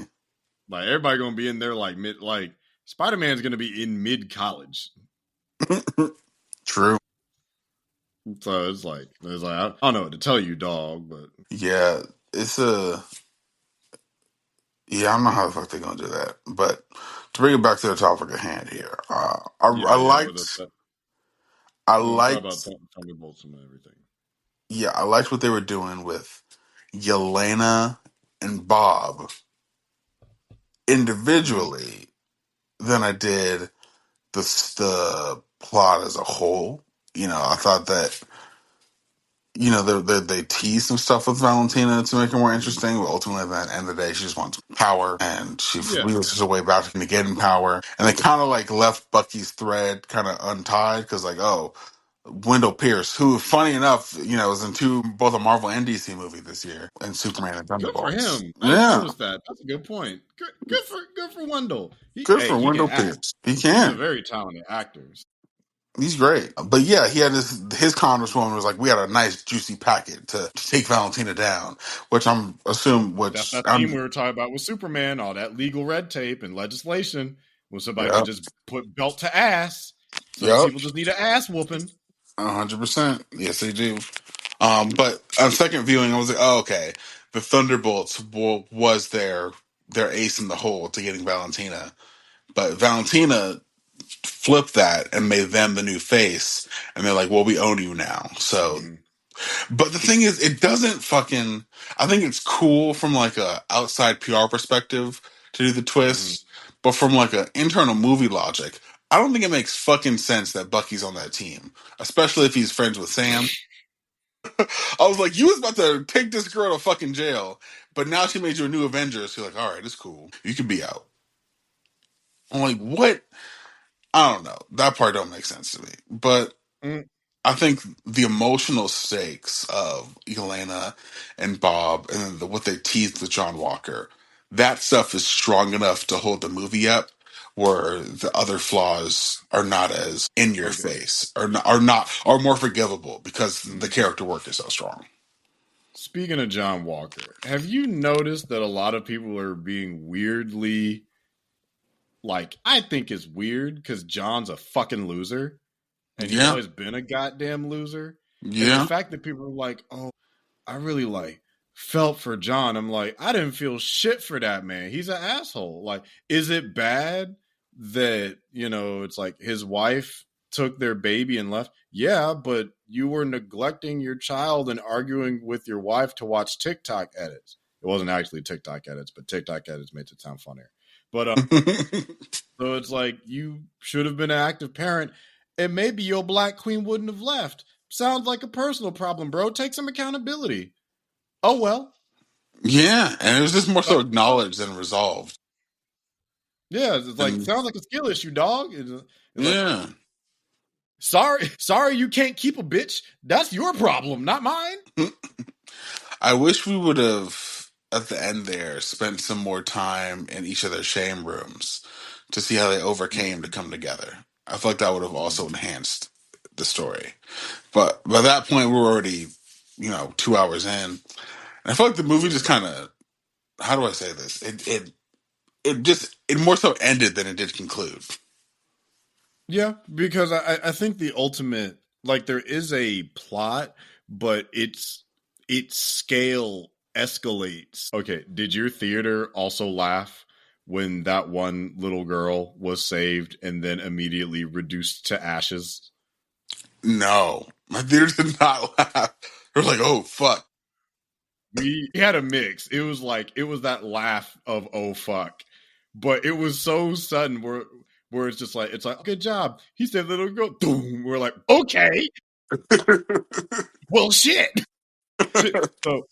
Like everybody gonna be in there like Spider Man's gonna be in mid college. True. So I don't know what to tell you, dog, but Yeah, it's a yeah. I don't know how the fuck they're gonna do that, but to bring it back to the topic at hand here, yeah, yeah. With us, I we want to talk about liked, Thunderbolts and everything. yeah, I liked what they were doing with Yelena and Bob Mm-hmm. individually than I did the plot as a whole. I thought that they tease some stuff with Valentina to make her more Mm-hmm. interesting, but ultimately, at the end of the day, she just wants power, and she Yeah. wheels her way back to getting power. And they kind of like left Bucky's thread kind of untied because, like, oh, Wendell Pierce, who, funny enough, was in both a Marvel and DC movie this year, and Superman and Good for Thunderbolts. him. I didn't Yeah, notice that. That's a good point. Good for Wendell. good for He can Wendell act. Pierce. He He's a can. very talented actor. He's great. But yeah, he had his congresswoman was like, we had a nice juicy packet to take Valentina down, which That's that theme we were talking about with Superman, all that legal red tape and legislation when somebody could yep, just put belt to ass. Some yep, people just need an ass whooping. 100%. Yes, they do. But on second viewing, I was like, oh, okay. The Thunderbolts was their ace in the hole to getting Valentina, but Valentina flipped that and made them the new face, and they're like, well, we own you now. So, Mm-hmm. but the thing is, it doesn't fucking. I think it's cool from like a outside PR perspective to do the Mm-hmm. twist, but from like an internal movie logic, I don't think it makes fucking sense that Bucky's on that team, especially if he's friends with Sam. I was like, you was about to take this girl to fucking jail, but now she made you a new Avenger. So you're like, all right, it's cool. You can be out. I'm like, what? I don't know. That part don't make sense to me. But Mm, I think the emotional stakes of Elena and Bob and then what they teased with John Walker, that stuff is strong enough to hold the movie up where the other flaws are not as in your okay. face are more forgivable because the Mm. character work is so strong. Speaking of John Walker, have you noticed that a lot of people are being weirdly like I think it's weird because John's a fucking loser and he's Yeah. always been a goddamn loser. And the Yeah. fact that people are like, "Oh, I really like felt for John." I'm like, I didn't feel shit for that man. He's an asshole. Like, is it bad that, it's like his wife took their baby and left? Yeah, but you were neglecting your child and arguing with your wife to watch TikTok edits. It wasn't actually TikTok edits, but TikTok edits makes it sound funnier. But so it's like you should have been an active parent, and maybe your black queen wouldn't have left. Sounds like a personal problem, bro. Take some accountability. Oh well. Yeah. And it was just more so Like, acknowledged than resolved. yeah, it's like And sounds like a skill issue, dog. It's like yeah. sorry, you can't keep a bitch. That's your problem, not mine. I wish we would have, at the end there, spent some more time in each of their shame rooms to see how they overcame to come together. I feel like that would have also Mm-hmm. enhanced the story. But by that point, we were already, 2 hours in. And I feel like the movie just kind of, how do I say this? It more so ended than it did conclude. Yeah, because I think the ultimate like there is a plot, but its scale escalates. Okay, did your theater also laugh when that one little girl was saved and then immediately reduced to ashes? No, my theater did not laugh. They were like, oh, fuck. We had a mix. It was like it was that laugh of oh fuck, but it was so sudden where it's like good job. He said little girl. Boom. We're like okay, well shit. So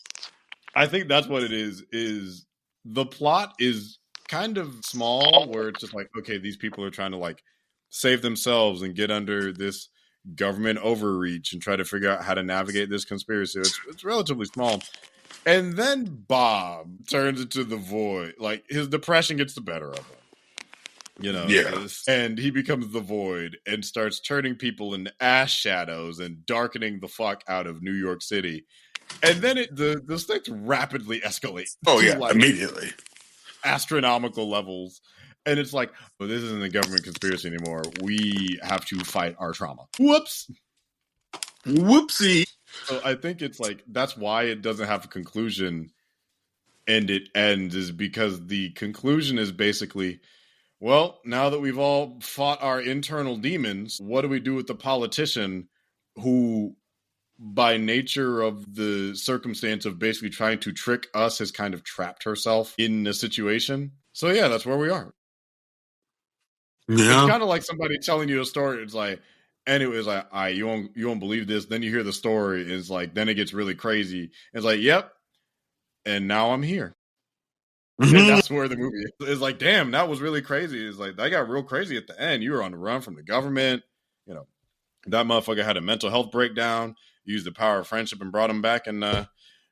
I think that's what it is the plot is kind of small where it's just like, okay, these people are trying to like save themselves and get under this government overreach and try to figure out how to navigate this conspiracy. It's relatively small. And then Bob turns into the void. Like his depression gets the better of him. Yeah. And he becomes the void and starts turning people into ash shadows and darkening the fuck out of New York City. And then the stakes rapidly escalate Oh, to yeah, like immediately. astronomical levels. And it's like, well, this isn't a government conspiracy anymore. We have to fight our trauma. Whoops. Whoopsie. So I think it's like that's why it doesn't have a conclusion and it ends is because the conclusion is basically, well, now that we've all fought our internal demons, what do we do with the politician who by nature of the circumstance of basically trying to trick us has kind of trapped herself in a situation. So yeah, that's where we are. It's Yeah. kind of like somebody telling you a story. It's like, anyways, like, you won't believe this. Then you hear the story. It's like, then it gets really crazy. It's like, yep. And now I'm here. And Hmm. that's where the movie is. It's like, damn, that was really crazy. It's like, that got real crazy at the end. You were on the run from the government. You know, that motherfucker had a mental health breakdown, used the power of friendship and brought him back. And now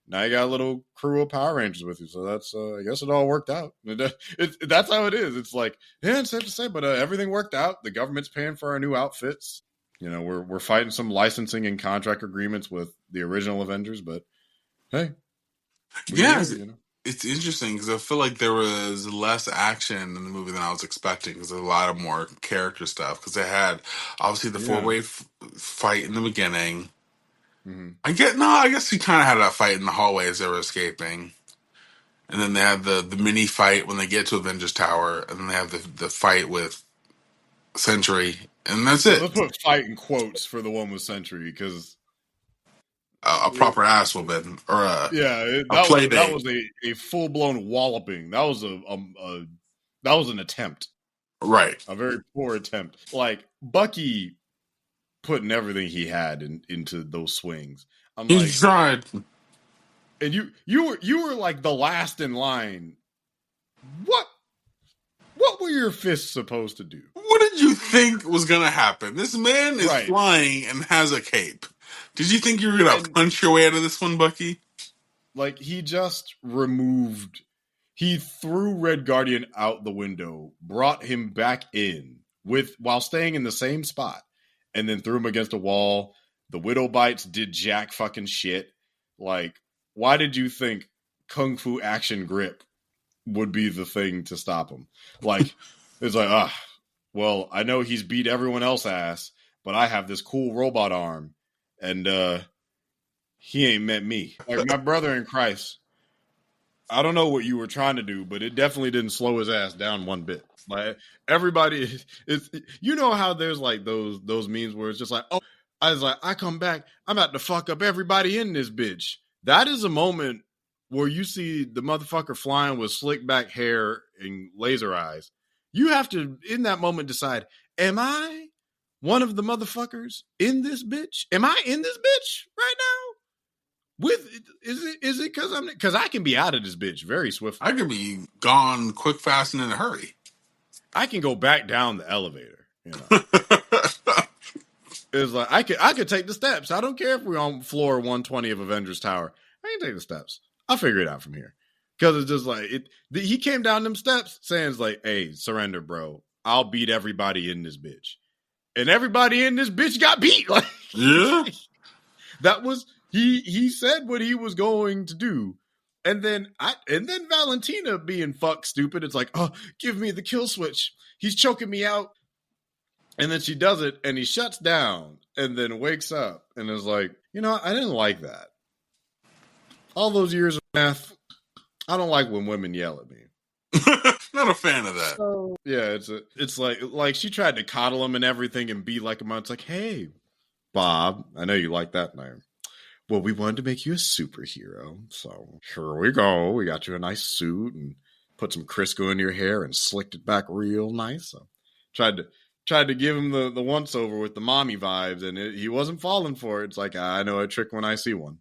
you got a little crew of Power Rangers with you. So that's, I guess it all worked out. That's how it is. It's like, yeah, it's safe to say, but everything worked out. The government's paying for our new outfits. We're fighting some licensing and contract agreements with the original Avengers, but hey, we Yeah, here. it's interesting because I feel like there was less action in the movie than I was expecting because there's a lot of more character stuff because they had obviously the Yeah. four-way fight in the beginning. Hmm. I guess we kind of had that fight in the hallway as they were escaping. And then they have the mini fight when they get to Avengers Tower, and then they have the fight with Sentry, and that's it. Let's put fight in quotes for the one with Century because A proper ass whooping or yeah, a play that date, was a full blown walloping. That was a that was an attempt, right? a very poor attempt. Like Bucky putting everything he had into those swings. I'm He like, tried. and you were like the last in line. What what were your fists supposed to do? What did you think was gonna happen? This man is flying and has a cape. Did you think you were gonna punch your way out of this one, Bucky? Like, he just removed... He threw Red Guardian out the window, brought him back in while staying in the same spot, and then threw him against a wall. The Widow Bites did jack fucking shit. Like, why did you think Kung Fu Action Grip would be the thing to stop him? Like, it's like, well, I know he's beat everyone else ass, but I have this cool robot arm, and he ain't met me. Like, my brother in Christ, I don't know what you were trying to do, but it definitely didn't slow his ass down one bit. Like, everybody is, you know how there's like those memes where it's just like, oh, I come back, I'm about to fuck up everybody in this bitch. That is a moment where you see the motherfucker flying with slick back hair and laser eyes. You have to, in that moment, decide, am I one of the motherfuckers in this bitch? Am I in this bitch right now? Is it because I can be out of this bitch very swiftly. I could be gone quick, fast, and in a hurry. I can go back down the elevator. You know, it's like I could take the steps. I don't care if we're on floor 120 of Avengers Tower. I can take the steps. I'll figure it out from here. Because it's just like he came down them steps saying, it's like, hey, surrender, bro. I'll beat everybody in this bitch, and everybody in this bitch got beat. Like, yeah, that was. He said what he was going to do. And then Valentina being fuck stupid. It's like, oh, give me the kill switch. He's choking me out. And then she does it and he shuts down and then wakes up and is like, you know, I didn't like that. All those years of math, I don't like when women yell at me. Not a fan of that. So, yeah, it's like she tried to coddle him and everything and be like him. It's like, hey, Bob, I know you like that name. Well, we wanted to make you a superhero, so here we go. We got you a nice suit and put some Crisco in your hair and slicked it back real nice. So tried to give him the once over with the mommy vibes, and he wasn't falling for it. It's like, I know a trick when I see one.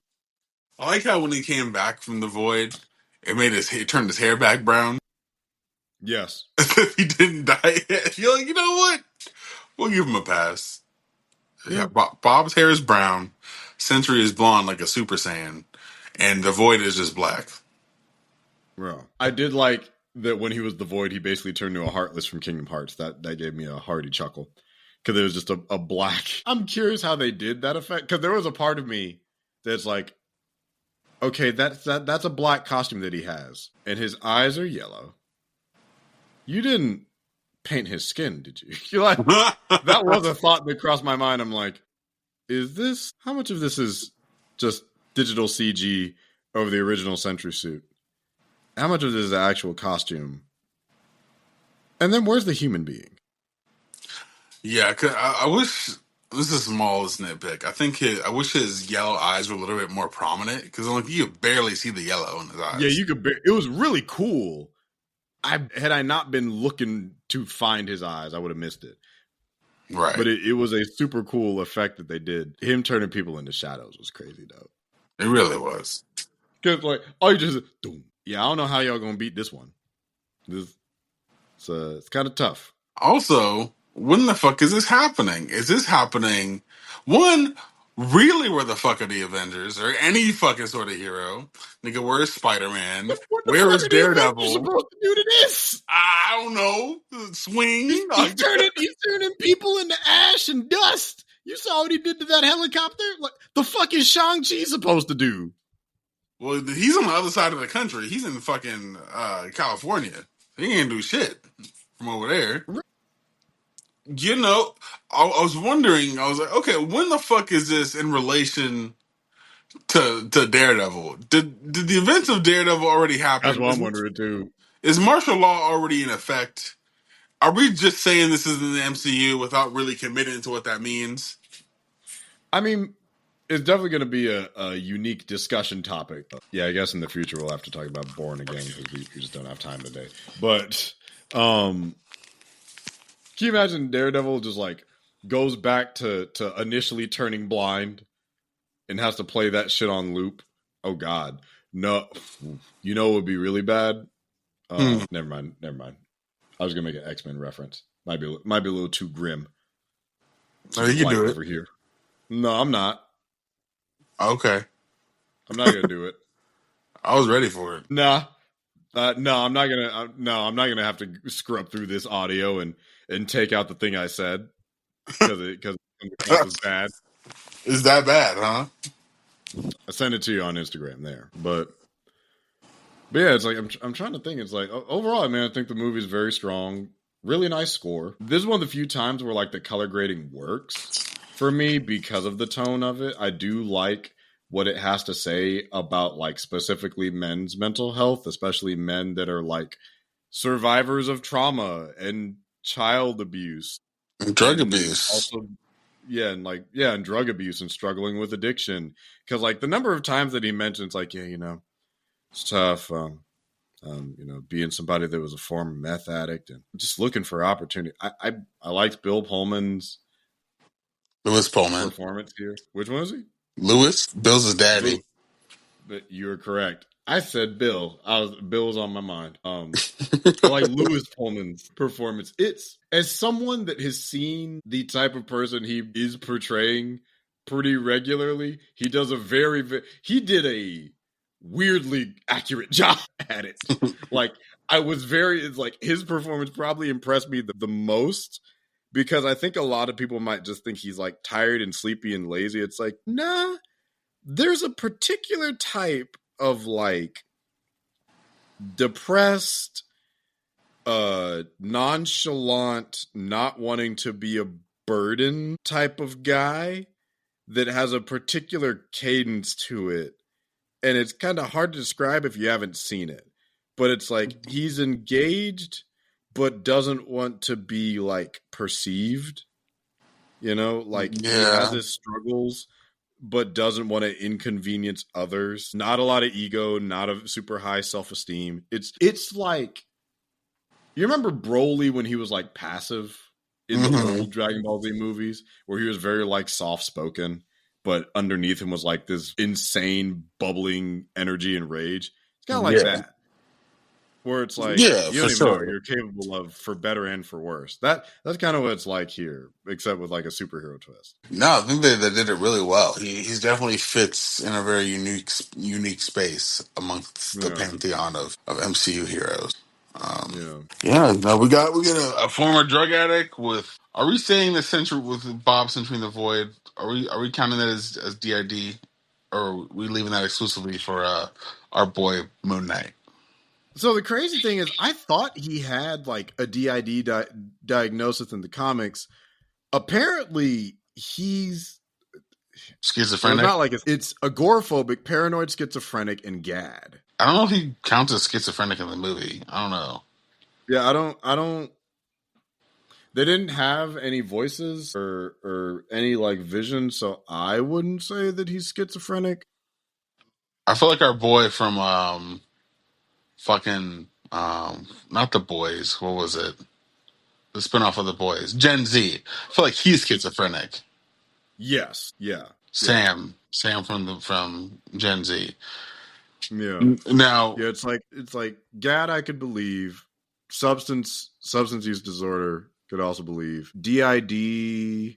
I like how when he came back from the void, it turned his hair back brown. Yes, he didn't dye it. You're like, you know what? We'll give him a pass. Yeah, Bob's hair is brown. Sentry is blonde like a Super Saiyan, and the Void is just black. Bro, I did like that when he was the Void, he basically turned into a Heartless from Kingdom Hearts. That gave me a hearty chuckle because it was just a black. I'm curious how they did that effect because there was a part of me that's like, okay, that's a black costume that he has, and his eyes are yellow. You didn't paint his skin, did you? You're like, that was a thought that crossed my mind. I'm like, how much of this is just digital CG over the original Sentry suit? How much of this is the actual costume? And then where's the human being? Yeah, I wish, this is the smallest nitpick. I wish his yellow eyes were a little bit more prominent because like you could barely see the yellow in his eyes. Yeah, you could. It was really cool. Had I not been looking to find his eyes, I would have missed it. Right. But it was a super cool effect that they did. Him turning people into shadows was crazy, though. It really was. Because, like, all you just, boom. Yeah, I don't know how y'all going to beat this one. It's kind of tough. Also, when the fuck is this happening? Is this happening, one, really where the fuck are the Avengers or any fucking sort of hero? Nigga, where's Spider-Man? Where is Daredevil? Supposed to do to this? I don't know. Swing. He's turning people into ash and dust. You saw what he did to that helicopter? Like, the fuck is Shang-Chi supposed to do? Well, he's on the other side of the country. He's in fucking California. He ain't do shit from over there. You know, I was wondering, I was like, okay, when the fuck is this in relation to Daredevil? Did the events of Daredevil already happen? That's what I'm wondering too. Is martial law already in effect? Are we just saying this is in the MCU without really committing to what that means? I mean, it's definitely going to be a unique discussion topic. Yeah, I guess in the future we'll have to talk about Born Again because we just don't have time today. But can you imagine Daredevil just like goes back to initially turning blind and has to play that shit on loop? Oh God, no! You know it would be really bad. Never mind. I was gonna make an X-Men reference. Might be a little too grim, No, too you can light do it. over here. No, I'm not. Okay. I'm not gonna do it. I was ready for it. Nah. No, I'm not gonna. No, I'm not gonna have to scrub through this audio and take out the thing I said because it comes across as bad. Is that bad, huh? I sent it to you on Instagram there, but yeah, it's like I'm trying to think. It's like overall, man, I think the movie is very strong. Really nice score. This is one of the few times where like the color grading works for me because of the tone of it. I do like what it has to say about like specifically men's mental health, especially men that are like survivors of trauma and child abuse Drug and abuse. also and drug abuse and struggling with addiction because like the number of times that he mentions like it's tough being somebody that was a former meth addict and just looking for opportunity. I liked Bill Pullman's Lewis Pullman. performance here. Which one was he? Lewis? Bill's his daddy. But you're correct. I said Bill. Bill was on my mind. I like Lewis Pullman's performance. It's as someone that has seen the type of person he is portraying pretty regularly. He does he did a weirdly accurate job at it. Like it's like his performance probably impressed me the most because I think a lot of people might just think he's like tired and sleepy and lazy. It's like, nah, there's a particular type of like depressed, nonchalant, not wanting to be a burden type of guy that has a particular cadence to it. And it's kind of hard to describe if you haven't seen it. But it's like he's engaged but doesn't want to be like perceived. Like he has Yeah. his struggles but doesn't want to inconvenience others. Not a lot of ego, not a super high self-esteem. It's like you remember Broly when he was like passive in the old Dragon Ball Z movies where he was very like soft-spoken, but underneath him was like this insane bubbling energy and rage. It's kind of like Yeah. that. Where it's like Yeah, you for don't even know what sure. you're capable of for better and for worse. That's kind of what it's like here, except with like a superhero twist. No, I think they did it really well. He's definitely fits in a very unique space amongst the Yeah, pantheon of MCU heroes. Um, yeah. yeah, no, we got a former drug addict with. Are we saying the Century with Bob Century in the Void? Are we counting that as DID, or are we leaving that exclusively for our boy Moon Knight? So the crazy thing is, I thought he had like a DID diagnosis in the comics. Apparently, he's well. It's Schizophrenic. not like it's agoraphobic, paranoid, schizophrenic, and GAD. I don't know if he counts as schizophrenic in the movie. I don't know. Yeah, I don't. They didn't have any voices or any like vision, so I wouldn't say that he's schizophrenic. I feel like our boy from fucking not the boys. What was it? The spinoff of the boys, Gen Z. I feel like he's schizophrenic. Yes, yeah, yeah, Sam from Gen Z. yeah. Now, Yeah, it's like GAD I could believe. Substance use disorder could also believe. DID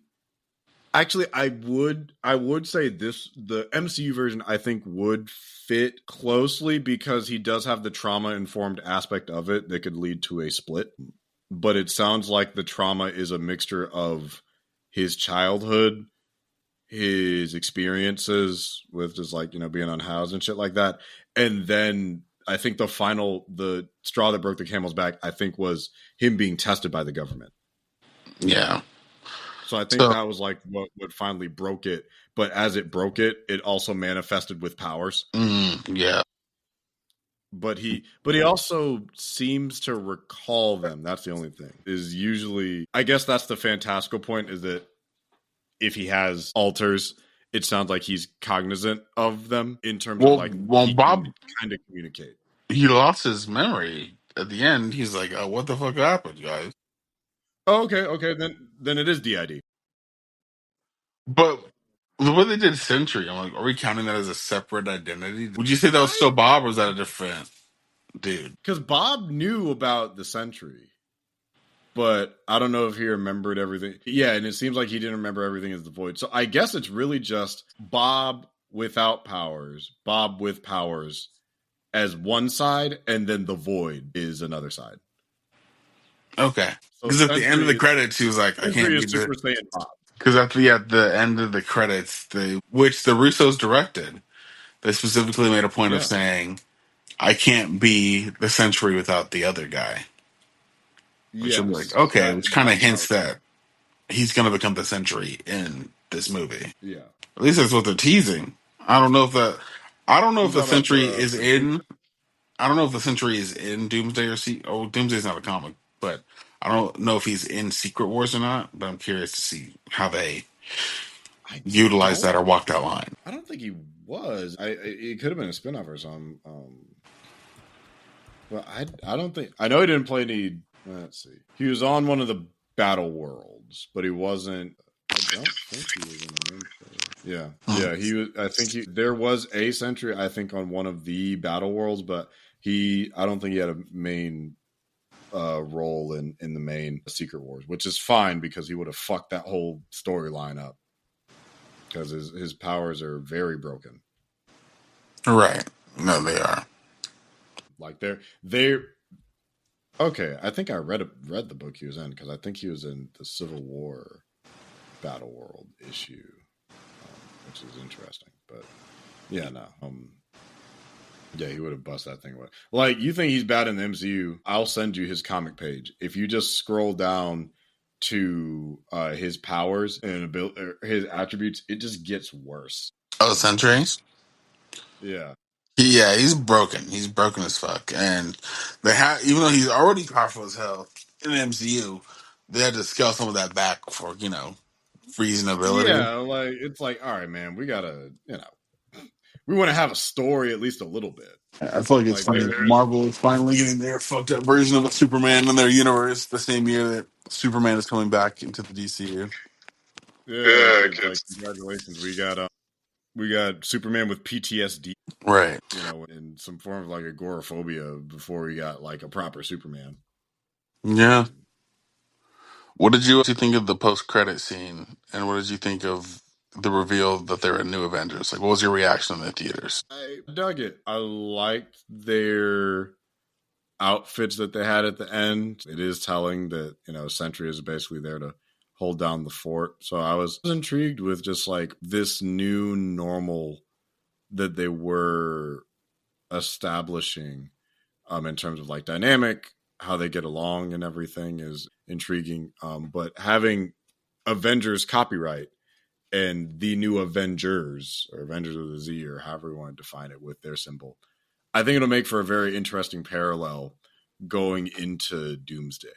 actually I would say the MCU version I think would fit closely because he does have the trauma informed aspect of it that could lead to a split. But it sounds like the trauma is a mixture of his childhood, his experiences with just like being unhoused and shit like that, and then I think the straw that broke the camel's back I think was him being tested by the government. yeah. So I think So that was like what finally broke it, but as it broke it also manifested with powers. yeah, But he also seems to recall them. That's the only thing, is usually I guess that's the fantastical point, is that if he has alters, it sounds like he's cognizant of them in terms of like well, he can Bob, kind of communicate. he lost his memory at the end. He's like, "What the fuck happened, guys?" Oh, okay, then it is DID. But the way they did Century, I'm like, are we counting that as a separate identity? Would you say that was I still Bob, or was that a different dude? Because Bob knew about the Sentry. but I don't know if he remembered everything. Yeah, and it seems like he didn't remember everything as the Void. So I guess it's really just Bob without powers, Bob with powers as one side, and then the Void is another side. Okay. So Because at the end of the credits, he was like, "I can't Sentry be is the." Super Saiyan Bob. Because at the end of the credits, which the Russos directed, they specifically made a point of Yeah. saying, "I can't be the Sentry without the other guy." Which I'm like, Yes. okay, That which kind of that's hints how. that he's going to become the Sentry in this movie. Yeah. At least that's what they're teasing. I don't know if that. I don't know You if the talking about Sentry is for Doom? in. I don't know if the Sentry is in Doomsday or Doomsday's not a comic, but I don't know if he's in Secret Wars or not. But I'm curious to see how they I utilize don't. that or walk that line. I don't think he was. It could have been a spinoff or something. But I don't think I know he didn't play any. Let's see. He was on one of the battle worlds, but he wasn't. I don't think he was in the main show. Yeah, yeah. He was. I think there was a sentry. I think on one of the battle worlds, but he. I don't think he had a main role in the main Secret Wars, which is fine because he would have fucked that whole storyline up because his powers are very broken. Right? No, they are. Like they're okay. I think I read the book he was in because I think he was in the Civil War Battle World issue, which is interesting. But yeah, no, yeah, he would have bust that thing away. Like you think he's bad in the MCU? I'll send you his comic page. If you just scroll down to his powers and his attributes, it just gets worse Oh, from there. Sentries. Yeah, Yeah, he's broken. He's broken as fuck. And they have, even though he's already powerful as hell in the MCU, they had to scale some of that back for reasonability. yeah. Like it's like, all right, man, we gotta, we want to have a story at least a little bit. I feel like it's Like funny. there, Marvel is finally getting their fucked up version of a Superman in their universe the same year that Superman is coming back into the DCU. yeah, because like congratulations, we got Superman with PTSD, Right. in some form of like agoraphobia before we got like a proper Superman. Yeah. What did you think of the post credit scene, and what did you think of the reveal that they're a new Avengers? Like, what was your reaction in the theaters? I dug it. I liked their outfits that they had at the end. It is telling that, Sentry is basically there to hold down the fort. So I was intrigued with just like this new normal that they were establishing in terms of like dynamic, how they get along and everything is intriguing. But having Avengers copyright and the new Avengers or Avengers with a Z or however you want to define it with their symbol, I think it'll make for a very interesting parallel going into Doomsday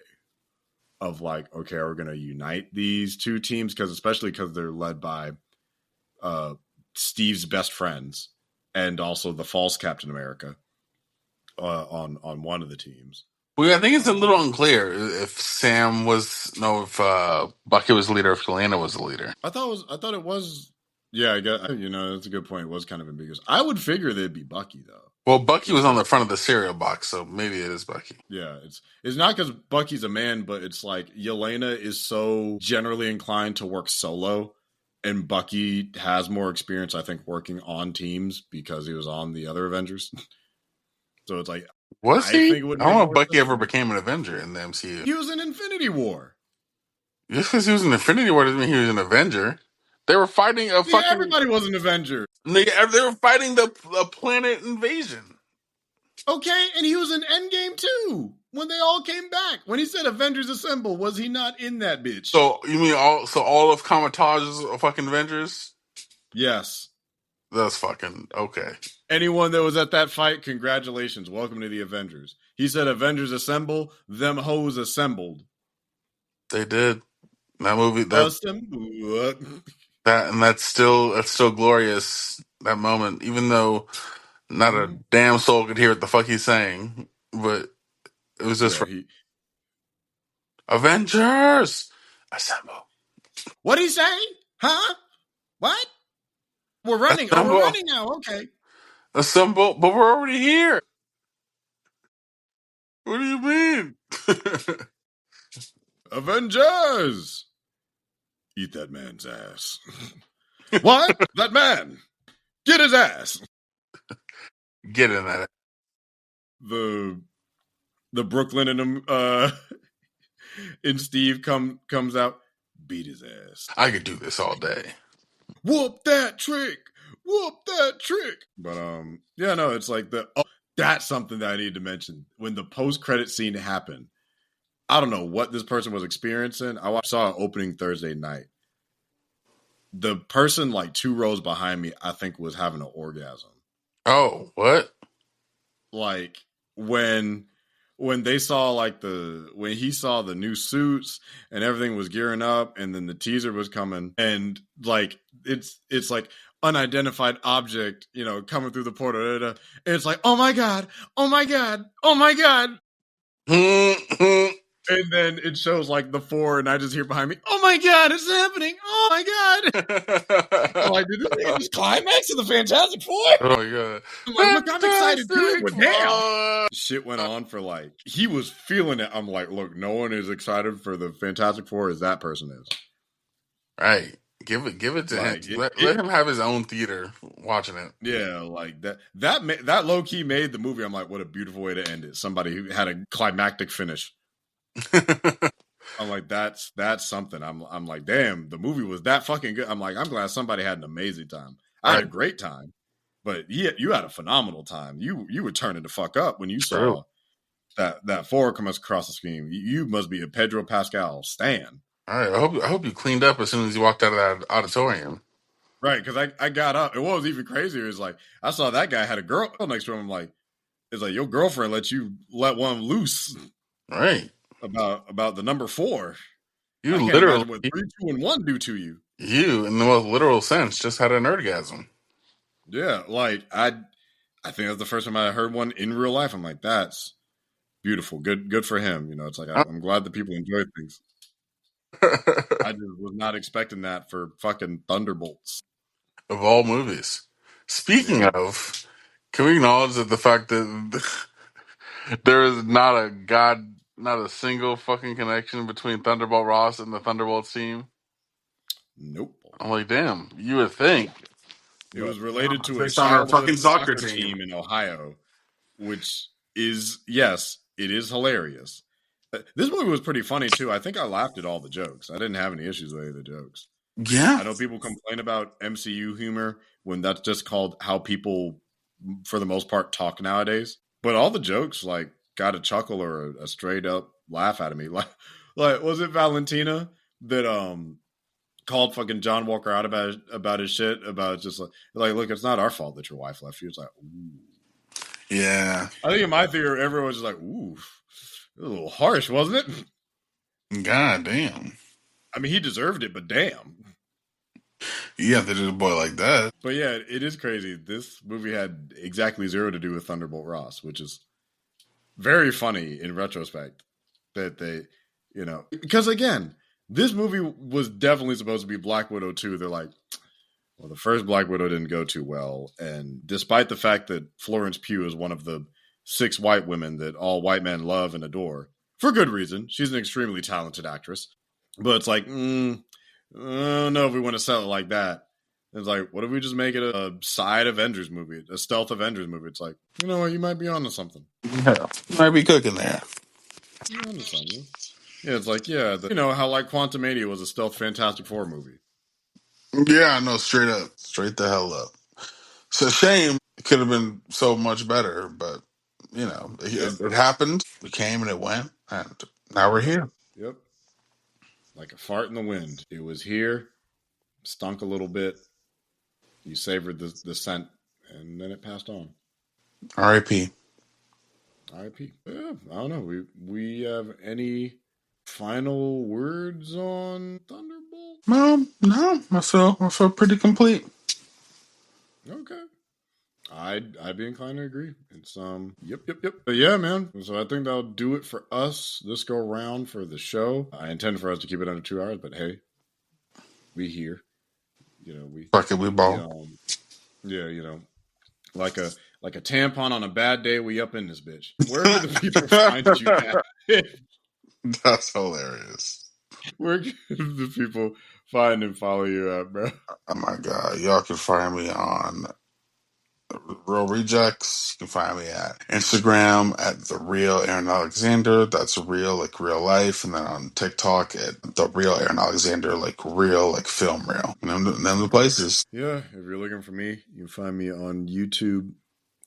of like, okay, are we going to unite these two teams? Because especially because they're led by Steve's best friends and also the false Captain America on one of the teams. Well, I think it's a Um, little unclear if if Bucky was the leader, if Helena was the leader. I thought it was. Yeah, I guess that's a good point. It was kind of ambiguous. I would figure they'd be Bucky though, Well, Bucky was just on because. the front of the cereal box, so maybe it is Bucky. Yeah, it's not because Bucky's a man, but it's like Yelena is so generally inclined to work solo, and Bucky has more experience, I think, working on teams because he was on the other Avengers. So it's like Was I he? think it would I don't make know if more Bucky sense ever for him. became an Avenger in the MCU. He was in Infinity War. Just because he was in Infinity War doesn't mean he was an Avenger. They were fighting a Yeah, fucking. everybody was an Avenger. They were fighting the planet invasion. Okay, and he was in Endgame too. When they all came back. When he said Avengers Assemble, was he not in that bitch? So you mean all of Kamar-Taj's fucking Avengers? Yes. That's fucking okay. Anyone that was at that fight, congratulations. Welcome to the Avengers. He said Avengers Assemble, them hoes assembled. They did that movie. Assemble. That's still glorious. That moment, even though not a Mhm. damn soul could hear what the fuck he's saying, but it was just Yeah, for Avengers assemble, What'd he say? Huh? What? We're running. Oh, we're assemble, running now. Okay. assemble. But we're already here. What do you mean? Avengers! Eat that man's ass. What? That man! Get his ass! Get in that. The Brooklyn and Steve comes out, beat his ass. I could do this all day. Whoop that trick! Whoop that trick! But yeah, no, it's like that's something that I need to mention. When the post-credit scene happened, I don't know what this person was experiencing. I saw it opening Thursday night. The person like 2 rows behind me, I think, was having an orgasm. Oh, what? Like when they saw when he saw the new suits and everything was gearing up, and then the teaser was coming, and like it's like unidentified object, coming through the portal. And it's like, oh my god, oh my god, oh my god. And then it shows like the 4, and I just hear behind me, oh my god, it's happening! Oh my god! I'm like, did this just climax of the Fantastic Four? Oh my god! I'm like, look, I'm excited too, but damn! Shit went on for like, he was feeling it. I'm like, look, no one is excited for the Fantastic Four as that person is. Right. Give it to like, him. Let him have his own theater watching it. Yeah, like that low key made the movie. I'm like, what a beautiful way to end it. Somebody who had a climactic finish. I'm like, that's something. I'm like, damn, the movie was that fucking good. I'm like, I'm glad somebody had an amazing time. I had a great time, but yeah, you had a phenomenal time. You were turning the fuck up when you saw that 4 come across the screen. You must be a Pedro Pascal stan. All right, I hope you cleaned up as soon as you walked out of that auditorium. Right, because I got up. And what was even crazier is like, I saw that guy had a girl next to him. I'm like, it's like your girlfriend let you let one loose. Right. About the number 4. You I can't literally imagine what 3, 2, and 1 do to you. You, in the most literal sense, just had an orgasm. Yeah, like I think that's the first time I heard one in real life. I'm like, that's beautiful. Good for him. It's like I'm glad that people enjoy things. I just was not expecting that for fucking Thunderbolts. Of all movies. Speaking of, can we acknowledge that the fact that there is not a single fucking connection between Thunderbolt Ross and the Thunderbolts team? Nope. I'm like, damn, you would think. It was related to a Based on our childhood fucking soccer team in Ohio, which is, yes, it is hilarious. This movie was pretty funny too. I think I laughed at all the jokes. I didn't have any issues with any of the jokes. Yeah. I know people complain about MCU humor when that's just called how people, for the most part, talk nowadays. But all the jokes, like, got a chuckle or a straight up laugh out of me. Like was it Valentina that called fucking John Walker out about his shit, about just like look, it's not our fault that your wife left you. It's like, ooh. Yeah. I think in my theory, everyone was just like, ooh, a little harsh, wasn't it? God damn. I mean, he deserved it, but damn. Yeah, they did a boy like that. But yeah, it is crazy. This movie had exactly 0 to do with Thunderbolt Ross, which is very funny in retrospect. That they, because again, this movie was definitely supposed to be Black Widow 2. They're like, well, the first Black Widow didn't go too well. And despite the fact that Florence Pugh is one of the 6 white women that all white men love and adore, for good reason, she's an extremely talented actress. But it's like, I don't know if we want to sell it like that. It's like, what if we just make it a side Avengers movie, a stealth Avengers movie? It's like, you know what, you might be onto something. Yeah, might be cooking there. You're onto something. Yeah, it's like, yeah, how like Quantumania was a stealth Fantastic Four movie. Yeah, I know, straight up. Straight the hell up. It's a shame. It could have been so much better, but, it happened. It came and it went, and now we're here. Yep. Like a fart in the wind. It was here, stunk a little bit. You savored the scent, and then it passed on. R.I.P. R.I.P. Yeah, I don't know. We have any final words on Thunderbolt? No. I feel pretty complete. Okay. I'd be inclined to agree. It's yep. But yeah, man. So I think that'll do it for us this go round for the show. I intend for us to keep it under 2 hours, but hey, we here. We ball. Yeah, like a tampon on a bad day, we up in this bitch. Where do the people find you at? That's hilarious. Where can the people find and follow you at, bro? Oh my god, y'all can find me on Real Rejects. You can find me at Instagram at the real Aaron Alexander. That's real like real life, and then on TikTok at the real Aaron Alexander, like real like film real. None of the places. Yeah, if you're looking for me, you can find me on YouTube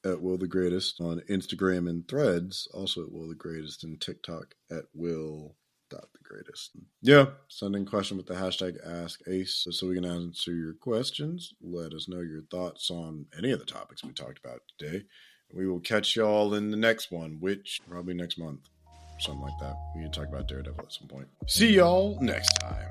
at Will the Greatest, on Instagram and Threads, also at Will the Greatest, and TikTok at Will the Greatest. Yeah, send in question with the hashtag AskAce so we can answer your questions. Let us know your thoughts on any of the topics we talked about today. We will catch y'all in the next one, which probably next month, something like that. We can talk about Daredevil at some point. See y'all next time.